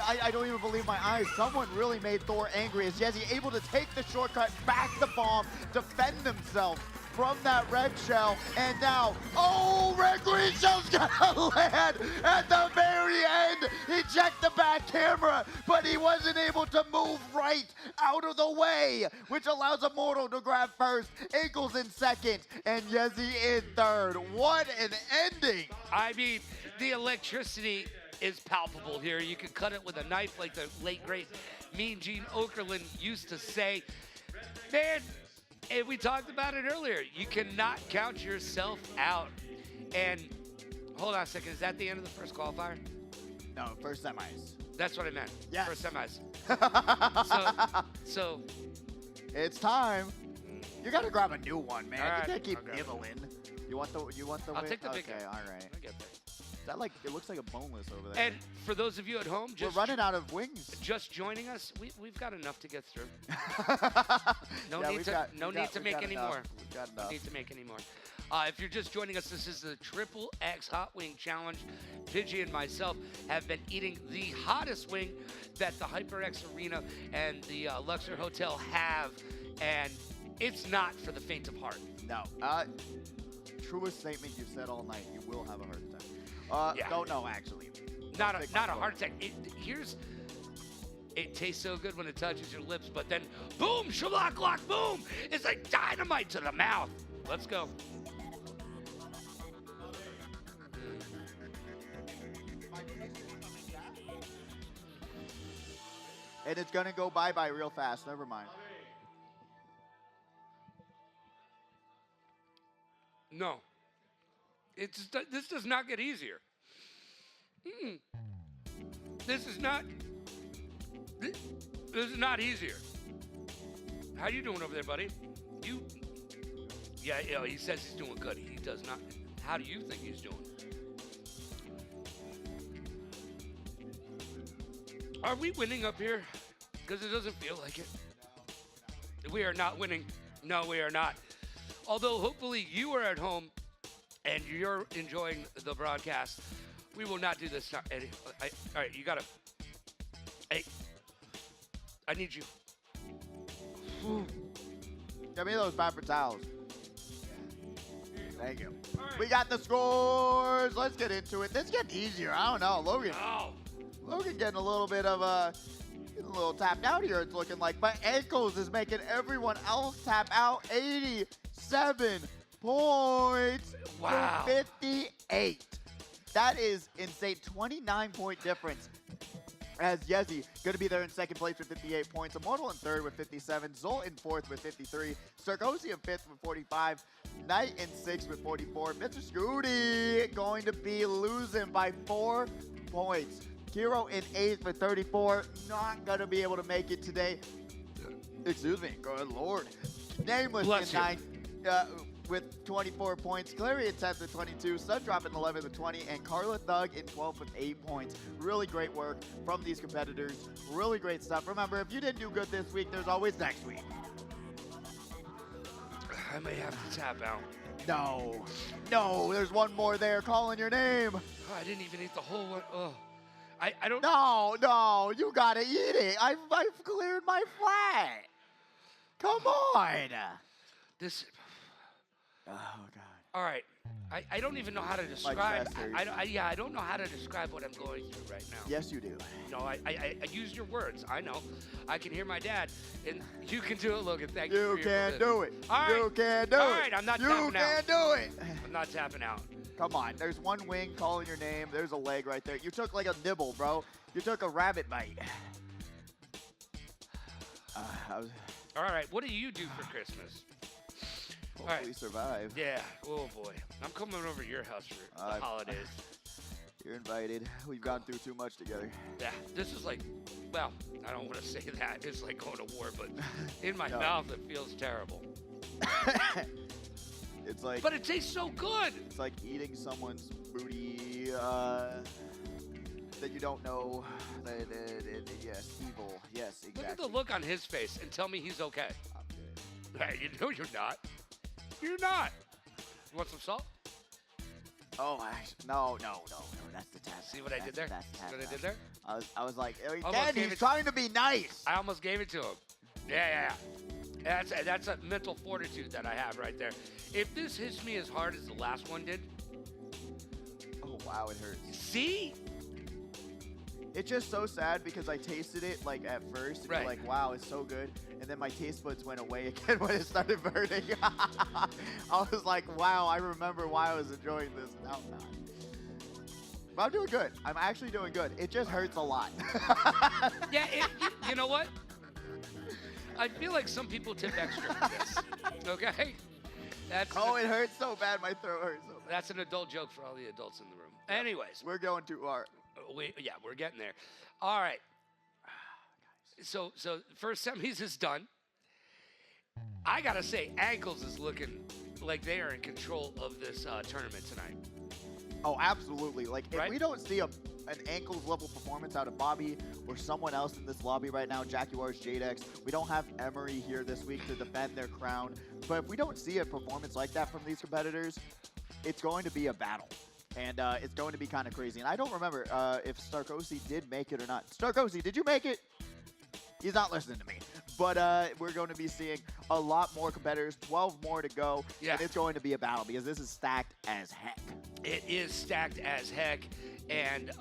believe my eyes. Someone really made Thor angry as Yezi able to take the shortcut, back the bomb, defend themselves from that red shell, and now, oh, red green shell's gonna land at the very end. He checked the back camera, but he wasn't able to move right out of the way, which allows Immortal to grab first, Ankles in second, and Yezi in third. What an ending! I mean, the electricity is palpable here. You can cut it with a knife like the late, great Mean Gene Okerlund used to say. Man, and we talked about it earlier. You cannot count yourself out. And hold on a second. Is that the end of the first qualifier? No, first semis. That's what I meant. Yes. First semis. so it's time. You gotta grab a new one, man. Right, you can't keep okay. nibbling. You want the I'll win? take the big Okay, guy. all right. I'll get there. That it looks like a boneless over there. And for those of you at home, we're running out of wings. Just joining us, we've got enough to get through. No Yeah, need to make any more. We've got enough. No need to make any more. If you're just joining us, this is the Triple X Hot Wing Challenge. Pidgey and myself have been eating the hottest wing that the HyperX Arena and the Luxor Hotel have, and it's not for the faint of heart. No. Truest statement you've said all night. You will have a heart attack. Yeah. Don't know, actually. Not a heart attack. It tastes so good when it touches your lips, but then boom, shablock lock, boom! It's like dynamite to the mouth. Let's go. And it's gonna go bye-bye real fast. Never mind. No. This does not get easier. This is not easier. How you doing over there, buddy? Yeah, he says he's doing good. He does not. How do you think he's doing? Are we winning up here? Because it doesn't feel like it. We are not winning. No, we are not. Although hopefully you are at home and you're enjoying the broadcast, we will not do this. All right, you gotta. Hey, I need you. Give me those paper towels. Thank you. Right. We got the scores. Let's get into it. This is getting easier. I don't know, Logan. Oh. Logan getting a little bit of a tapped out here, it's looking like. But Ankles is making everyone else tap out. 87 points. Wow. 58. That is insane. 29-point difference. As Yezi going to be there in second place with 58 points. Immortal in third with 57. Zolt in fourth with 53. Sarkozy in fifth with 45. Knight in sixth with 44. Mr. Scooty going to be losing by 4 points. Kiro in 8th with 34. Not going to be able to make it today. Excuse me. Good Lord. Nameless Bless in 9th with 24 points. Clary in 10th with 22. Sundrop in 11th with 20. And Carla Thug in 12th with 8 points. Really great work from these competitors. Really great stuff. Remember, if you didn't do good this week, there's always next week. I may have to tap out. No. No, there's one more there calling your name. Oh, I didn't even eat the whole one. Oh, I don't. No, you gotta eat it. I've cleared my flat. Come on. This. Oh, God. All right. I don't even know how to describe. I don't know how to describe what I'm going through right now. Yes, you do. No, I use your words. I know. I can hear my dad, and you can do it, Logan. Thank you. You can do it. All right. You can do it. All right, I'm not tapping out. You can do it. I'm not tapping out. Come on. There's one wing calling your name. There's a leg right there. You took like a nibble, bro. You took a rabbit bite. All right. What do you do for Christmas? Hopefully survive. Yeah. Oh boy. I'm coming over to your house for the holidays. You're invited. We've gone through too much together. Yeah. This is like, well, I don't want to say that. It's like going to war, but in my mouth it feels terrible. It's like. But it tastes so good. It's like eating someone's booty that you don't know. Yes, evil. Yes, exactly. Look at the look on his face and tell me he's okay. I'm good. Hey, you know you're not. You're not. You want some salt? Oh, no. That's the tap. See what I did there? See what I did there? I was like, Almost Dad, gave he's trying to be nice. I almost gave it to him. Yeah. That's a mental fortitude that I have right there. If this hits me as hard as the last one did. Oh, wow, it hurts. See? It's just so sad because I tasted it like at first and you're like, wow, it's so good. And then my taste buds went away again when it started burning. I was like, wow, I remember why I was enjoying this. Now I'm not. But I'm doing good. I'm actually doing good. It just hurts a lot. Yeah, you know what? I feel like some people tip extra for this. Okay? It hurts so bad. My throat hurts so bad. That's an adult joke for all the adults in the room. Yep. Anyways. We're going too hard. We're getting there. All right. So first semis is done. I gotta say, Ankles is looking like they are in control of this tournament tonight. Oh, absolutely. Like, if we don't see an Ankles level performance out of Bobby or someone else in this lobby right now, Jaguars, Jadex, we don't have Emery here this week to defend their crown. But if we don't see a performance like that from these competitors, it's going to be a battle. And it's going to be kind of crazy. And I don't remember if Starkosi did make it or not. Starkosi, did you make it? He's not listening to me. But we're going to be seeing a lot more competitors, 12 more to go. Yeah. And it's going to be a battle because this is stacked as heck. It is stacked as heck. And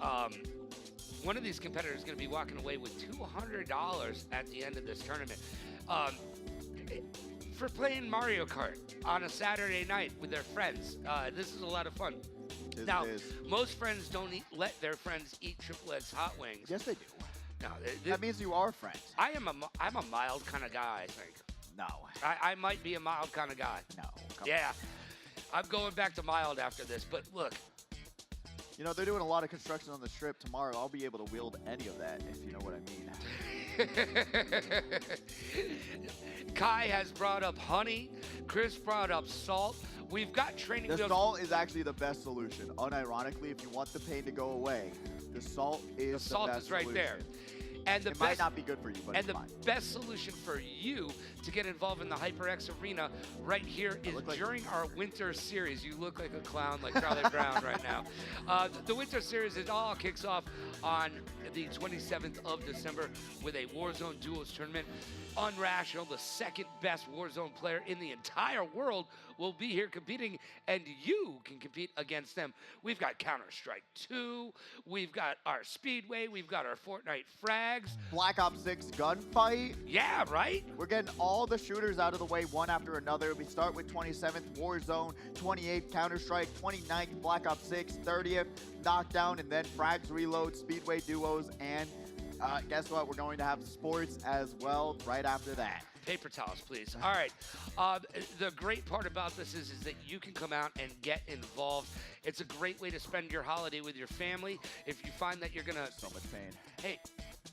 one of these competitors is going to be walking away with $200 at the end of this tournament. For playing Mario Kart on a Saturday night with their friends. This is a lot of fun. Now, most friends don't let their friends eat Triple X hot wings. Yes, they do. No, that means you are friends. I'm a mild kind of guy, I think. No. I might be a mild kind of guy. No. Yeah. I'm going back to mild after this, but look. You know, they're doing a lot of construction on the strip tomorrow. I'll be able to wield any of that, if you know what I mean. Kai has brought up honey. Chris brought up salt. We've got training wheels. The salt is actually the best solution. Unironically, if you want the pain to go away, the salt is the best solution. The salt is right there. And it might not be good for you, but it's fine. And the best solution for you to get involved in the HyperX arena right here is during our winter series. You look like a clown, like Charlie Brown right now. The winter series, it all kicks off on the 27th of December with a Warzone Duos tournament. Unrational, the second best Warzone player in the entire world, will be here competing, and you can compete against them. We've got Counter-Strike 2, we've got our Speedway, we've got our Fortnite frags. Black Ops 6 gunfight. Yeah, right? We're getting all the shooters out of the way one after another. We start with 27th Warzone, 28th Counter-Strike, 29th Black Ops 6, 30th Knockdown, and then frags, reload, Speedway duos, and guess what? We're going to have sports as well right after that. Paper towels, please. All right. The great part about this is that you can come out and get involved. It's a great way to spend your holiday with your family. If you find that you're going to... So much pain. Hey,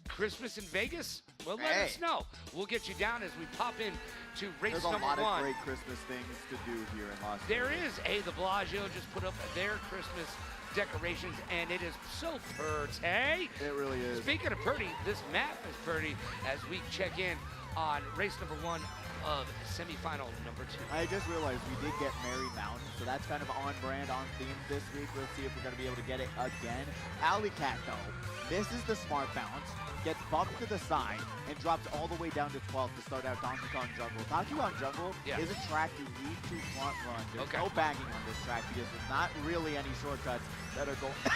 Christmas in Vegas? Well, let us know. We'll get you down as we pop in to race number 1. There's a lot of great Christmas things to do here in Las Vegas. There is. The Bellagio just put up their Christmas decorations, and it is so pretty. It really is. Speaking of pretty, this map is pretty as we check in on race number 1 of semifinal number 2. I just realized we did get Mary Mountain, so that's kind of on brand, on theme this week. We'll see if we're going to be able to get it again. Alley Cat, though, this is the smart bounce. Gets bumped to the side and drops all the way down to 12th to start out Donkey Kong Jungle. Donkey Kong Jungle is a track you need to front run. There's no bagging on this track because there's not really any shortcuts that are going to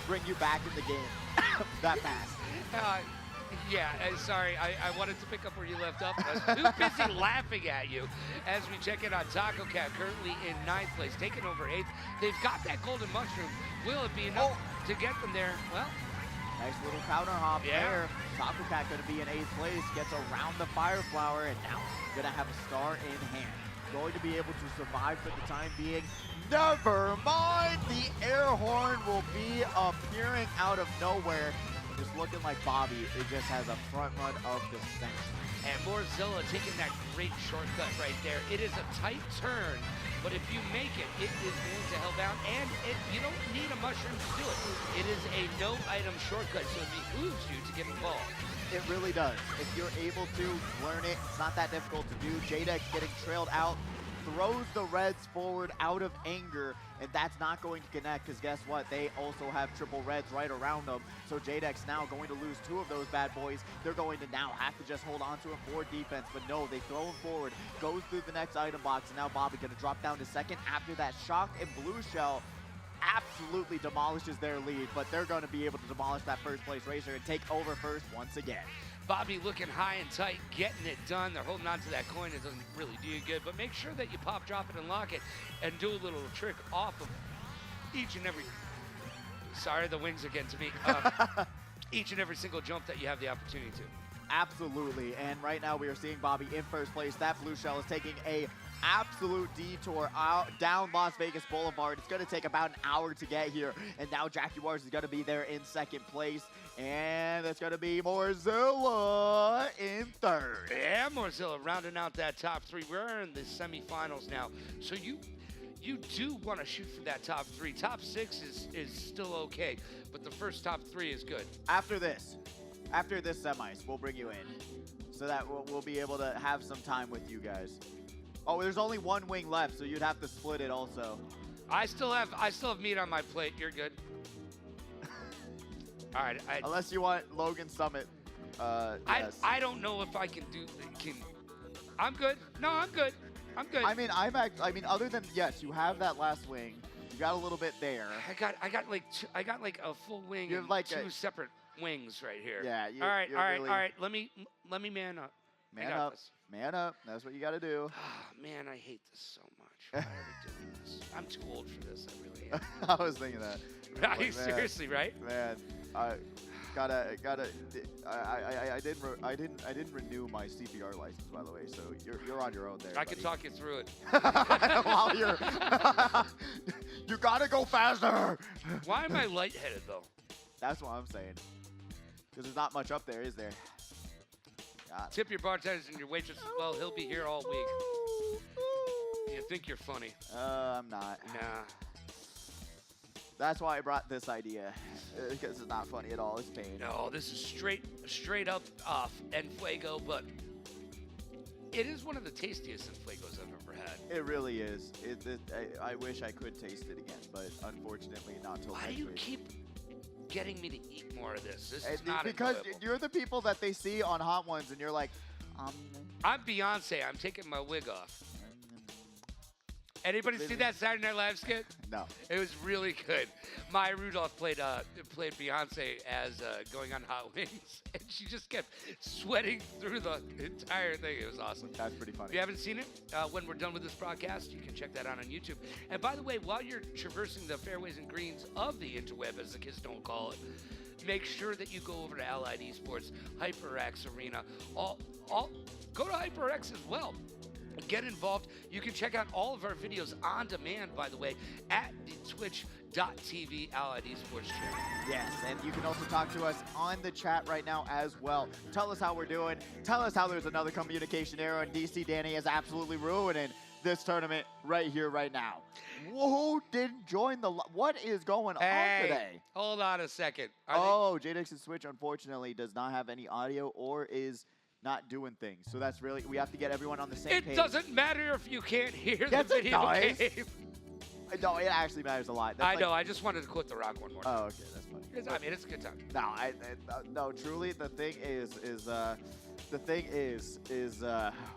bring you back in the game that fast. Yeah, sorry, I wanted to pick up where you left off. I was too busy laughing at you as we check in on Taco Cat, currently in 9th place, taking over 8th. They've got that golden mushroom. Will it be enough to get them there? Well, nice little counter hop there. Taco Cat going to be in 8th place, gets around the Fire Flower, and now going to have a star in hand. Going to be able to survive for the time being. Never mind, the air horn will be appearing out of nowhere. Just looking like Bobby, it just has a front run of the century. And Morzilla taking that great shortcut right there. It is a tight turn, but if you make it, it is going to hellbound, and you don't need a mushroom to do it. It is a no-item shortcut, so it behooves you to get involved. It really does. If you're able to learn it, it's not that difficult to do. Jadex getting trailed out, throws the Reds forward out of anger, and that's not going to connect because guess what? They also have triple Reds right around them. So Jadex now going to lose 2 of those bad boys. They're going to now have to just hold on to him for defense, but no, they throw him forward, goes through the next item box, and now Bobby going to drop down to 2nd after that shock, and Blue Shell absolutely demolishes their lead, but they're going to be able to demolish that first place racer and take over first once again. Bobby looking high and tight, getting it done. They're holding on to that coin. It doesn't really do you good, but make sure that you pop, drop it, and lock it, and do a little trick off of each and every, sorry, the wings are getting to me, each and every single jump that you have the opportunity to. Absolutely, and right now we are seeing Bobby in first place. That Blue Shell is taking a absolute detour out down Las Vegas Boulevard. It's going to take about an hour to get here, and now Jaguars is going to be there in 2nd place. And it's going to be Morzilla in 3rd. Yeah, Morzilla rounding out that top 3. We're in the semifinals now. So you do want to shoot for that top 3. Top 6 is still okay, but the first top 3 is good. After this semis, we'll bring you in so that we'll be able to have some time with you guys. Oh, there's only 1 wing left, so you'd have to split it also. I still have meat on my plate. You're good. All right. Unless you want Logan Summit. Yes. I don't know if I can do. I'm good. No, I'm good. I'm good. I mean, other than yes, you have that last wing. You got a little bit there. I got like a full wing. You have and like 2 separate wings right here. Yeah. All right. Let me man up. Man up. This. Man up. That's what you got to do. Man, I hate this so much. Why are we doing this? I'm too old for this. I really am. I was thinking that. Like, seriously, right? Man, I didn't renew my CPR license, by the way. So you're on your own there. I can talk you through it. While you gotta go faster. Why am I lightheaded though? That's what I'm saying. Because there's not much up there, is there? Tip your bartenders and your waitress as well. He'll be here all week. You think you're funny? I'm not. Nah. That's why I brought this idea, because it's not funny at all. It's pain. No, this is straight up Enfuego, but it is one of the tastiest Enfuegos I've ever had. It really is. I wish I could taste it again, but unfortunately not till next week. Why do you keep getting me to eat more of this? This is not because enjoyable. You're the people that they see on Hot Ones, and you're like, I'm Beyonce. I'm taking my wig off. Anybody see that Saturday Night Live skit? No. It was really good. Maya Rudolph played Beyonce as going on Hot Wings, and she just kept sweating through the entire thing. It was awesome. That's pretty funny. If you haven't seen it, when we're done with this broadcast, you can check that out on YouTube. And by the way, while you're traversing the fairways and greens of the interweb, as the kids don't call it, make sure that you go over to Allied Esports, HyperX Arena. All go to HyperX as well. Get involved. You can check out all of our videos on demand, by the way, at the twitch.tv Allied Esports channel. Yes, and you can also talk to us on the chat right now as well. Tell us how we're doing. Tell us how there's another communication error, and DC Danny is absolutely ruining this tournament right here, right now. Who didn't join the... What is going on today? Hold on a second. JDX's Switch, unfortunately, does not have any audio or is not doing things. So that's really, we have to get everyone on the same page. It doesn't matter if you can't hear Yes, the it video does. game. No, it actually matters a lot. That's I like, know. I just wanted to quote The Rock one more time. Oh, okay, that's funny. I mean, it's a good time. No, no, truly, the thing is,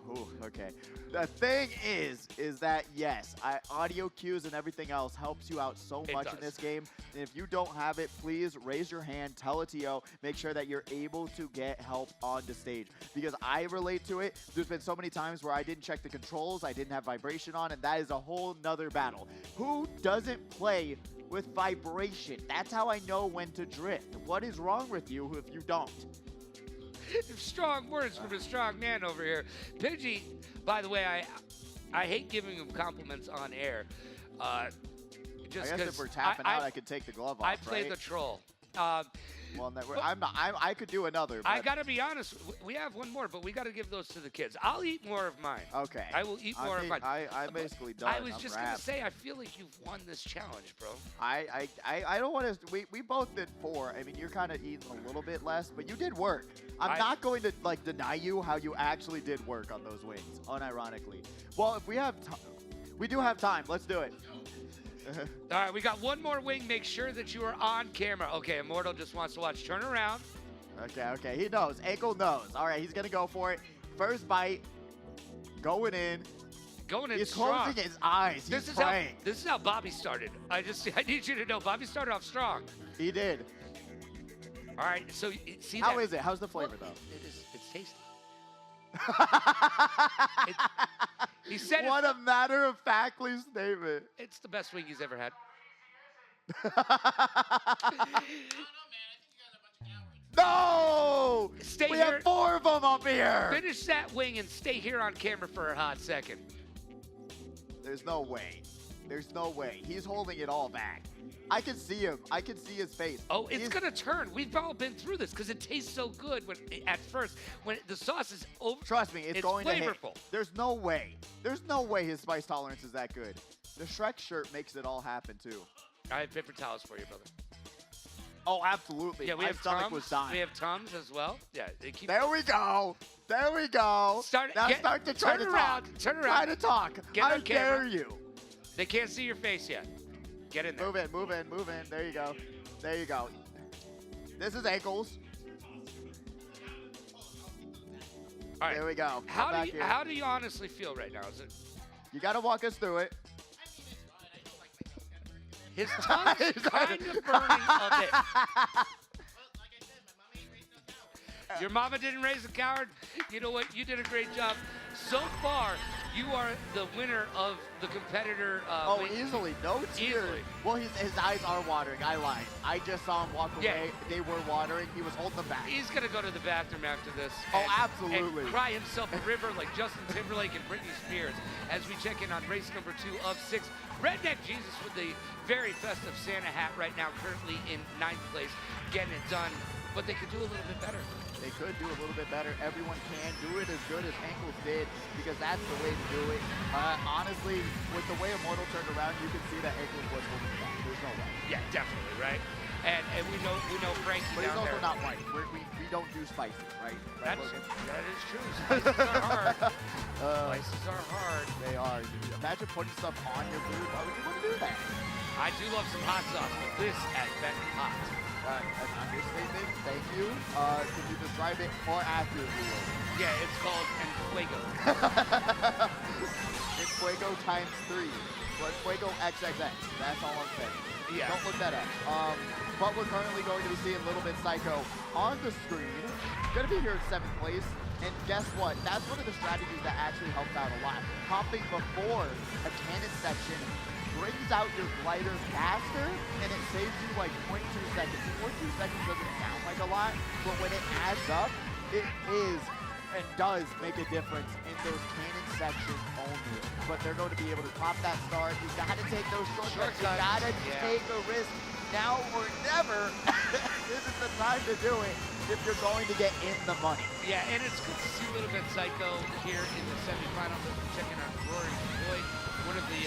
ooh, okay. The thing is that yes, audio cues and everything else helps you out so much in this game. And if you don't have it, please raise your hand, tell a TO, make sure that you're able to get help on the stage. Because I relate to it. There's been so many times where I didn't check the controls, I didn't have vibration on, and that is a whole nother battle. Who doesn't play with vibration? That's how I know when to drift. What is wrong with you if you don't? Strong words from a strong man over here. Pidgey, by the way, I hate giving him compliments on air. Just I guess if we're tapping out, I could take the glove off, I play right? the troll. Well, I could do another. But I got to be honest. We have one more, but we got to give those to the kids. I'll eat more of mine. Okay. I will eat more of mine. I'm basically done. I was just going to say, I feel like you've won this challenge, bro. I don't want to. We both did 4. I mean, you're kind of eating a little bit less, but you did work. I'm not going to like deny you how you actually did work on those wings, unironically. Well, if we have, we do have time. Let's do it. All right, we got one more wing. Make sure that you are on camera. Okay, Immortal just wants to watch. Turn around. Okay. He knows. Ankle knows. All right, he's going to go for it. First bite. Going in. He's strong. closing his eyes. He's praying. This is how Bobby started. I need you to know, Bobby started off strong. He did. All right, so see How is it? How's the flavor, though? It's tasty. He said what a matter-of-factly statement. It's the best wing he's ever had. No! Stay we here. have 4 of them up here. Finish that wing and stay here on camera for a hot second. There's no way. There's no way. He's holding it all back. I can see him. I can see his face. Oh, it's going to turn. We've all been through this because it tastes so good at first. When the sauce is over. Trust me, it's going flavorful. to hit. There's no way. There's no way his spice tolerance is that good. The Shrek shirt makes it all happen, too. I have paper towels for you, brother. Oh, absolutely. Yeah, we have stomach was dying. We have Tums as well. Yeah, they keep. There we go. There we go. Start to try to talk. Turn around. Try to talk. How dare you? They can't see your face yet. Get in there. Move in. There you go. There you go. This is ankles. All right. There we go. How do you honestly feel right now? Is it? You got to walk us through it. His tongue is kind of burning a bit. Your mama didn't raise a coward. You know what? You did a great job. So far, you are the winner of the competitor. Easily. No tears. Easily. Well, his eyes are watering. I lied. I just saw him walk away. They were watering. He was holding them back. He's going to go to the bathroom after this. Absolutely. And cry himself a river like Justin Timberlake and Britney Spears as we check in on race number 2 of 6. Redneck Jesus with the very festive Santa hat right now, currently in 9th place, getting it done. But they could do a little bit better. They could do a little bit better. Everyone can do it as good as Ankles did because that's the way to do it. Honestly, with the way Immortal turned around, you can see that Ankles was holding back. There's no way. Yeah, definitely, right? And we know Frankie but down there. But he's also not white. We don't do spicy, right? That is true. Spices are hard. Spices are hard. They are. Imagine putting stuff on your food. Why would you want to do that? I do love some hot sauce, but this at Benton Hot. An understatement. Thank you. Can you describe it more accurately? Yeah, it's called Enfuego. Enfuego times 3. But Fuego XXX. That's all I'm saying. Yeah. Don't look that up. But we're currently going to be seeing Little Bit Psycho on the screen. Going to be here in 7th place. And guess what? That's one of the strategies that actually helps out a lot. Hopping before a cannon section brings out your glider faster, and it saves you like 0.2 seconds. 0.2 seconds doesn't sound like a lot, but when it adds up, it is and does make a difference in those cannon sections only. But they're going to be able to top that start. You got to take those shortcuts. You got to take a risk now or never. This is the time to do it if you're going to get in the money. Yeah, and it's good to see a little bit Psycho here in the semifinals. We're checking out Rory Boyd, one of the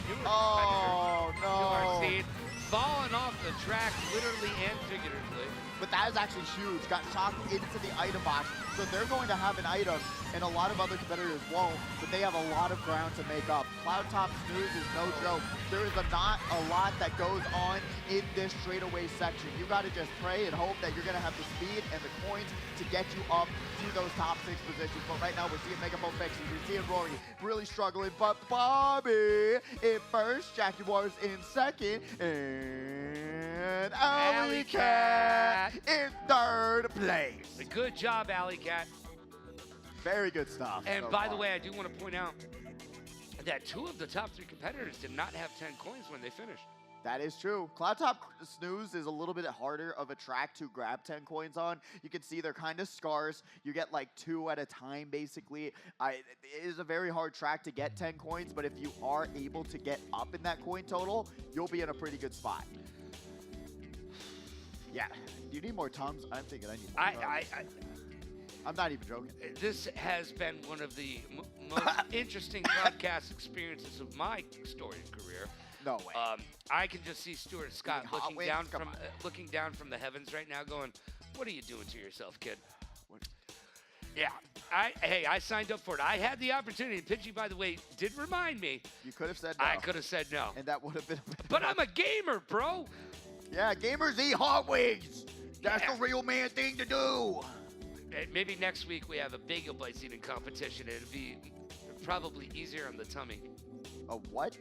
newer competitors to our scene. Falling off the the track, literally and figuratively. But that is actually huge. Got shocked into the item box. So they're going to have an item, and a lot of other competitors won't, but they have a lot of ground to make up. Cloud Top Snooze is no joke. There is not a lot that goes on in this straightaway section. You got to just pray and hope that you're going to have the speed and the coins to get you up to those top 6 positions. But right now, we're seeing Megaphone fixing. We're seeing Rory really struggling, but Bobby in first, Jaguars in second, and Alley Cat in third place. Good job, Alley Cat. Very good stuff. And so by far. the way, I do want to point out that 2 of the top 3 competitors did not have 10 coins when they finished. That is true. Cloud Top Snooze is a little bit harder of a track to grab 10 coins on. You can see they're kind of scarce. You get like 2 at a time, basically. It is a very hard track to get 10 coins, but if you are able to get up in that coin total, you'll be in a pretty good spot. Yeah. Do you need more Tums? I'm thinking I need more Tums. I'm not even joking. This has been one of the most interesting broadcast experiences of my storied career. No way. I can just see Stuart Scott looking down from the heavens right now, going, "What are you doing to yourself, kid?" What? Yeah. I signed up for it. I had the opportunity. And Pidgey, by the way, did remind me. You could have said no. I could have said no. And that would have been. But I'm a gamer, bro. Yeah, gamers eat hot wings. That's the real man thing to do. Maybe next week we have a bagel bites eating competition. It'd be probably easier on the tummy. A what?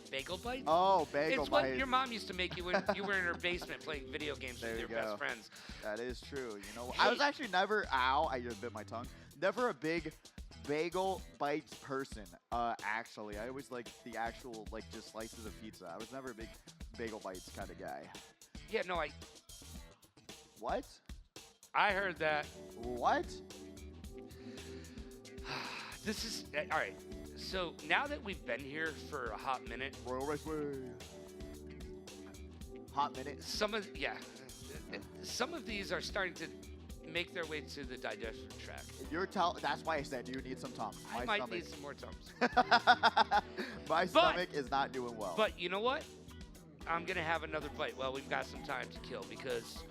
Bagel bites? Oh, bagel It's bites. what your mom used to make you when you were in her basement playing video games with your best friends. That is true. You know, Hey. I was actually never. Ow! I just bit my tongue. Never a big bagel bites person. Actually, I always like the actual just slices of pizza. I was never a big bagel bites kind of guy. Yeah, no, What? I heard that. What? This is all right. So now that we've been here for a hot minute, Royal Raceway. Hot minute. some of these are starting to make their way to the digestion tract. That's why I said you need some Tums. I might need some more Tums. My stomach is not doing well. But you know what? I'm gonna have another bite. Well, we've got some time to kill because.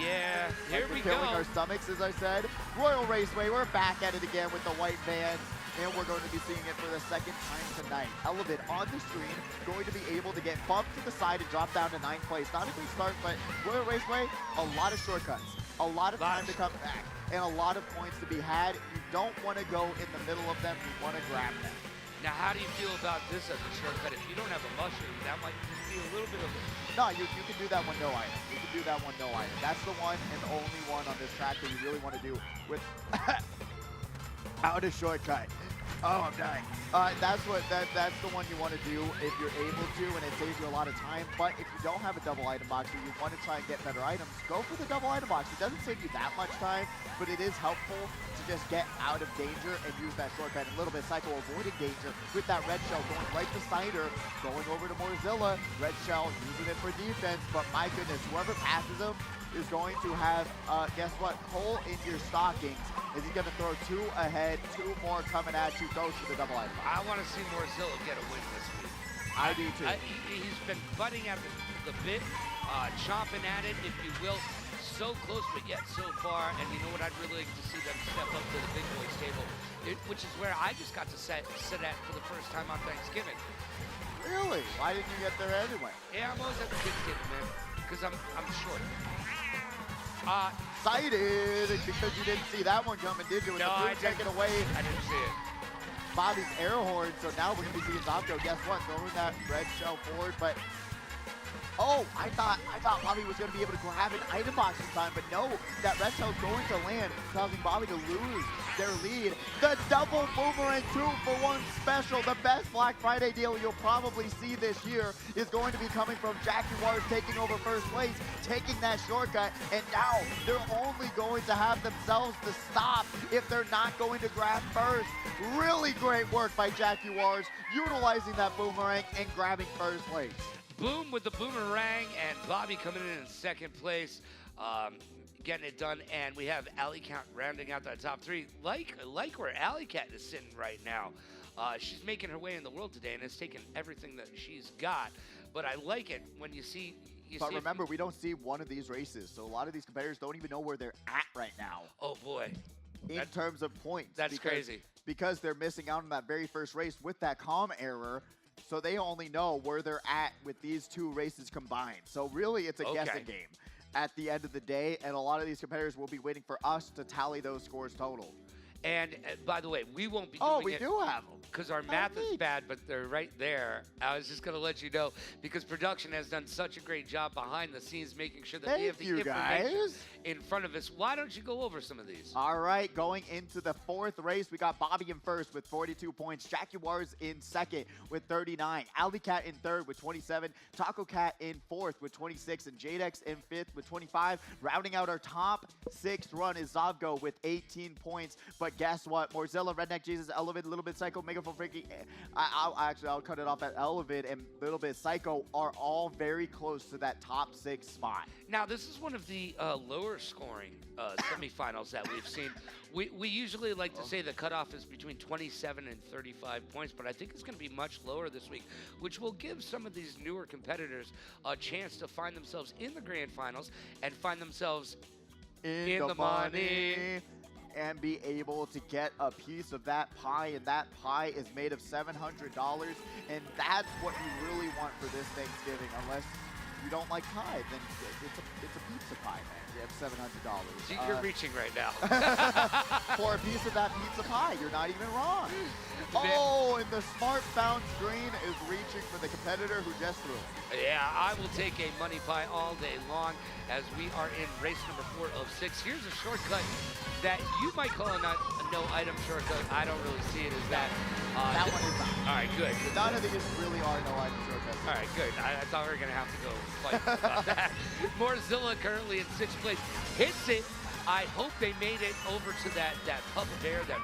Yeah, here we go. Killing our stomachs, as I said. Royal Raceway, we're back at it again with the white vans, and we're going to be seeing it for the second time tonight. Elevate on the screen, going to be able to get bumped to the side and drop down to 9th place. Not a good start, but Royal Raceway, a lot of shortcuts, a lot of time to come back, and a lot of points to be had. You don't want to go in the middle of them, you want to grab them. Now, how do you feel about this as a shortcut? If you don't have a mushroom, that might be a little bit of a... No, you can do that one no item. You can do that one no item. That's the one and only one on this track that you really want to do with out a shortcut. Oh, I'm dying. That's the one you want to do if you're able to, and it saves you a lot of time. But if you don't have a double item box or you want to try and get better items, go for the double item box. It doesn't save you that much time, but it is helpful to just get out of danger and use that shortcut. A little bit Psycho avoiding danger with that red shell going right to Snyder, going over to Morzilla. Red shell using it for defense, but my goodness, whoever passes him is going to have, guess what, coal in your stockings. Is he going to throw 2 ahead, 2 more coming at you, goes for the double item box. I want to see Morzilla get a win this week. I do too. He's been butting at the bit, chomping at it, if you will. So close, but yet so far. And you know what? I'd really like to see them step up to the big boys table, which is where I just got to sit at for the first time on Thanksgiving. Really? Why didn't you get there anyway? Yeah, I'm always at the big table, man, because I'm short. Excited because you didn't see that one coming, did you? With No, the I blue taken away. I didn't see it. Bobby's air horn, so now we're going to be seeing Zopko, guess what, throwing that red shell forward, but oh, I thought Bobby was going to be able to grab an item box this time, but no, that red shell's going to land, causing Bobby to lose their lead. The double boomerang 2-for-1 special, the best Black Friday deal you'll probably see this year, is going to be coming from Jaguars taking over first place, taking that shortcut, and now they're only going to have themselves to stop if they're not going to grab first. Really great work by Jaguars, utilizing that boomerang and grabbing first place. Boom with the boomerang, and Bobby coming in second place, getting it done. And we have Alley Cat rounding out that top 3, like where Alley Cat is sitting right now. She's making her way in the world today, and it's taken everything that she's got. but I like it when you see. But remember, we don't see one of these races, so a lot of these competitors don't even know where they're at right now. Oh boy. In terms of points. That's crazy. Because they're missing out on that very first race with that comm error, so they only know where they're at with these two races combined. So really, it's a guessing game at the end of the day, and a lot of these competitors will be waiting for us to tally those scores total. And by the way, we won't be doing it. Oh, we do have them. Because our math is bad, but they're right there. I was just going to let you know, because production has done such a great job behind the scenes making sure that we have the information in front of us. Why don't you go over some of these? All right, going into the fourth race, we got Bobby in first with 42 points. Jaguars in second with 39. Alleycat in third with 27. Taco Cat in fourth with 26. And Jadex in fifth with 25. Rounding out our top sixth run is Zavgo with 18 points. But guess what? Morzilla, Redneck Jesus, Elevated, Little Bit Psycho, Megaphone Freaky. I'll cut it off at Elevated and Little Bit Psycho are all very close to that top 6 spot. Now, this is one of the lower scoring semifinals that we've seen. We usually like to say the cutoff is between 27 and 35 points, but I think it's going to be much lower this week, which will give some of these newer competitors a chance to find themselves in the grand finals and find themselves in the money. And be able to get a piece of that pie, and that pie is made of $700, and that's what you really want for this Thanksgiving, unless you don't like pie, then it's a pizza pie, man. You have $700. You're reaching right now. For a piece of that pizza pie, you're not even wrong. Oh, and the smart bounce green is reaching for the competitor who just threw it. Yeah, I will take a money pie all day long as we are in race number 4 of 6. Here's a shortcut that you might call a no item shortcut. I don't really see it as that. That one is not. All right, good. None of these really are no item shortcuts. All right, good. I thought we were going to have to go fight about that. Morzilla currently in 6th place. Hits it. I hope they made it over to that puff of air that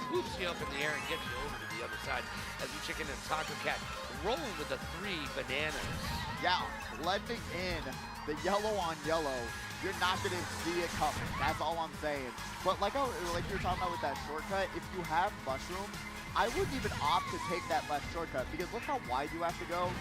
poofs you up in the air and gets you over to the other side as we check in the Taco Cat rolling with the 3 bananas. Yeah, blending in the yellow on yellow. You're not going to see it coming. That's all I'm saying. But like you were talking about with that shortcut, if you have mushrooms, I wouldn't even opt to take that left shortcut because look how wide you have to go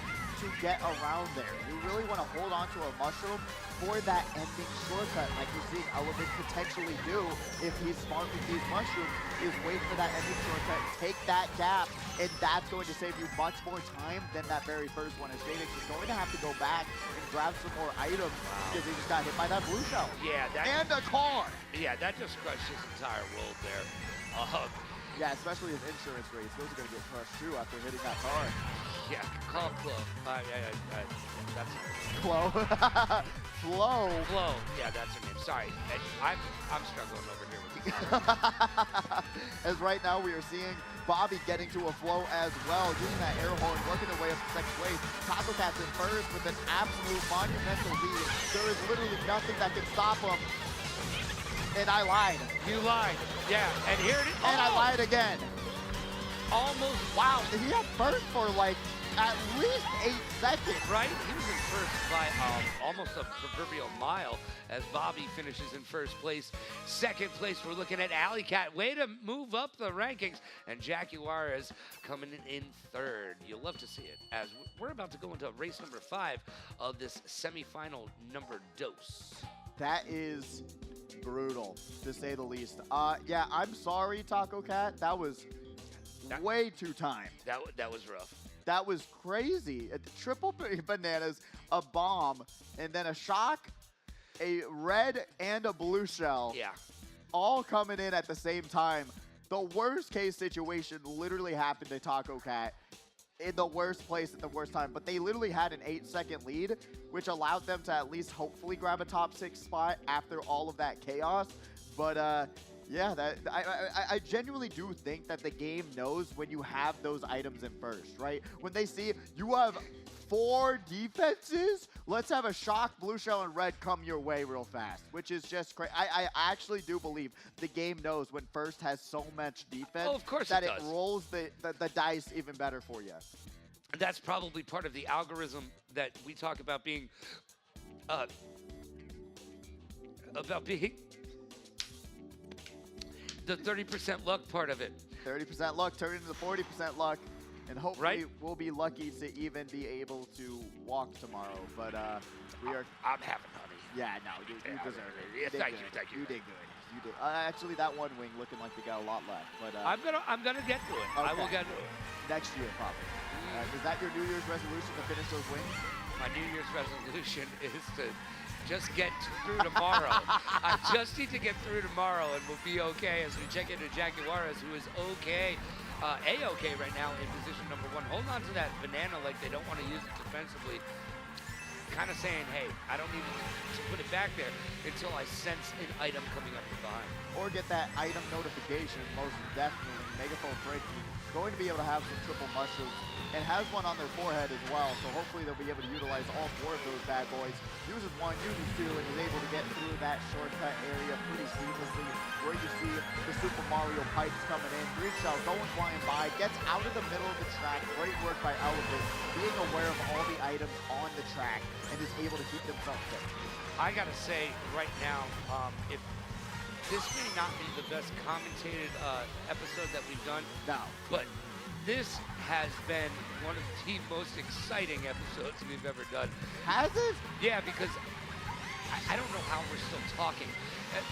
to get around there. You really want to hold on to a mushroom for that ending shortcut, like you're seeing Element potentially do if he's smart with these mushrooms, is wait for that ending shortcut, take that gap, and that's going to save you much more time than that very first one. As Jadex is going to have to go back and grab some more items because he just got hit by that blue shell. Yeah, and a car. Yeah, that just crushed his entire world there. Yeah, especially his insurance rates. Those are going to get crushed too after hitting that car. Yeah, call him Flo. That's Flo. Flo. Flo. Yeah, that's her name. Sorry, I'm struggling over here with this. As right now we are seeing Bobby getting to a flow as well, using that air horn, working their way up to second place. Taco Cat's in first with an absolute monumental lead. There is literally nothing that can stop him. And I lied. You lied. Yeah, and here it is. And I lied again. Almost. Wow, he had first for like at least 8 seconds. Right? He was in first by almost a proverbial mile as Bobby finishes in first place. Second place, we're looking at Alleycat. Way to move up the rankings. And Jaguar is coming in third. You'll love to see it as we're about to go into race number 5 of this semifinal number dose. That is brutal, to say the least. Yeah, I'm sorry, Taco Cat. That was way too timed. That was rough. That was crazy. Triple bananas, a bomb, and then a shock, a red, and a blue shell. Yeah. All coming in at the same time. The worst case situation literally happened to Taco Cat in the worst place at the worst time. But they literally had an 8-second lead, which allowed them to at least hopefully grab a top 6 spot after all of that chaos. But yeah, I genuinely do think that the game knows when you have those items in first, right? When they see you have 4 defenses, let's have a shock, blue shell, and red come your way real fast, which is just crazy. I actually do believe the game knows when first has so much defense of course that it it rolls the dice even better for you. That's probably part of the algorithm that we talk about being the 30% luck part of it. 30% luck turned into 40% luck, And hopefully right? we'll be lucky to even be able to walk tomorrow. But we are. I'm having honey. Yeah, no, you deserve it. Yeah, thank you. You did good. You did. Actually, that one wing looking like they got a lot left. But I'm gonna get to it. Okay. I will get to it. Next year, probably. Is that your New Year's resolution to finish those wings? My New Year's resolution is to just get through tomorrow. I just need to get through tomorrow, and we'll be okay as we check into Jackie Juarez, who is okay. A-okay right now in position number 1. Hold on to that banana like they don't want to use it defensively. Kind of saying, hey, I don't need to put it back there until I sense an item coming up from behind. Or get that item notification, most definitely. Megaphone Frankie going to be able to have some triple mushrooms and has one on their forehead as well, so hopefully they'll be able to utilize all 4 of those bad boys. Uses 1, uses 2, and is able to get through that shortcut area pretty seamlessly, where you see the Super Mario pipes coming in. Green Shell going flying by, gets out of the middle of the track. Great work by Elephant, being aware of all the items on the track and is able to keep themselves safe. I gotta say right now, if this may not be the best commentated episode that we've done, No. but this has been one of the most exciting episodes we've ever done. Has it? Yeah, because I don't know how we're still talking.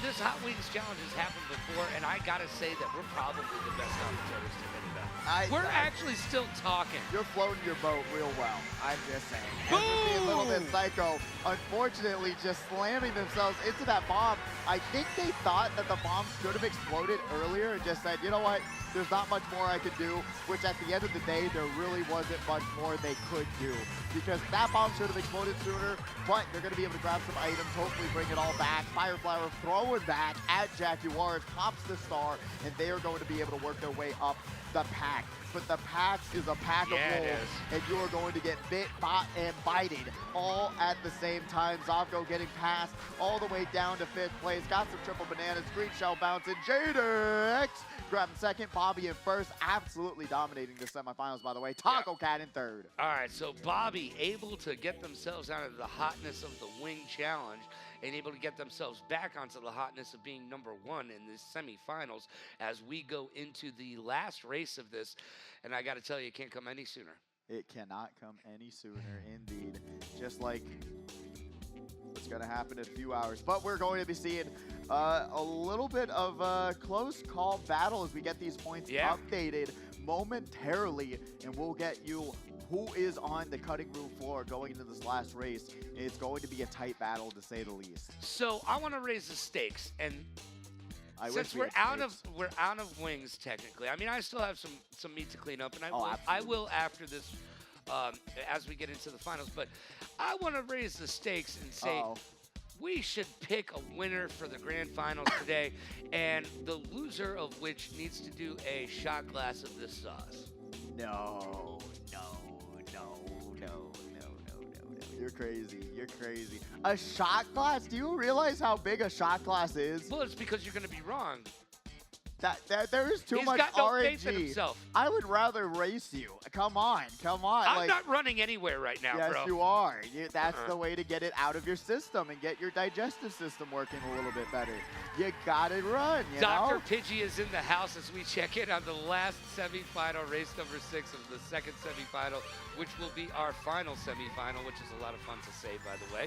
This Hot Wings Challenge has happened before, and I gotta say that we're probably the best commentators to hit it up. We're actually still talking. You're floating your boat real well. I'm just saying. And just being a little bit psycho, unfortunately just slamming themselves into that bomb. I think they thought that the bomb should have exploded earlier and just said, you know what, there's not much more I could do, which at the end of the day, there really wasn't much more they could do. Because that bomb should have exploded sooner, but they're going to be able to grab some items, hopefully bring it all back. Fire Flower throwing back at Jackie Juarez, pops the star, and they are going to be able to work their way up the pack. But the pack is a pack of wolves, and you are going to get bit, bought, and bited all at the same time. Zovko getting passed all the way down to 5th place. Got some triple bananas. Green Shell bouncing. HyperX grabbing 2nd. Bobby in 1st. Absolutely dominating the semifinals, by the way. Taco Cat in 3rd. All right, so Bobby able to get themselves out of the hotness of the Wing Challenge and able to get themselves back onto the hotness of being number 1 in the semifinals as we go into the last race of this. And I got to tell you, it can't come any sooner. It cannot come any sooner, indeed. Just like it's going to happen in a few hours. But we're going to be seeing a little bit of a close call battle as we get these points updated momentarily. And we'll get you who is on the cutting room floor going into this last race. It's going to be a tight battle, to say the least. So I want to raise the stakes, and since we're out of wings technically, I mean, I still have some meat to clean up, and I will after this as we get into the finals. But I want to raise the stakes and say we should pick a winner for the grand finals today, and the loser of which needs to do a shot glass of this sauce. No. You're crazy. You're crazy. A shot glass? Do you realize how big a shot glass is? Well, it's because you're going to be wrong. There is too much got no RNG. faith in himself. I would rather race you. Come on. I'm not running anywhere right now, yes, bro. Yes, you are. That's the way to get it out of your system and get your digestive system working a little bit better. You gotta run, you Dr. know? Pidgey is in the house as we check in on the last semifinal, race number 6 of the second semifinal, which will be our final semifinal, which is a lot of fun to say, by the way.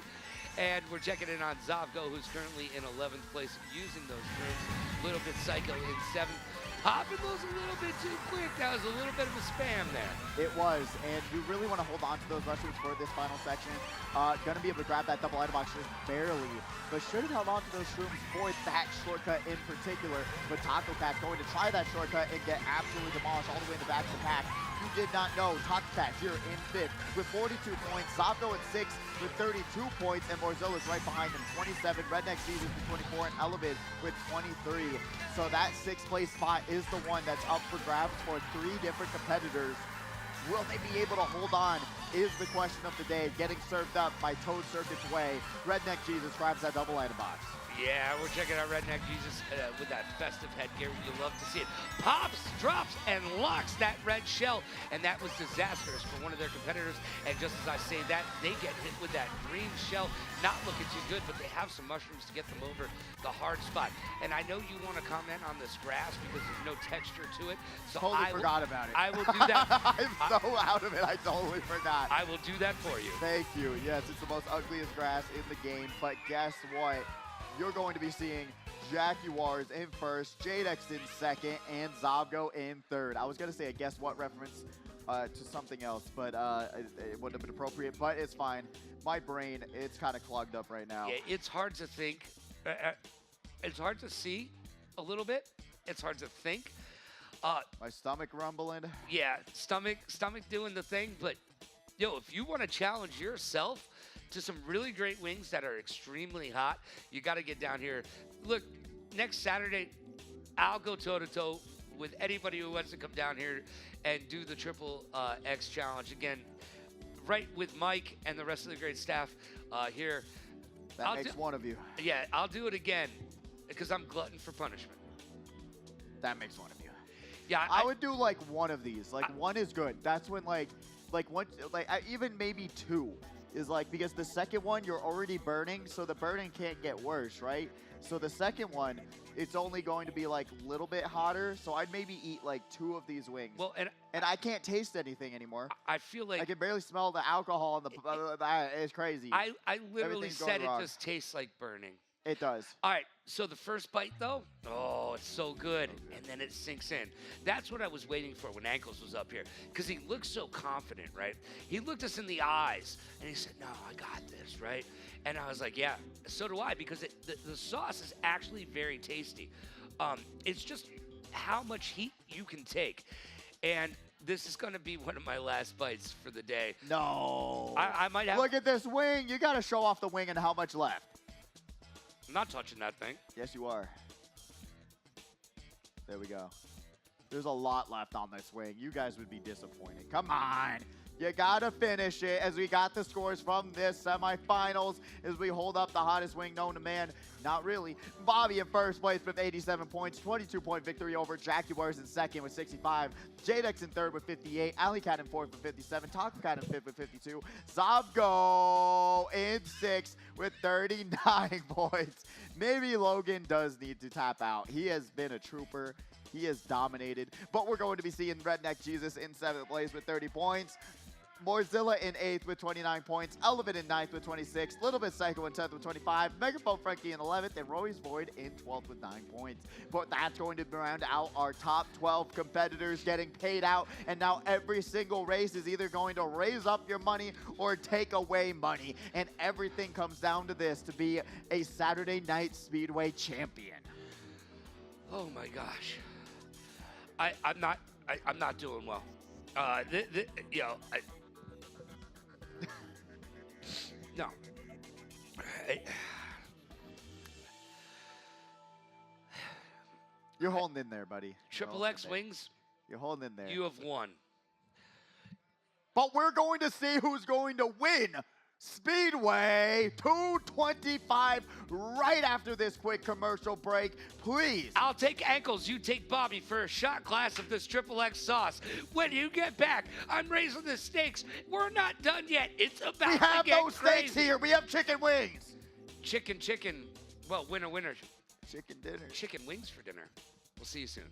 And we're checking in on Zovko, who's currently in 11th place using those rooms. A little bit psycho in 7th. Popping those a little bit too quick. That was a little bit of a spam there. It was, and you really want to hold on to those mushrooms for this final section. Gonna be able to grab that double item box just barely, but should have held on to those shrooms for that shortcut in particular. But Taco Cat's going to try that shortcut and get absolutely demolished all the way in the back of the pack. You did not know, Taco Cat here in 5th with 42 points, Zovko at 6th with 32 points, and Morzilla's right behind him, 27. Redneck Caesars with 24, and Elevated with 23. So that 6th place spot is the one that's up for grabs for 3 different competitors. Will they be able to hold on is the question of the day, getting served up by Toad Circuit's way. Redneck Jesus grabs that double item box. Yeah, we're checking out Redneck Jesus with that festive headgear. You love to see it. Pops, drops, and locks that red shell, and that was disastrous for one of their competitors. And just as I say that, they get hit with that green shell. Not looking too good, but they have some mushrooms to get them over the hard spot. And I know you want to comment on this grass because there's no texture to it. So Totally forgot about it. I will do that. I'm so out of it, I totally forgot. I will do that for you. Thank you. Yes, it's the most ugliest grass in the game, but guess what? You're going to be seeing Jaguars in first, Jadex in second, and Zobgo in third. I was going to say a guess what reference to something else, but it wouldn't have been appropriate, but it's fine. My brain, it's kind of clogged up right now. Yeah, it's hard to think. It's hard to see a little bit. It's hard to think. My stomach rumbling. Yeah, stomach doing the thing, but yo, if you want to challenge yourself to some really great wings that are extremely hot, you got to get down here. Look, next Saturday, I'll go toe-to-toe with anybody who wants to come down here and do the Triple X challenge. Again, right with Mike and the rest of the great staff here. That makes one of you. Yeah, I'll do it again because I'm glutton for punishment. That makes one of you. Yeah, I would do like one of these. Like one is good. That's when even maybe two. Is like, because the second one you're already burning, so the burning can't get worse, right? So the second one, it's only going to be like a little bit hotter, so I'd maybe eat like two of these wings. Well, and I can't taste anything anymore. I feel like I can barely smell the alcohol and it's crazy. I literally said it just tastes like burning. It does. All right, so the first bite, though, oh, it's so good, and then it sinks in. That's what I was waiting for when Ankles was up here, because he looked so confident, right? He looked us in the eyes, and he said, no, I got this, right? And I was like, yeah, so do I, because the sauce is actually very tasty. It's just how much heat you can take, and this is going to be one of my last bites for the day. No. I might have... Look at this wing. You got to show off the wing and how much left. I'm not touching that thing. Yes, you are. There we go. There's a lot left on this wing. You guys would be disappointed. Come on. You got to finish it as we got the scores from this semifinals as we hold up the hottest wing known to man. Not really. Bobby in first place with 87 points. 22-point victory over Jaguars in second with 65. Jadex in third with 58. Alleycat in fourth with 57. TacoCat in fifth with 52. Zobgo in sixth with 39 points. Maybe Logan does need to tap out. He has been a trooper. He has dominated. But we're going to be seeing Redneck Jesus in seventh place with 30 points. Morzilla in 8th with 29 points. Elevate in 9th with 26. Little Bit Psycho in 10th with 25. Megaphone Frankie in 11th. And Roy's Void in 12th with 9 points. But that's going to round out our top 12 competitors getting paid out. And now every single race is either going to raise up your money or take away money. And everything comes down to this, to be a Saturday Night Speedway champion. Oh my gosh. I'm not doing well. No. You're holding in there, buddy. Triple X wings. You're holding in there. You have won. But we're going to see who's going to win Speedway 225 right after this quick commercial break. Please. I'll take Ankles. You take Bobby for a shot glass of this Triple X sauce. When you get back, I'm raising the stakes. We're not done yet. It's about to get crazy. We have no stakes here. We have chicken wings. Chicken. Well, winner. Chicken dinner. Chicken wings for dinner. We'll see you soon.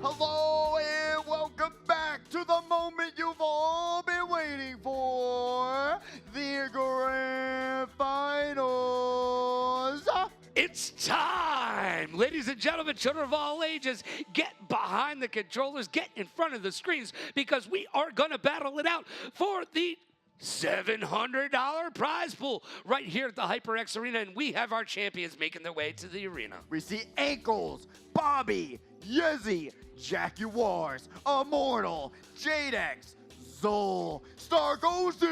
Hello and welcome back to the moment you've all been waiting for, the Grand Finals. It's time! Ladies and gentlemen, children of all ages, get behind the controllers, get in front of the screens, because we are going to battle it out for the $700 prize pool right here at the HyperX Arena, and we have our champions making their way to the arena. We see Ankles, Bobby, Yezzy, Jaguars, Immortal, Jadex, Zol, Stargozy,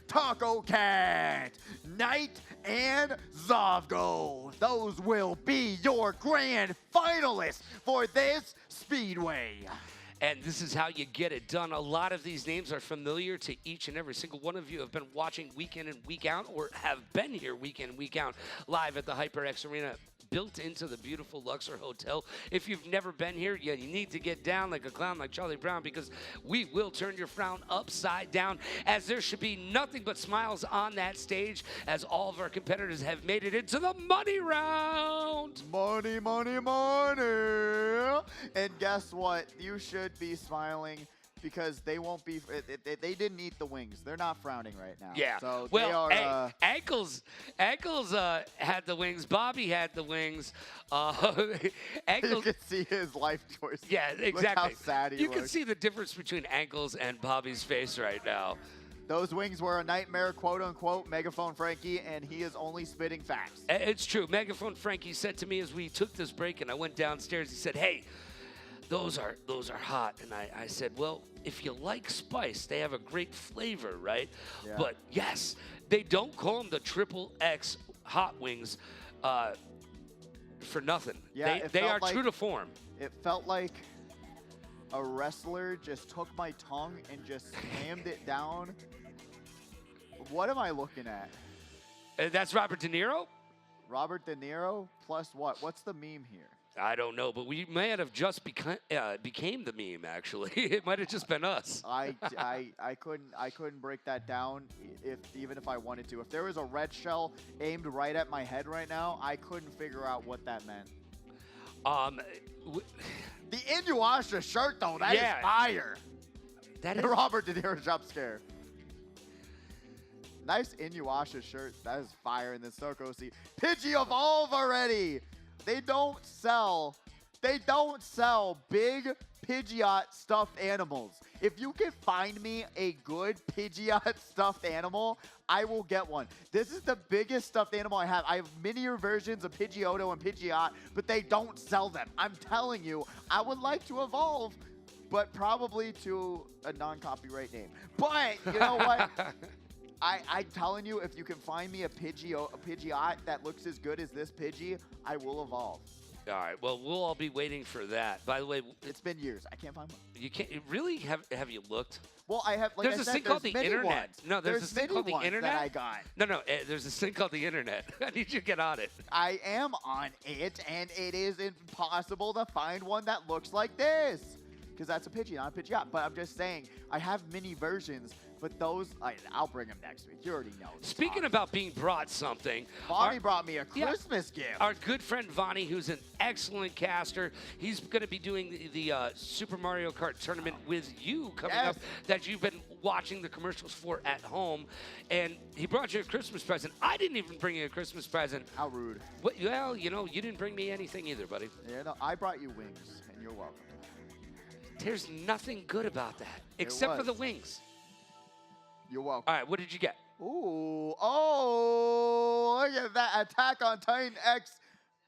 Taco Cat, Knight, and Zavgo. Those will be your grand finalists for this Speedway. And this is how you get it done. A lot of these names are familiar to each and every single one of you have been watching week in and week out, or have been here week in and week out live at the HyperX Arena, built into the beautiful Luxor Hotel. If you've never been here, you need to get down like a clown like Charlie Brown, because we will turn your frown upside down, as there should be nothing but smiles on that stage, as all of our competitors have made it into the money round. Money, money, money. And guess what? You should be smiling, because they won't be, they didn't eat the wings. They're not frowning right now. Yeah. So well, they are, hey, Ankles had the wings. Bobby had the wings. you Ankles. can see his life choice. Yeah, exactly. Look how sad he You looks. can see the difference between Ankles and Bobby's face right now. Those wings were a nightmare, quote unquote, Megaphone Frankie, and he is only spitting facts. It's true. Megaphone Frankie said to me as we took this break and I went downstairs, he said, "Hey, those are hot." And I said, "Well, if you like spice, they have a great flavor, right?" Yeah. But yes, they don't call them the Triple X hot wings for nothing. Yeah, they are true to form. It felt like a wrestler just took my tongue and just slammed it down. What am I looking at? That's Robert De Niro? Robert De Niro plus what? What's the meme here? I don't know, but we may have just became the meme. Actually, it might have just been us. I couldn't break that down even if I wanted to. If there was a red shell aimed right at my head right now, I couldn't figure out what that meant. The Inuyasha shirt though, that is fire. That is Robert De Niro jump scare. Nice Inuyasha shirt. That is fire. And then Sarkozy. Pidgey evolve already. They don't sell big Pidgeot stuffed animals. If you can find me a good Pidgeot stuffed animal, I will get one. This is the biggest stuffed animal I have. I have miniature versions of Pidgeotto and Pidgeot, but they don't sell them. I'm telling you, I would like to evolve, but probably to a non-copyright name. But you know what? I'm telling you, if you can find me a Pidgeot that looks as good as this Pidgey, I will evolve. all right. Well, we'll all be waiting for that. By the way, It's been years. I can't find one. you can't really have you looked? Well, I have. Like There's I this said, thing called there's the mini internet. ones. No, there's this thing mini called the ones internet. that I got. No, there's this thing called the internet. I need you to get on it. I am on it, and it is impossible to find one that looks like this. Because that's a Pidgey, not a Pidgeot. But I'm just saying, I have mini versions, but those, I'll bring them next week. You already know. Speaking about being brought something, Bonnie brought me a Christmas gift. our good friend Vonnie, who's an excellent caster, he's going to be doing the Super Mario Kart tournament with you coming up, that you've been watching the commercials for at home. And he brought you a Christmas present. I didn't even bring you a Christmas present. How rude. Well, you know, you didn't bring me anything either, buddy. Yeah, no, I brought you wings, and you're welcome. There's nothing good about that, except for the wings. You're welcome. All right, what did you get? Ooh, oh, look at that Attack on Titan X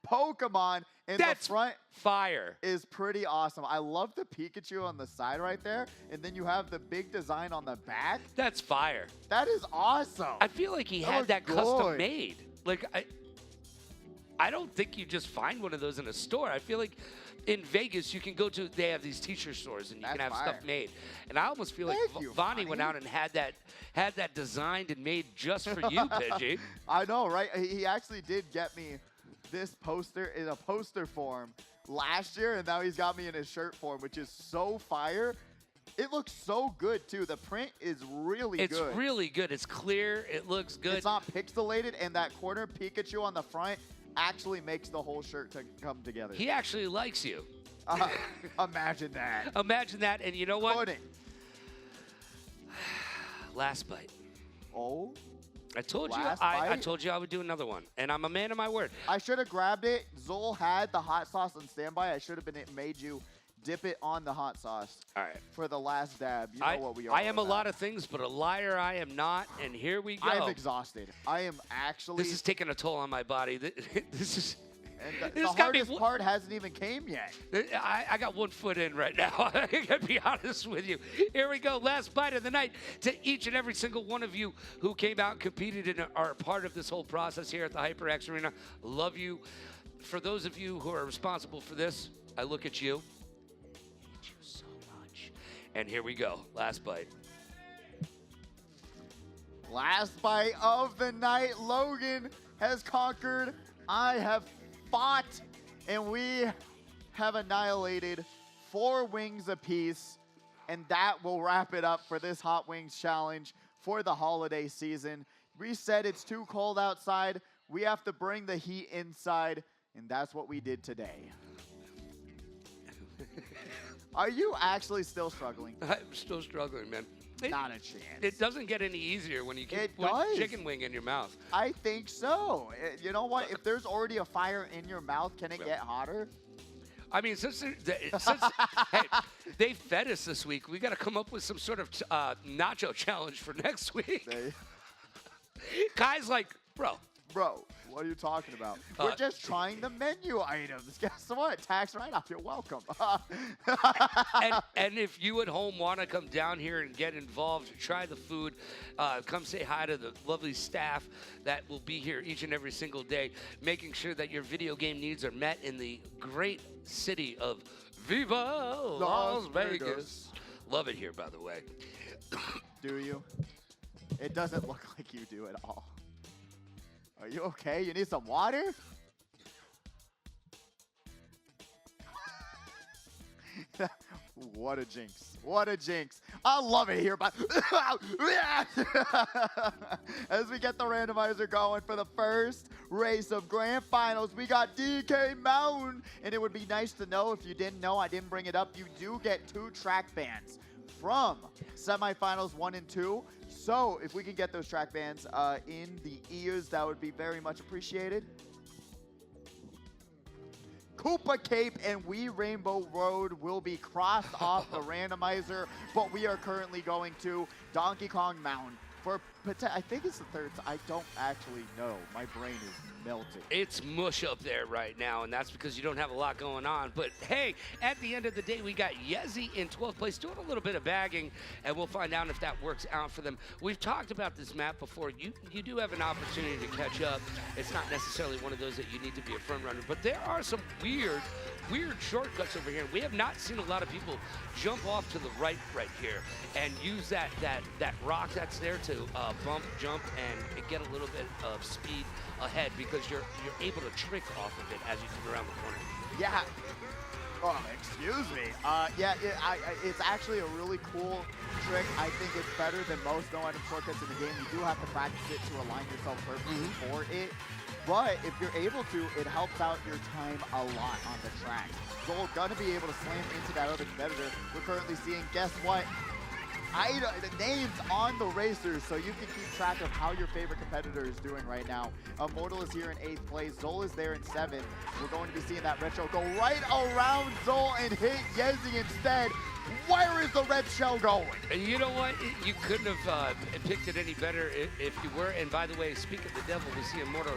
Pokemon in the front. Fire. Is pretty awesome. I love the Pikachu on the side right there, and then you have the big design on the back. That's fire. That is awesome. I feel like he had that custom made. Like, I don't think you just find one of those in a store. I feel like in Vegas, you can go to, they have these t-shirt stores, and you can have stuff made. And I almost feel like Vonnie went out and had that designed and made just for you, Pidgey. I know, right? He actually did get me this poster in a poster form last year, and now he's got me in his shirt form, which is so fire. It looks so good, too. The print is really good. It's really good. It's clear. It looks good. It's not pixelated, and that corner Pikachu on the front actually makes the whole shirt to come together. He actually likes you. Imagine that. Imagine that, and you know what? Pudding. Last bite. Oh. I told you Last I bite? told you I would do another one, and I'm a man of my word. I should have grabbed it. Zol had the hot sauce on standby. I should have made you dip it on the hot sauce. All right. For the last dab. You know what we are. I am a lot of things, but a liar I am not, and here we go. I am exhausted. I am actually. This is taking a toll on my body. This is. And the hardest part hasn't even came yet. I got 1 foot in right now. I gotta be honest with you. Here we go. Last bite of the night to each and every single one of you who came out and competed and are part of this whole process here at the HyperX Arena. Love you. For those of you who are responsible for this, I look at you. Hate you so much. And here we go. Last bite. Last bite of the night. Logan has conquered. I have fought, and we have annihilated 4 wings apiece, and that will wrap it up for this Hot Wings Challenge for the holiday season. We said it's too cold outside. We have to bring the heat inside, and that's what we did today. Are you actually still struggling? I'm still struggling, man. Not a chance. It doesn't get any easier when you keep chicken wing in your mouth. I think so. You know what? If there's already a fire in your mouth, can it get hotter? I mean, since hey, they fed us this week, we got to come up with some sort of nacho challenge for next week. Kai's like, bro, what are you talking about? We're just trying the menu items. Guess what? Tax write-off. You're welcome. and if you at home want to come down here and get involved, try the food, come say hi to the lovely staff that will be here each and every single day, making sure that your video game needs are met in the great city of Viva Las Vegas. Love it here, by the way. Do you? It doesn't look like you do at all. Are you okay? You need some water? What a jinx. What a jinx. I love it here. But as we get the randomizer going for the first race of Grand Finals, we got DK Mountain. And it would be nice to know, if you didn't know, I didn't bring it up, you do get 2 track bands from semifinals 1 and 2. So if we can get those track bands in the ears, that would be very much appreciated. Koopa Cape and Wee Rainbow Road will be crossed off the randomizer, but we are currently going to Donkey Kong Mountain for, I think it's the third. I don't actually know. My brain is melting. It's mush up there right now, and that's because you don't have a lot going on. But hey, at the end of the day, we got Yezi in 12th place doing a little bit of bagging, and we'll find out if that works out for them. We've talked about this map before. You do have an opportunity to catch up. It's not necessarily one of those that you need to be a front runner, but there are some weird shortcuts over here. We have not seen a lot of people jump off to the right here and use that rock that's there to bump, jump, and get a little bit of speed ahead, because you're able to trick off of it as you come around the corner. Yeah. Oh, excuse me. It's actually a really cool trick. I think it's better than most no-item shortcuts in the game. You do have to practice it to align yourself perfectly for it. But if you're able to, it helps out your time a lot on the track. Zol gonna be able to slam into that other competitor. We're currently seeing, guess what? The names on the racers, so you can keep track of how your favorite competitor is doing right now. Immortal is here in 8th place. Zol is there in 7th. We're going to be seeing that retro go right around Zol and hit Yezi instead. Where is the red shell going? And you know what? You couldn't have picked it any better if you were. And by the way, speak of the devil, we see Immortal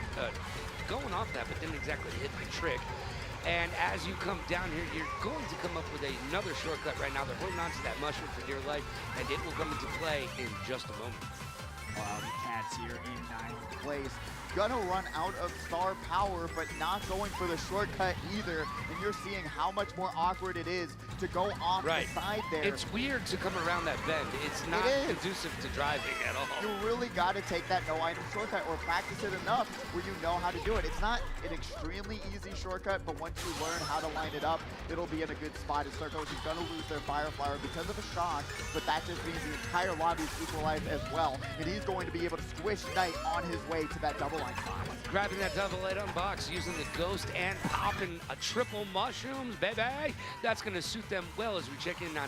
going off that, but didn't exactly hit the trick. And as you come down here, you're going to come up with another shortcut right now. They're holding on to that mushroom for dear life, and it will come into play in just a moment. The Cats here in 9th place. Gonna run out of star power, but not going for the shortcut either. And you're seeing how much more awkward it is to go off the side there. It's weird to come around that bend. It's not conducive to driving at all. You really got to take that no-item shortcut or practice it enough where you know how to do it. It's not an extremely easy shortcut, but once you learn how to line it up, it'll be in a good spot. And Circles is gonna lose their Fireflower because of a shock, but that just means the entire lobby is equalized as well. And he's going to be able to squish Knight on his way to that double line spot. grabbing that double item box, using the ghost and popping a triple mushrooms, baby. That's going to suit them well as we check in on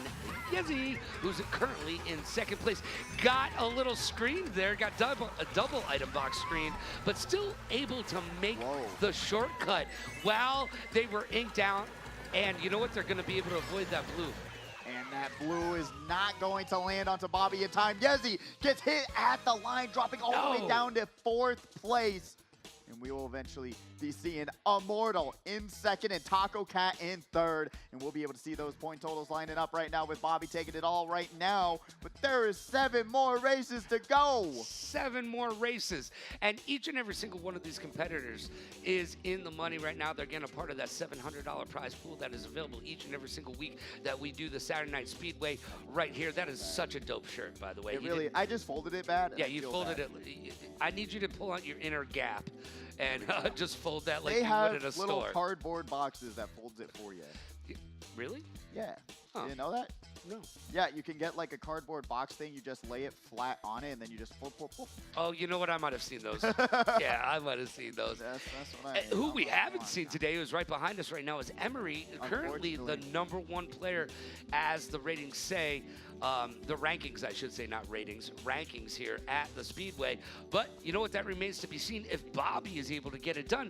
Yezi, who's currently in second place. Got a little screen there, got a double item box screen, but still able to make the shortcut while they were inked out. And you know what? They're going to be able to avoid that blue. And that blue is not going to land onto Bobby in time. Yezi gets hit at the line, dropping all the way down to 4th place. And we will eventually be seeing Immortal in second and Taco Cat in third. And we'll be able to see those point totals lining up right now with Bobby taking it all right now. But there is 7 more races to go. 7 more races. And each and every single one of these competitors is in the money right now. They're getting a part of that $700 prize pool that is available each and every single week that we do the Saturday Night Speedway right here. That is such a dope shirt, by the way. It really, I just folded it bad. Yeah, you folded it. I need you to pull out your inner gap and just fold that like they you have would at a store. little cardboard boxes that folds it for you. Really? Yeah. Huh. You didn't know that? No. Yeah, you can get like a cardboard box thing. You just lay it flat on it, and then you just flip. Oh, you know what? I might have seen those. Yeah, I might have seen those. That's what Who we haven't seen today, who's right behind us right now, is Emery, currently the #1 player, as the ratings say. The rankings, I should say, not ratings, rankings here at the Speedway. But you know what? That remains to be seen if Bobby is able to get it done.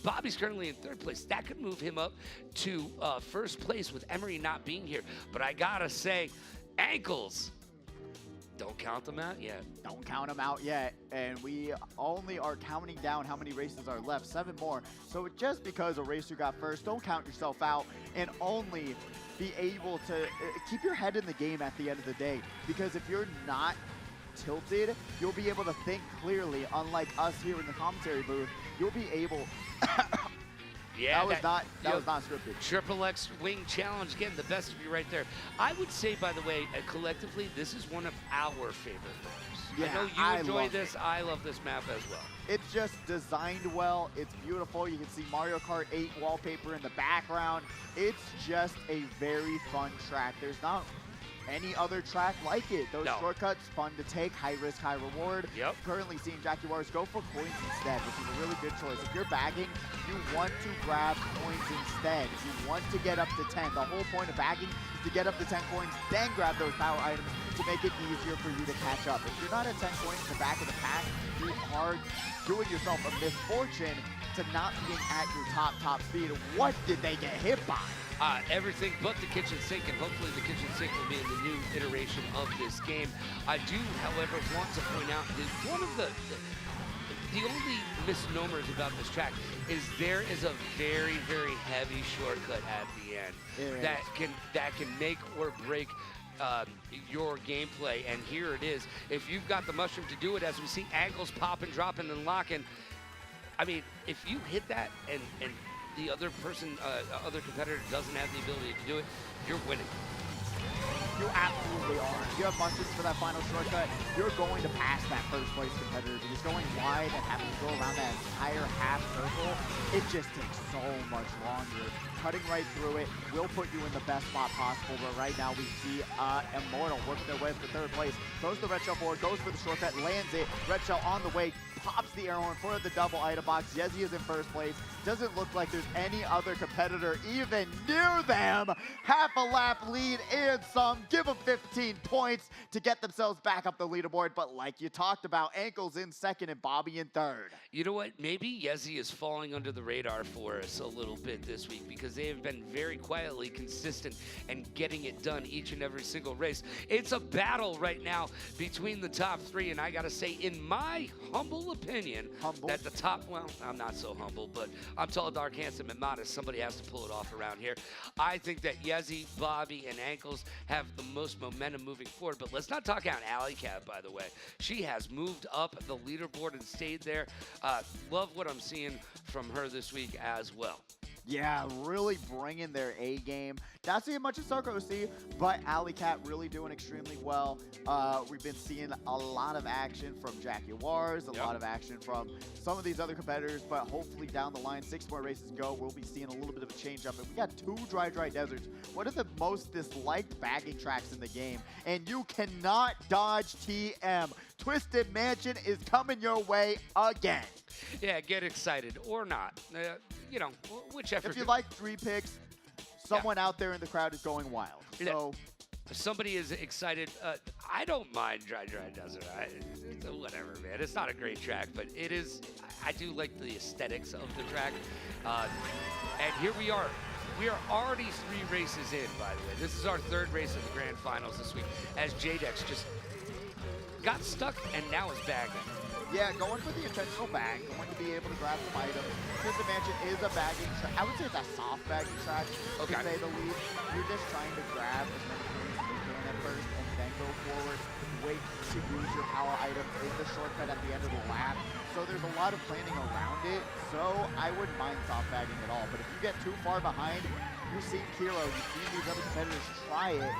Bobby's currently in 3rd place. That could move him up to 1st place with Emery not being here. But I gotta say, ankles. Don't count them out yet. Don't count them out yet. And we only are counting down how many races are left. 7 more. So just because a racer got first, don't count yourself out and only be able to keep your head in the game at the end of the day. Because if you're not tilted, you'll be able to think clearly. Unlike us here in the commentary booth, you'll be able... Yeah, that was not scripted. HyperX Wing Challenge, getting the best of you right there. I would say, by the way, collectively, this is one of our favorite maps. Yeah, I know you enjoy this. I love this map as well. It's just designed well. It's beautiful. You can see Mario Kart 8 wallpaper in the background. It's just a very fun track. There's not any other track like it. Those shortcuts, fun to take, high risk, high reward. Yep. Currently seeing Jaguars go for coins instead, which is a really good choice. If you're bagging, you want to grab coins instead. You want to get up to 10. The whole point of bagging is to get up to 10 coins, then grab those power items to make it easier for you to catch up. If you're not at 10 coins in the back of the pack, you are doing yourself a misfortune to not being at your top speed. What did they get hit by? Everything but the kitchen sink, and hopefully the kitchen sink will be in the new iteration of this game. I do, however, want to point out that one of the only misnomers about this track is there is a very, very heavy shortcut at the end that can make or break your gameplay. And here it is. If you've got the mushroom to do it, as we see ankles popping, dropping, and locking. I mean, if you hit that and the other person, other competitor doesn't have the ability to do it, you're winning. You absolutely are. If you have mushrooms for that final shortcut, you're going to pass that 1st place competitor, because going wide and having to go around that entire half circle, it just takes so much longer. Cutting right through it will put you in the best spot possible, but right now we see Immortal working their way for 3rd place. Throws the red shell forward, goes for the shortcut, lands it. Red shell on the way, pops the air horn for the double item box. Yezi is in 1st place. Doesn't look like there's any other competitor even near them. Half a lap lead and some. Give them 15 points to get themselves back up the leaderboard. But like you talked about, ankles in 2nd and Bobby in 3rd. You know what? Maybe Yezi is falling under the radar for us a little bit this week, because they have been very quietly consistent and getting it done each and every single race. It's a battle right now between the top 3, and I gotta say, in my humble opinion, that the top, well, I'm not so humble, but I'm tall, dark, handsome, and modest. Somebody has to pull it off around here. I think that Yezi, Bobby, and Ankles have the most momentum moving forward. But let's not talk out Alley Cat, by the way. She has moved up the leaderboard and stayed there. Love what I'm seeing from her this week as well. Yeah, really bringing their A game. Not seeing much of Sarko C, but Alley Cat really doing extremely well. We've been seeing a lot of action from Jaguars, a lot of action from some of these other competitors, but hopefully down the line, 6 more races go, we'll be seeing a little bit of a change up. And we got 2 dry deserts. One of the most disliked bagging tracks in the game, and you cannot dodge TM. Twisted Mansion is coming your way again. Yeah, get excited or not. You know, whichever. If you like 3 picks, someone out there in the crowd is going wild. So if somebody is excited, I don't mind Dry Desert. It's whatever, man. It's not a great track, but it is. I do like the aesthetics of the track. And here we are. We are already 3 races in, by the way. This is our 3rd race of the grand finals this week, as Jadex just got stuck and now is bagging. Yeah, going for the intentional bag, going to be able to grab some items. Twisted Mansion is a bagging track. I would say it's a soft bagging track, to say the least. You're just trying to grab as many coins as you can at first and then go forward. Wait to use your power items in the shortcut at the end of the lap. So there's a lot of planning around it. So I wouldn't mind soft bagging at all. But if you get too far behind, you've seen Kiro, you've seen these other competitors try it.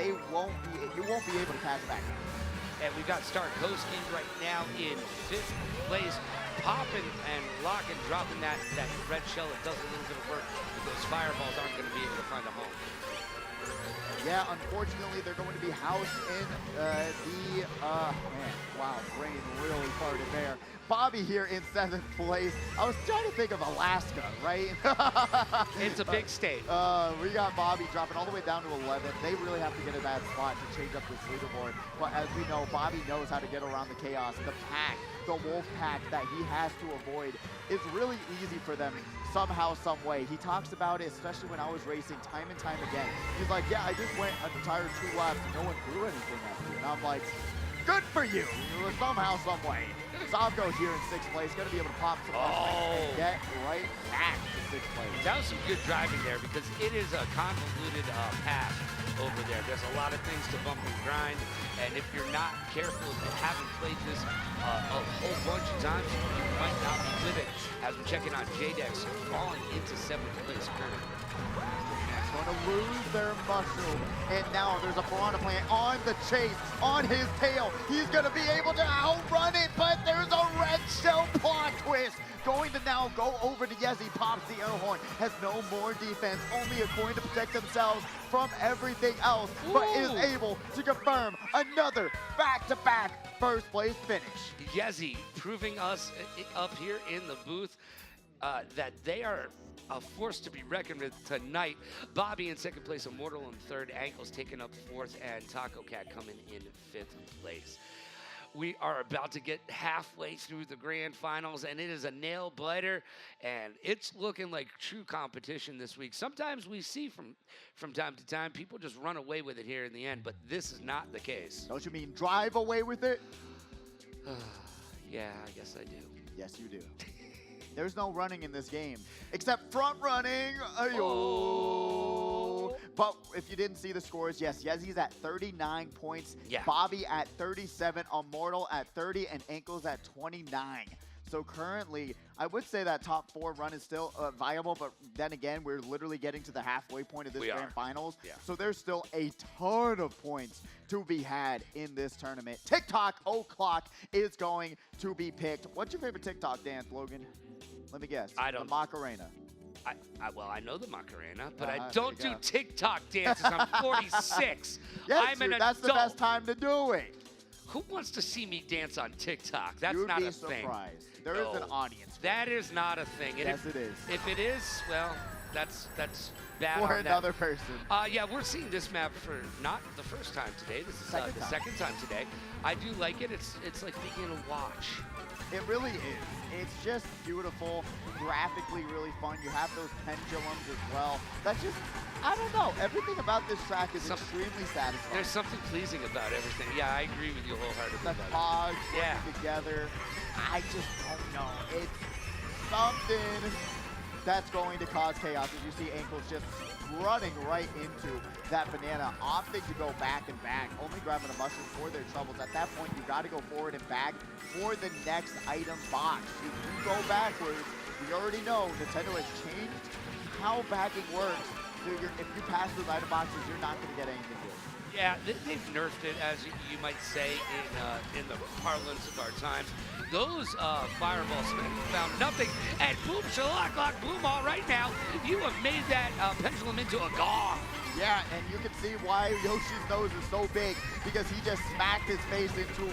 You won't be able to catch back. And we've got Starkowski right now in 5th place, popping and locking, dropping that red shell. It does a little bit of work, but those fireballs aren't going to be able to find a home. Yeah, unfortunately, they're going to be housed in man, wow, brain really farted there. Bobby here in 7th place. I was trying to think of Alaska, right? It's a big state. We got Bobby dropping all the way down to 11. They really have to get in that spot to change up this leaderboard. But as we know, Bobby knows how to get around the chaos. The pack, the wolf pack that he has to avoid is really easy for them somehow, some way. He talks about it, especially when I was racing time and time again. He's like, yeah, I just went an entire 2 laps and no one threw anything at me. And I'm like, good for you. Somehow, some way. Savgo here in 6th place, going to be able to pop some and get right back to 6th place. That was some good driving there because it is a convoluted path over there. There's a lot of things to bump and grind, and if you're not careful and haven't played this a whole bunch of times, you might not be with it. As we're checking on Jadex falling into 7th place currently. Going to lose their mushroom, and now there's a piranha plant on the chase, on his tail. He's going to be able to outrun it, but there's a red shell plot twist. Going to now go over to Yezi, pops the air horn, has no more defense, only a coin to protect themselves from everything else, but is able to confirm another back-to-back 1st place finish. Yezi proving us up here in the booth that they are a force to be reckoned with tonight. Bobby in 2nd place, Immortal in 3rd, Ankles taking up 4th, and Taco Cat coming in 5th place. We are about to get halfway through the grand finals, and it is a nail biter, and it's looking like true competition this week. Sometimes we see from time to time people just run away with it here in the end, but this is not the case. Don't you mean drive away with it? Yeah, I guess I do. Yes, you do. There's no running in this game, except front running. But if you didn't see the scores, yes, Yezi's at 39 points, Bobby at 37, Immortal at 30, and Ankles at 29. So currently, I would say that top 4 run is still viable, but then again, we're literally getting to the halfway point of this grand finals. So there's still a ton of points to be had in this tournament. TikTok O'Clock is going to be picked. What's your favorite TikTok dance, Logan? Let me guess. I don't. The Macarena. Well, I know the Macarena, but I don't do TikTok dances. I'm 46. Yes, I'm an that's adult. The best time to do it. Who wants to see me dance on TikTok? That's You'd not be a thing. Surprised. There is an audience. That is not a thing. Yes, it is. If it is, well, that's bad for on another person. Yeah, we're seeing this map for not the first time today. This is the second time today. I do like it. It's like being able to watch. It really is. It's just beautiful, graphically really fun. You have those pendulums as well. That's just, I don't know. Everything about this track is extremely satisfying. There's something pleasing about everything. Yeah, I agree with you wholeheartedly. The pods working together. I just don't know. It's something that's going to cause chaos as you see Ankles just running right into that banana, opting to go back and back, only grabbing a mushroom for their troubles. At that point, you got to go forward and back for the next item box. If you go backwards, we already know Nintendo has changed how backing works. So if you pass those item boxes, you're not going to get anything good. Yeah, they've nerfed it, as you might say, in the parlance of our times. Those fireballs found nothing, and boom, shalak, boom, all right now. You have made that pendulum into a gong. Yeah, and you can see why Yoshi's nose is so big, because he just smacked his face into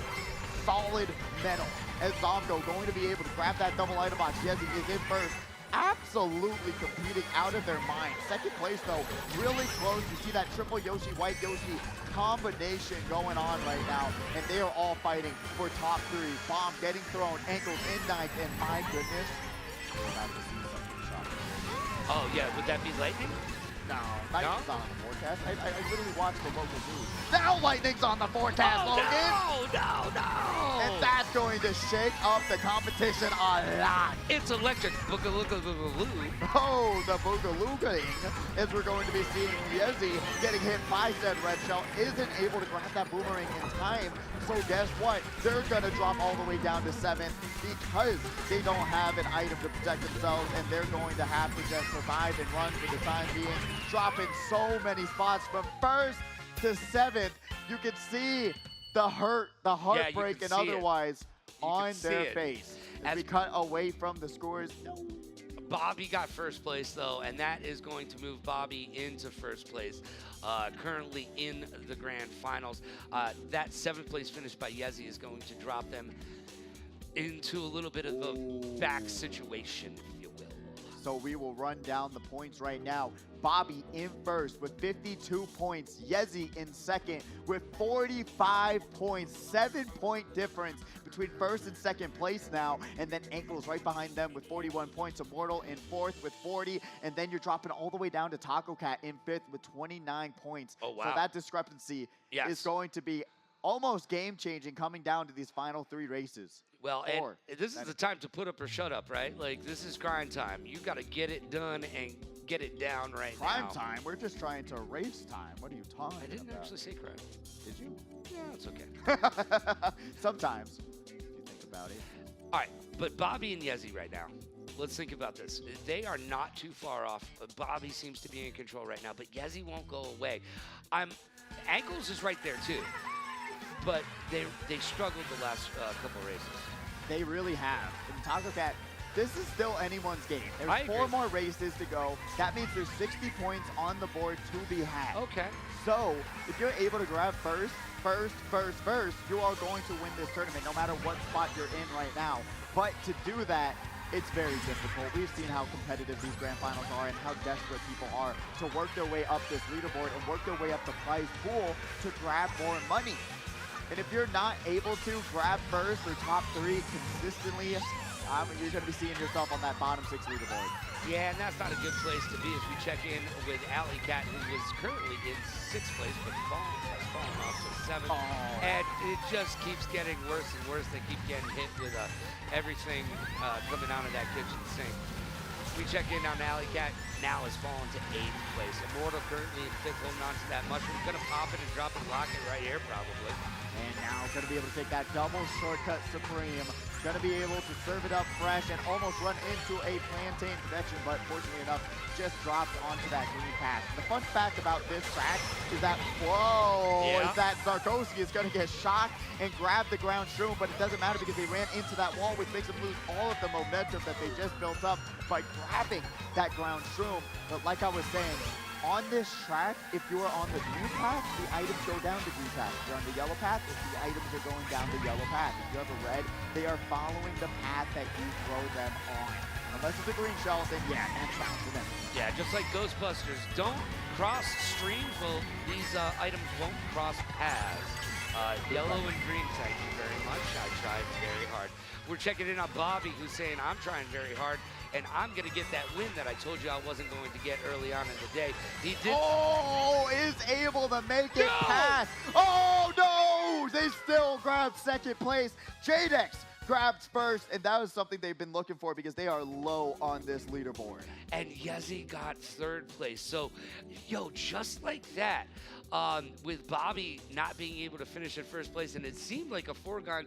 solid metal. As Zomgo going to be able to grab that double item box. Yezi is in first. Absolutely competing out of their mind. Second place, though, really close. You see that triple Yoshi, white Yoshi combination going on right now, and they are all fighting for top 3. Bomb getting thrown, ankles in ninth, and my goodness, we're about to see something shocking. Oh, yeah, would that be lightning? No, lightning's not on the forecast. I literally watched the local news. Now lightning's on the forecast, Logan! No! And that's going to shake up the competition a lot. It's electric boogaloo. Oh, the boogalooing, as we're going to be seeing Yezi getting hit by said red shell, isn't able to grab that boomerang in time. So guess what? They're going to drop all the way down to 7th because they don't have an item to protect themselves, and they're going to have to just survive and run for the time being, dropping so many spots from 1st to 7th. You can see the hurt, the heartbreak, and otherwise on their face. As we cut away from the scores, Bobby got first place, though, and that is going to move Bobby into first place, currently in the grand finals. That 7th place finish by Yezi is going to drop them into a little bit of a back situation, if you will. So we will run down the points right now. Bobby in first with 52 points. Yezi in second with 45 points. 7-point difference between first and second place now. And then Ankles right behind them with 41 points. Immortal in fourth with 40. And then you're dropping all the way down to Taco Cat in fifth with 29 points. Oh, wow. So that discrepancy is going to be almost game-changing coming down to these final 3 races. Well, and this is the time to put up or shut up, right? Like, this is grind time. You got to get it done and get it down right now. Crime time? We're just trying to race time. What are you talking about? I didn't actually say crime. Did you? Yeah, it's okay. Sometimes, if you think about it. All right, but Bobby and Yezi right now. Let's think about this. They are not too far off. Bobby seems to be in control right now, but Yezi won't go away. Ankles is right there, too. But they struggled the last couple races. They really have. And Taco Cat, this is still anyone's game. There's 4 more races to go. That means there's 60 points on the board to be had. Okay. So if you're able to grab first, you are going to win this tournament no matter what spot you're in right now. But to do that, it's very difficult. We've seen how competitive these grand finals are and how desperate people are to work their way up this leaderboard and work their way up the prize pool to grab more money. And if you're not able to grab first or top 3 consistently, you're going to be seeing yourself on that bottom 6 leaderboard. Yeah, and that's not a good place to be as we check in with Alley Cat, who was currently in 6th place, but has fallen off to 7th. Oh. And it just keeps getting worse and worse. They keep getting hit with everything coming out of that kitchen sink. We check in on Alley Cat, now has fallen to 8th place. Immortal currently in 5th, holding on to that mushroom. Gonna pop it and drop a rocket right here, probably. And now going to be able to take that double shortcut Supreme. Going to be able to serve it up fresh and almost run into a plantain protection, but fortunately enough, just dropped onto that green path. The fun fact about this track is that, is that Zarkowski is going to get shocked and grab the ground shroom, but it doesn't matter because they ran into that wall, which makes them lose all of the momentum that they just built up by grabbing that ground shroom. But like I was saying, on this track, if you are on the green path, the items go down the green path. If you're on the yellow path, the items are going down the yellow path. If you have a red, they are following the path that you throw them on. Unless it's a green shell, then yeah, and bouncing them. Yeah, just like Ghostbusters, don't cross streams. Well, these items won't cross paths. Yellow and green, thank you very much. I tried very hard. We're checking in on Bobby, who's saying, I'm trying very hard, and I'm going to get that win that I told you I wasn't going to get early on in the day. He did. Oh, is able to make it past. Oh, no! They still grabbed second place. Jadex grabbed first, and that was something they've been looking for because they are low on this leaderboard. And Yezi got 3rd place. So, just like that, with Bobby not being able to finish at 1st place, and it seemed like a foregone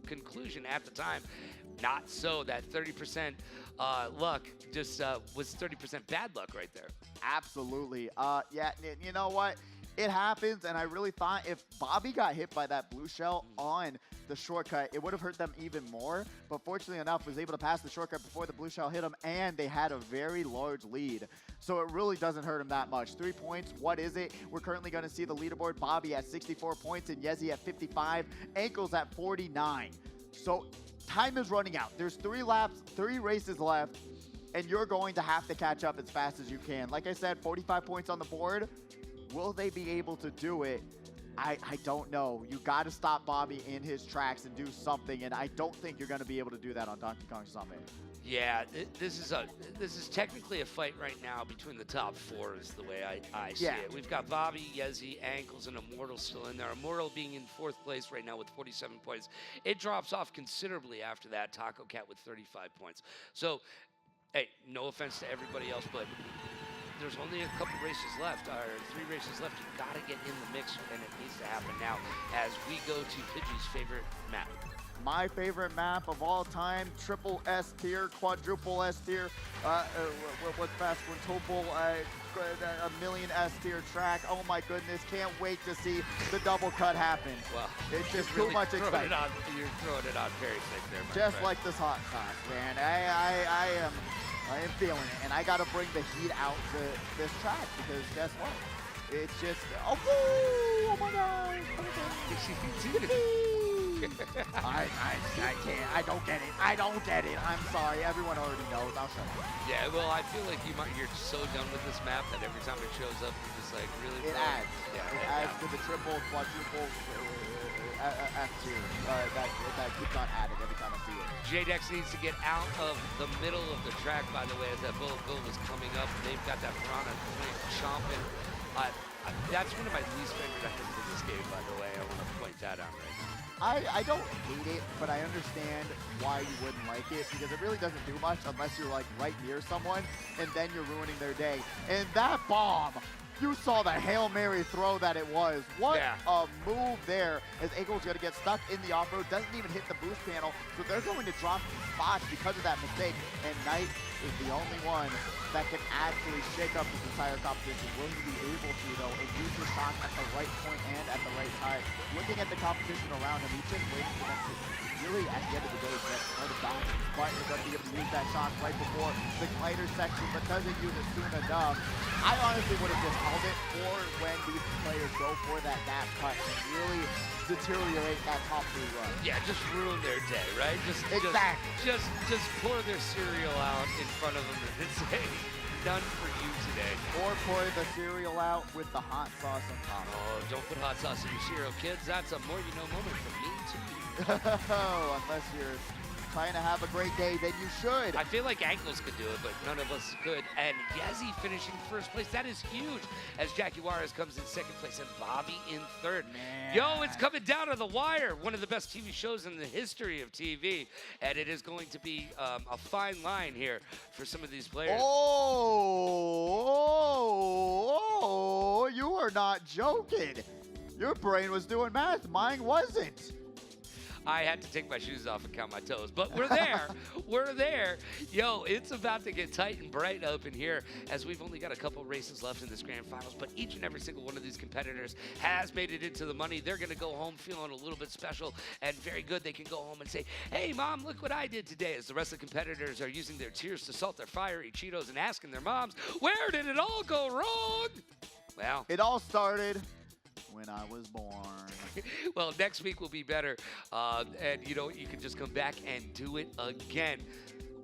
conclusion at the time. Not so. That 30% luck just was 30% bad luck right there. Absolutely. Yeah, you know what? It happens, and I really thought if Bobby got hit by that blue shell on the shortcut, it would have hurt them even more. But fortunately enough, was able to pass the shortcut before the blue shell hit him, and they had a very large lead. So it really doesn't hurt him that much. 3 points, what is it? We're currently going to see the leaderboard. Bobby at 64 points and Yezi at 55, Ankles at 49. So time is running out. There's 3 laps, 3 races left, and you're going to have to catch up as fast as you can. Like I said, 45 points on the board. Will they be able to do it? I don't know. You got to stop Bobby in his tracks and do something, and I don't think you're going to be able to do that on Donkey Kong Summit. Yeah, this is technically a fight right now between the top 4 is the way I see it. We've got Bobby, Yezi, Ankles, and Immortal still in there. Immortal being in 4th place right now with 47 points. It drops off considerably after that. Taco Cat with 35 points. So, hey, no offense to everybody else, but there's only a couple races left, or 3 races left. You've got to get in the mix, and it needs to happen now as we go to Pidgey's favorite map. My favorite map of all time, triple S tier, quadruple S tier, what's fast, quintuple, a million S tier track. Oh my goodness, can't wait to see the double cut happen. Well, it's just really too much excitement. You're throwing it on very thick there, my just friend. like this hot sauce, man. I am feeling it, and I gotta bring the heat out to this track because guess what? It's just oh my god! I can't. I don't get it. I don't get it. I'm sorry. Everyone already knows. I'll shut up. Yeah, well, I feel like you're so done with this map that every time it shows up, you're just like, really? It bro? adds. Yeah, it adds to the triple, quadruple F tier that keeps on adding every time I see it. J-Dex needs to get out of the middle of the track, by the way, as that bullet bill was coming up. They've got that piranha point chomping. That's one of my least favorite items in this game, by the way. I want to point that out right now. I don't hate it, but I understand why you wouldn't like it because it really doesn't do much unless you're like right near someone and then you're ruining their day. And that bomb, you saw the Hail Mary throw that it was. What a move there as Eagle's going to get stuck in the off-road, doesn't even hit the boost panel, so they're going to drop spots because of that mistake. And Knight is the only one that can actually shake up this entire competition. Will he be able to, though, and use his shot at the right point and at the right time? Looking at the competition around him, he's just waiting for them to really, at the end of the day, get another down. But he's going to be able to use that shot right before the glider section, but doesn't use it soon enough. I honestly would have just held it for when these players go for that gap cut and really deteriorate that top 3 run. Yeah, just ruin their day, right? Just pour their cereal out in front of them and say, none for you today. Or pour the cereal out with the hot sauce on top. Oh, don't put hot sauce in your cereal, kids. That's a more you know moment from me to you. Unless you're trying to have a great day, then you should. I feel like Ankles could do it, but none of us could. And Yezi finishing 1st place. That is huge as Jackie Juarez comes in 2nd place and Bobby in 3rd. Man. Yo, it's coming down to the wire. One of the best TV shows in the history of TV. And it is going to be a fine line here for some of these players. Oh, you are not joking. Your brain was doing math. Mine wasn't. I had to take my shoes off and count my toes, but we're there. We're there. Yo, it's about to get tight and bright up in here as we've only got a couple races left in this grand finals, but each and every single one of these competitors has made it into the money. They're going to go home feeling a little bit special and very good. They can go home and say, hey, Mom, look what I did today, as the rest of the competitors are using their tears to salt their fiery Cheetos and asking their moms, where did it all go wrong? Well, it all started when I was born. Well, next week will be better. And you know, you can just come back and do it again.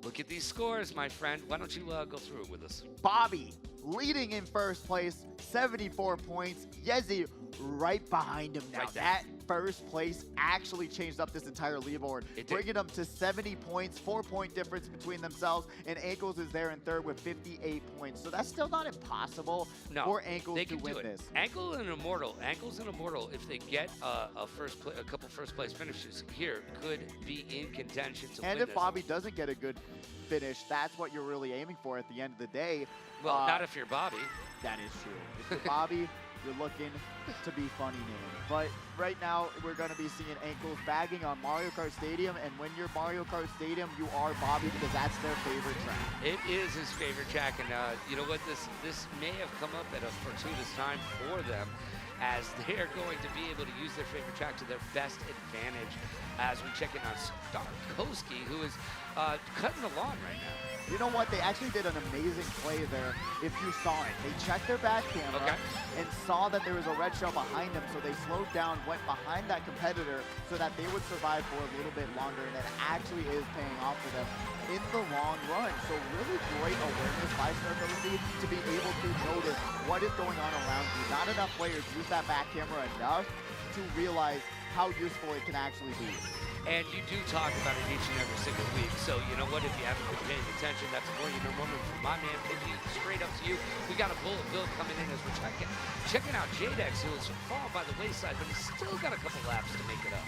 Look at these scores, my friend. Why don't you go through it with us? Bobby leading in 1st place, 74 points. Yezi right behind him now. Right there. That 1st place actually changed up this entire leaderboard, bringing them to 70 points, 4-point difference between themselves, and Ankles is there in 3rd with 58 points. So that's still not impossible for Ankles to win this. Ankles and Immortal, if they get a couple 1st place finishes here, could be in contention to win And if this. Bobby doesn't get a good finish, that's what you're really aiming for at the end of the day. Well, not if you're Bobby. That is true. If you're Bobby, you're looking to be funny named. But right now, we're going to be seeing ankles bagging on Mario Kart Stadium, and when you're Mario Kart Stadium, you are Bobby because that's their favorite track. It is his favorite track, and you know what? This may have come up at a fortuitous time for them, as they're going to be able to use their favorite track to their best advantage. As we check in on Starkowski, who is cutting the lawn right now. You know what? They actually did an amazing play there. If you saw it, they checked their back camera and saw that there was a red shell behind them, so they slowed down, went behind that competitor so that they would survive for a little bit longer, and it actually is paying off for them in the long run. So really great awareness by Starkowski to be able to notice what is going on around you. Not enough players use that back camera enough to realize how useful it can actually be. And you do talk about it each and every single week. So you know what? If you haven't been paying attention, that's more you know moment from my man Pidgey. Straight up to you. We got a bullet bill coming in as we're checking out Jadex, who has fallen by the wayside, but he's still got a couple laps to make it up.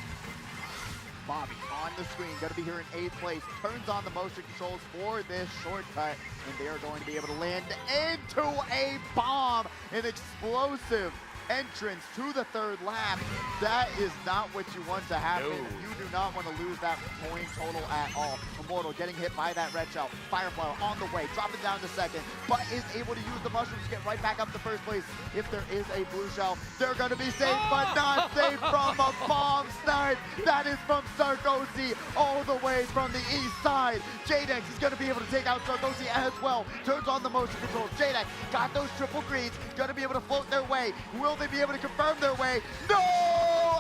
Bobby on the screen, going to be here in 8th place, turns on the motion controls for this shortcut, and they are going to be able to land into a bomb, an explosive entrance to the 3rd lap. That is not what you want to happen. No. You do not want to lose that point total at all. Immortal getting hit by that red shell. Fireflower on the way, dropping down to 2nd, but is able to use the mushrooms to get right back up to 1st place. If there is a blue shell, they're going to be safe, but not safe from a bomb snipe. That is from Starkowski all the way from the east side. Jadex is going to be able to take out Starkowski as well. Turns on the motion controls. Jadex got those triple greens, going to be able to float their way. Will they be able to confirm their way? No!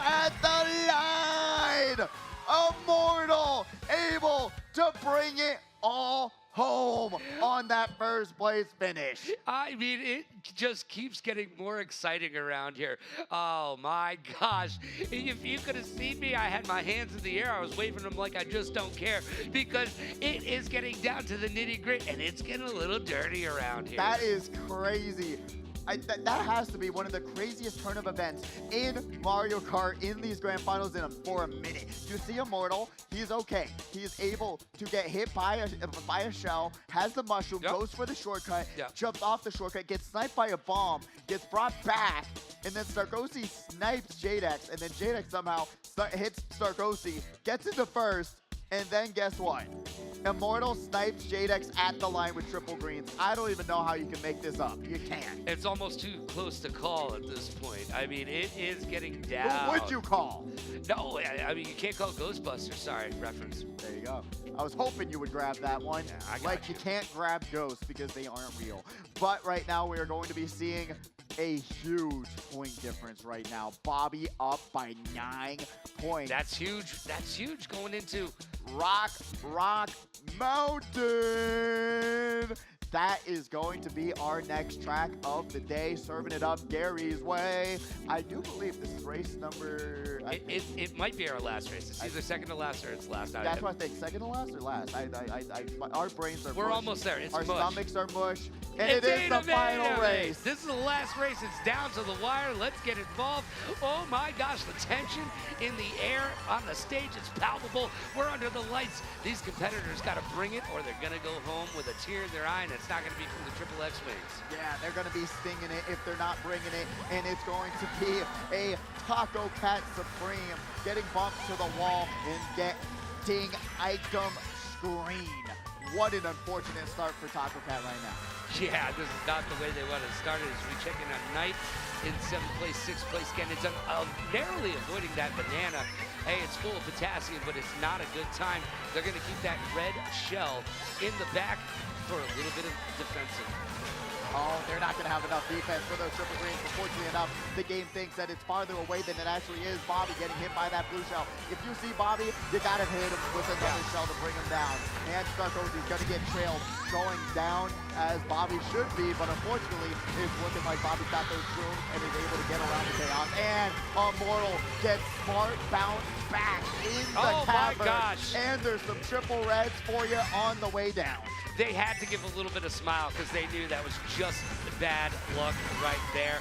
At the line! Immortal able to bring it all home on that 1st place finish. I mean, it just keeps getting more exciting around here. Oh my gosh. If you could have seen me, I had my hands in the air. I was waving them like I just don't care, because it is getting down to the nitty gritty and it's getting a little dirty around here. That is crazy. That has to be one of the craziest turn of events in Mario Kart in these grand finals for a minute. You see Immortal, he's okay. He is able to get hit by a shell, has the mushroom, goes for the shortcut, jumps off the shortcut, gets sniped by a bomb, gets brought back, and then Starkowski snipes Jadex, and then Jadex somehow hits Starkowski, gets into 1st, and then guess what? Immortal snipes Jadex at the line with triple greens. I don't even know how you can make this up. You can't. It's almost too close to call at this point. I mean, it is getting down. Who would you call? No, I mean, you can't call Ghostbusters. Sorry, reference. There you go. I was hoping you would grab that one. Yeah, like you can't grab ghosts because they aren't real. But right now we are going to be seeing a huge point difference right now. Bobby up by 9 points. That's huge. That's huge going into Rock Mountain. That is going to be our next track of the day, serving it up Gary's way. I do believe this is race number... It might be our last race. It's either second to last or it's last. That's what I think. Second to last or last? Our brains are We're mush. almost there. It's our mush. stomachs are mush. And it is the final race. This is the last race. It's down to the wire. Let's get involved. Oh my gosh, the tension in the air on the stage is palpable. We're under the lights. These competitors got to bring it or they're going to go home with a tear in their eye, and it's not going to be from the Triple X wings. Yeah, they're going to be stinging it if they're not bringing it, and it's going to be a Taco Cat Supreme getting bumped to the wall and getting item screen. What an unfortunate start for Taco Cat right now. Yeah, this is not the way they want to start it. As we check in on Knight in 7th place, 6th place. Again, it's narrowly avoiding that banana. Hey, it's full of potassium, but it's not a good time. They're going to keep that red shell in the back for a little bit of defensive. Oh, they're not going to have enough defense for those triple greens. Fortunately enough, the game thinks that it's farther away than it actually is. Bobby getting hit by that blue shell. If you see Bobby, you got to hit him with another shell to bring him down. And Starkowski's going to get trailed, going down as Bobby should be, but unfortunately, it's looking like Bobby's got those shrooms and is able to get around the chaos. And Immortal gets smart bounce back in the cavern. My gosh. And there's some triple reds for you on the way down. They had to give a little bit of smile because they knew that was just bad luck right there.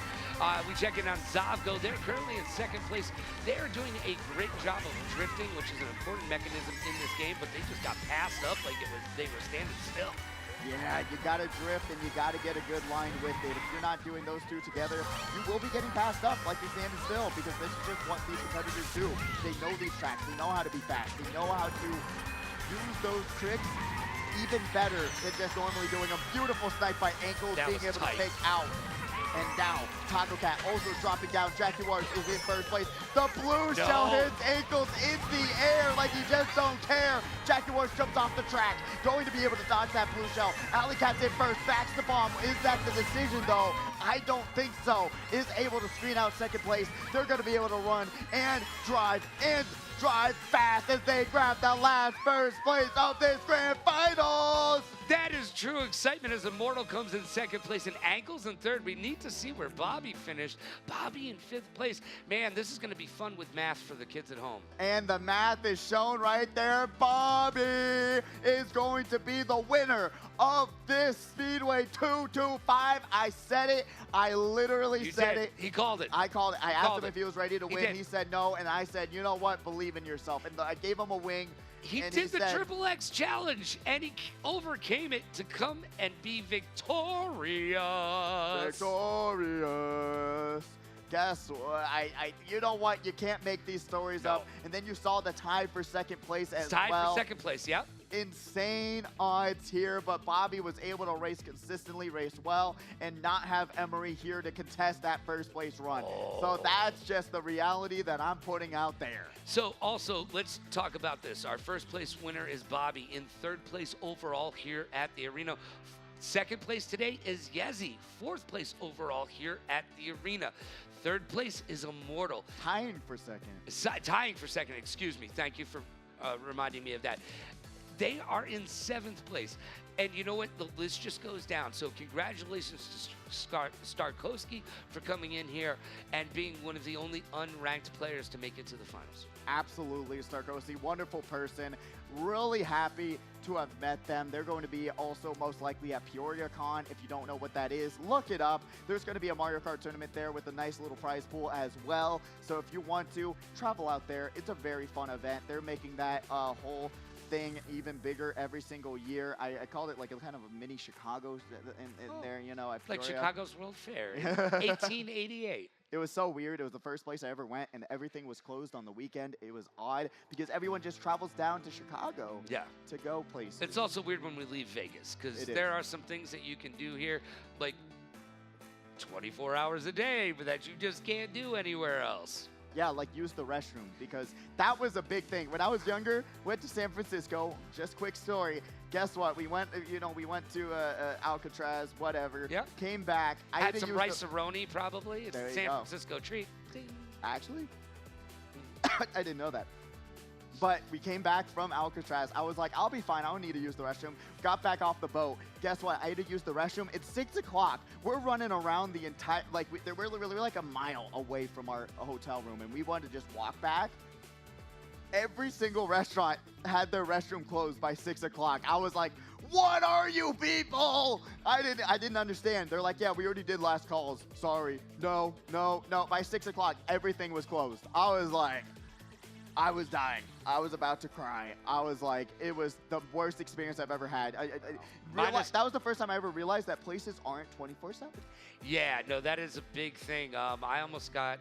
We check in on Zavgo. They're currently in 2nd place. They're doing a great job of drifting, which is an important mechanism in this game, but they just got passed up like they were standing still. Yeah, you got to drift and you got to get a good line with it. If you're not doing those two together, you will be getting passed up like you're standing still, because this is just what these competitors do. They know these tracks. They know how to be fast. They know how to use those tricks even better than just normally doing them. Beautiful snipe by Ankles, being able to take out. And now, Taco Cat also dropping down. Jaguars is in first place. The blue shell hits Ankles in the air like he just don't care. Jaguars jumps off the track, going to be able to dodge that blue shell. Alley Cat's in first, backs the bomb. Is that the decision though? I don't think so. Is able to screen out second place. They're gonna be able to run and drive fast as they grab the last first place of this grand finals. That is true excitement as Immortal comes in second place and Ankles in third. We need to see where Bobby finished. Bobby in fifth place. Man, this is going to be fun with math for the kids at home. And the math is shown right there. Bobby is going to be the winner of this Speedway 225. I said it. I literally said it. He called it. I called it. I asked him if he was ready to win. He said no, and I said, you know what? Believe in yourself. And I gave him a wing. He did the Triple X challenge, and he overcame it to come and be victorious. Victorious. Guess what? You know what? You can't make these stories up. And then you saw the tie for second place as well. Tied for second place, yep. Insane odds here, but Bobby was able to race consistently, race well, and not have Emery here to contest that first place run. So that's just the reality that I'm putting out there. So also, let's talk about this. Our first place winner is Bobby in third place overall here at the arena. Second place today is Yezi, fourth place overall here at the arena. Third place is Immortal. Tying for second. Tying for second, excuse me. Thank you for reminding me of that. They are in seventh place. And you know what? The list just goes down. So congratulations to Starkowski for coming in here and being one of the only unranked players to make it to the finals. Absolutely, Starkowski. Wonderful person. Really happy to have met them. They're going to be also most likely at Peoria Con. If you don't know what that is, look it up. There's going to be a Mario Kart tournament there with a nice little prize pool as well. So if you want to, travel out there. It's a very fun event. They're making that whole thing even bigger every single year. I called it like a kind of a mini Chicago in there, you know, at Peoria. Like Chicago's World Fair in 1888. It was so weird. It was the first place I ever went, and everything was closed on the weekend. It was odd because everyone just travels down to Chicago to go places. It's also weird when we leave Vegas because there are some things that you can do here, like 24 hours a day, but that you just can't do anywhere else. Yeah, like use the restroom, because that was a big thing. When I was younger, went to San Francisco, just quick story. Guess what? We went, we went to Alcatraz, whatever. Yeah. Came back. I had some rice-a-roni, probably. It's a San Francisco treat. Ding. Actually? I didn't know that. But we came back from Alcatraz. I was like, I'll be fine. I don't need to use the restroom. Got back off the boat. Guess what? I had to use the restroom. It's 6 o'clock. We're running around the entire, like, we're like a mile away from our hotel room, and we wanted to just walk back. Every single restaurant had their restroom closed by 6 o'clock. I was like, what are you people? I didn't understand. They're like, yeah, we already did last calls. Sorry. No. By 6 o'clock, everything was closed. I was like, I was dying. I was about to cry. I was like, it was the worst experience I've ever had. That was the first time I ever realized that places aren't 24/7. Yeah, no, that is a big thing. I almost got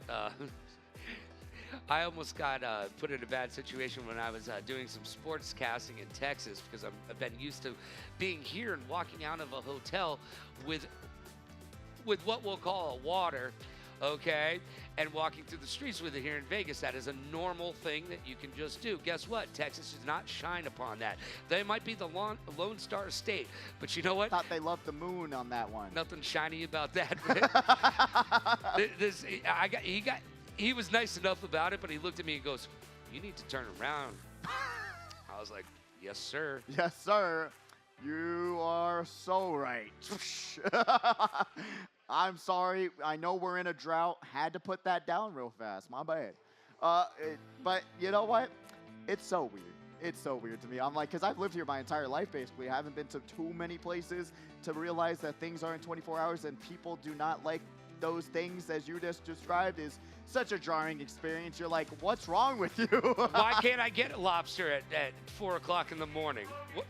put in a bad situation when I was doing some sports casting in Texas, because I've been used to being here and walking out of a hotel with what we'll call a water. Okay, and walking through the streets with it here in Vegas. That is a normal thing that you can just do. Guess what? Texas does not shine upon that. They might be the Lone Star State, but you know what? Thought they loved the moon on that one. Nothing shiny about that. He was nice enough about it, but he looked at me and goes, "You need to turn around." I was like, "Yes, sir." Yes, sir. You are so right. I'm sorry. I know we're in a drought. Had to put that down real fast. My bad. But you know what? It's so weird. It's so weird to me. I'm like, because I've lived here my entire life, basically. I haven't been to too many places to realize that things aren't 24 hours and people do not like those things, as you just described, is such a jarring experience. You're like, what's wrong with you? Why can't I get a lobster at 4 o'clock in the morning? What?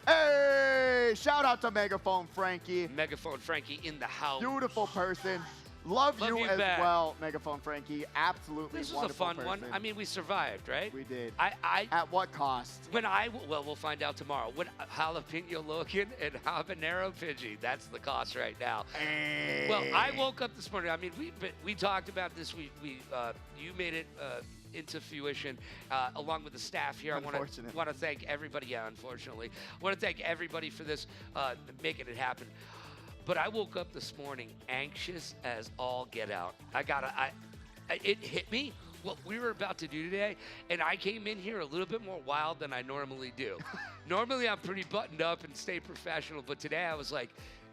Hey, shout out to Megaphone Frankie. Megaphone Frankie in the house. Beautiful person. Love you as back. well, Megaphone Frankie. Absolutely This was a wonderful fun one. person. I mean, we survived, right? We did. I At what cost? well, we'll find out tomorrow. When Jalapeno Logan and Habanero Pidgey, that's the cost right now. Well, I woke up this morning. I mean, we talked about this. You made it into fruition along with the staff here. I want to thank everybody. Yeah, unfortunately, I want to thank everybody for this, making it happen. But I woke up this morning anxious as all get out. It hit me what we were about to do today, and I came in here a little bit more wild than I normally do. Normally, I'm pretty buttoned up and stay professional, but today I was like,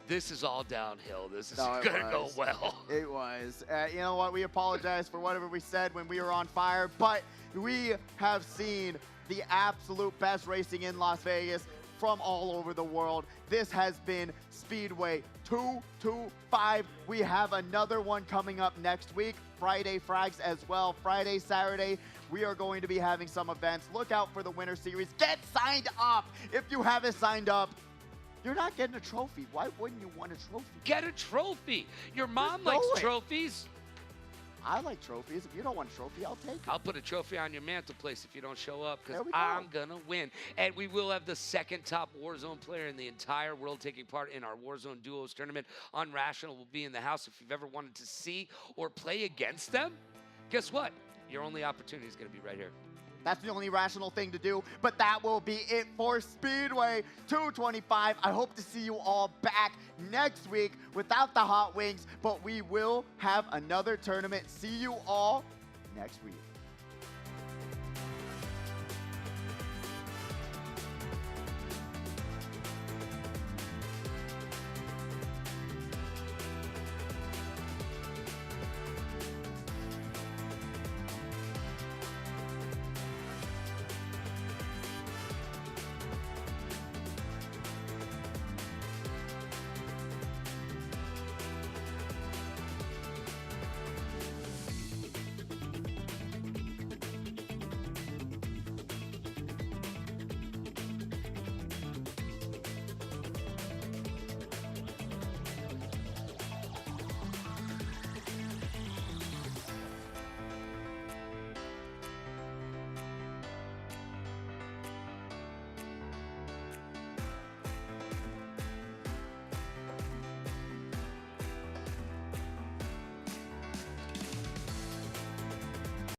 this is all downhill. This is going to go well. It was. You know what? We apologize for whatever we said when we were on fire, but we have seen the absolute best racing in Las Vegas from all over the world. This has been Speedway 225. We have another one coming up next week. Friday frags as well. Friday, Saturday, we are going to be having some events. Look out for the Winter Series. Get signed up. If you haven't signed up, you're not getting a trophy. Why wouldn't you want a trophy? Get a trophy. Your mom likes trophies. I like trophies. If you don't want a trophy, I'll take it. I'll put a trophy on your mantelpiece if you don't show up, because I'm going to win. And we will have the second top Warzone player in the entire world taking part in our Warzone Duos tournament. Unrational will be in the house. If you've ever wanted to see or play against them, guess what? Your only opportunity is going to be right here. That's the only rational thing to do, but that will be it for Speedway 225. I hope to see you all back next week without the hot wings, but we will have another tournament. See you all next week.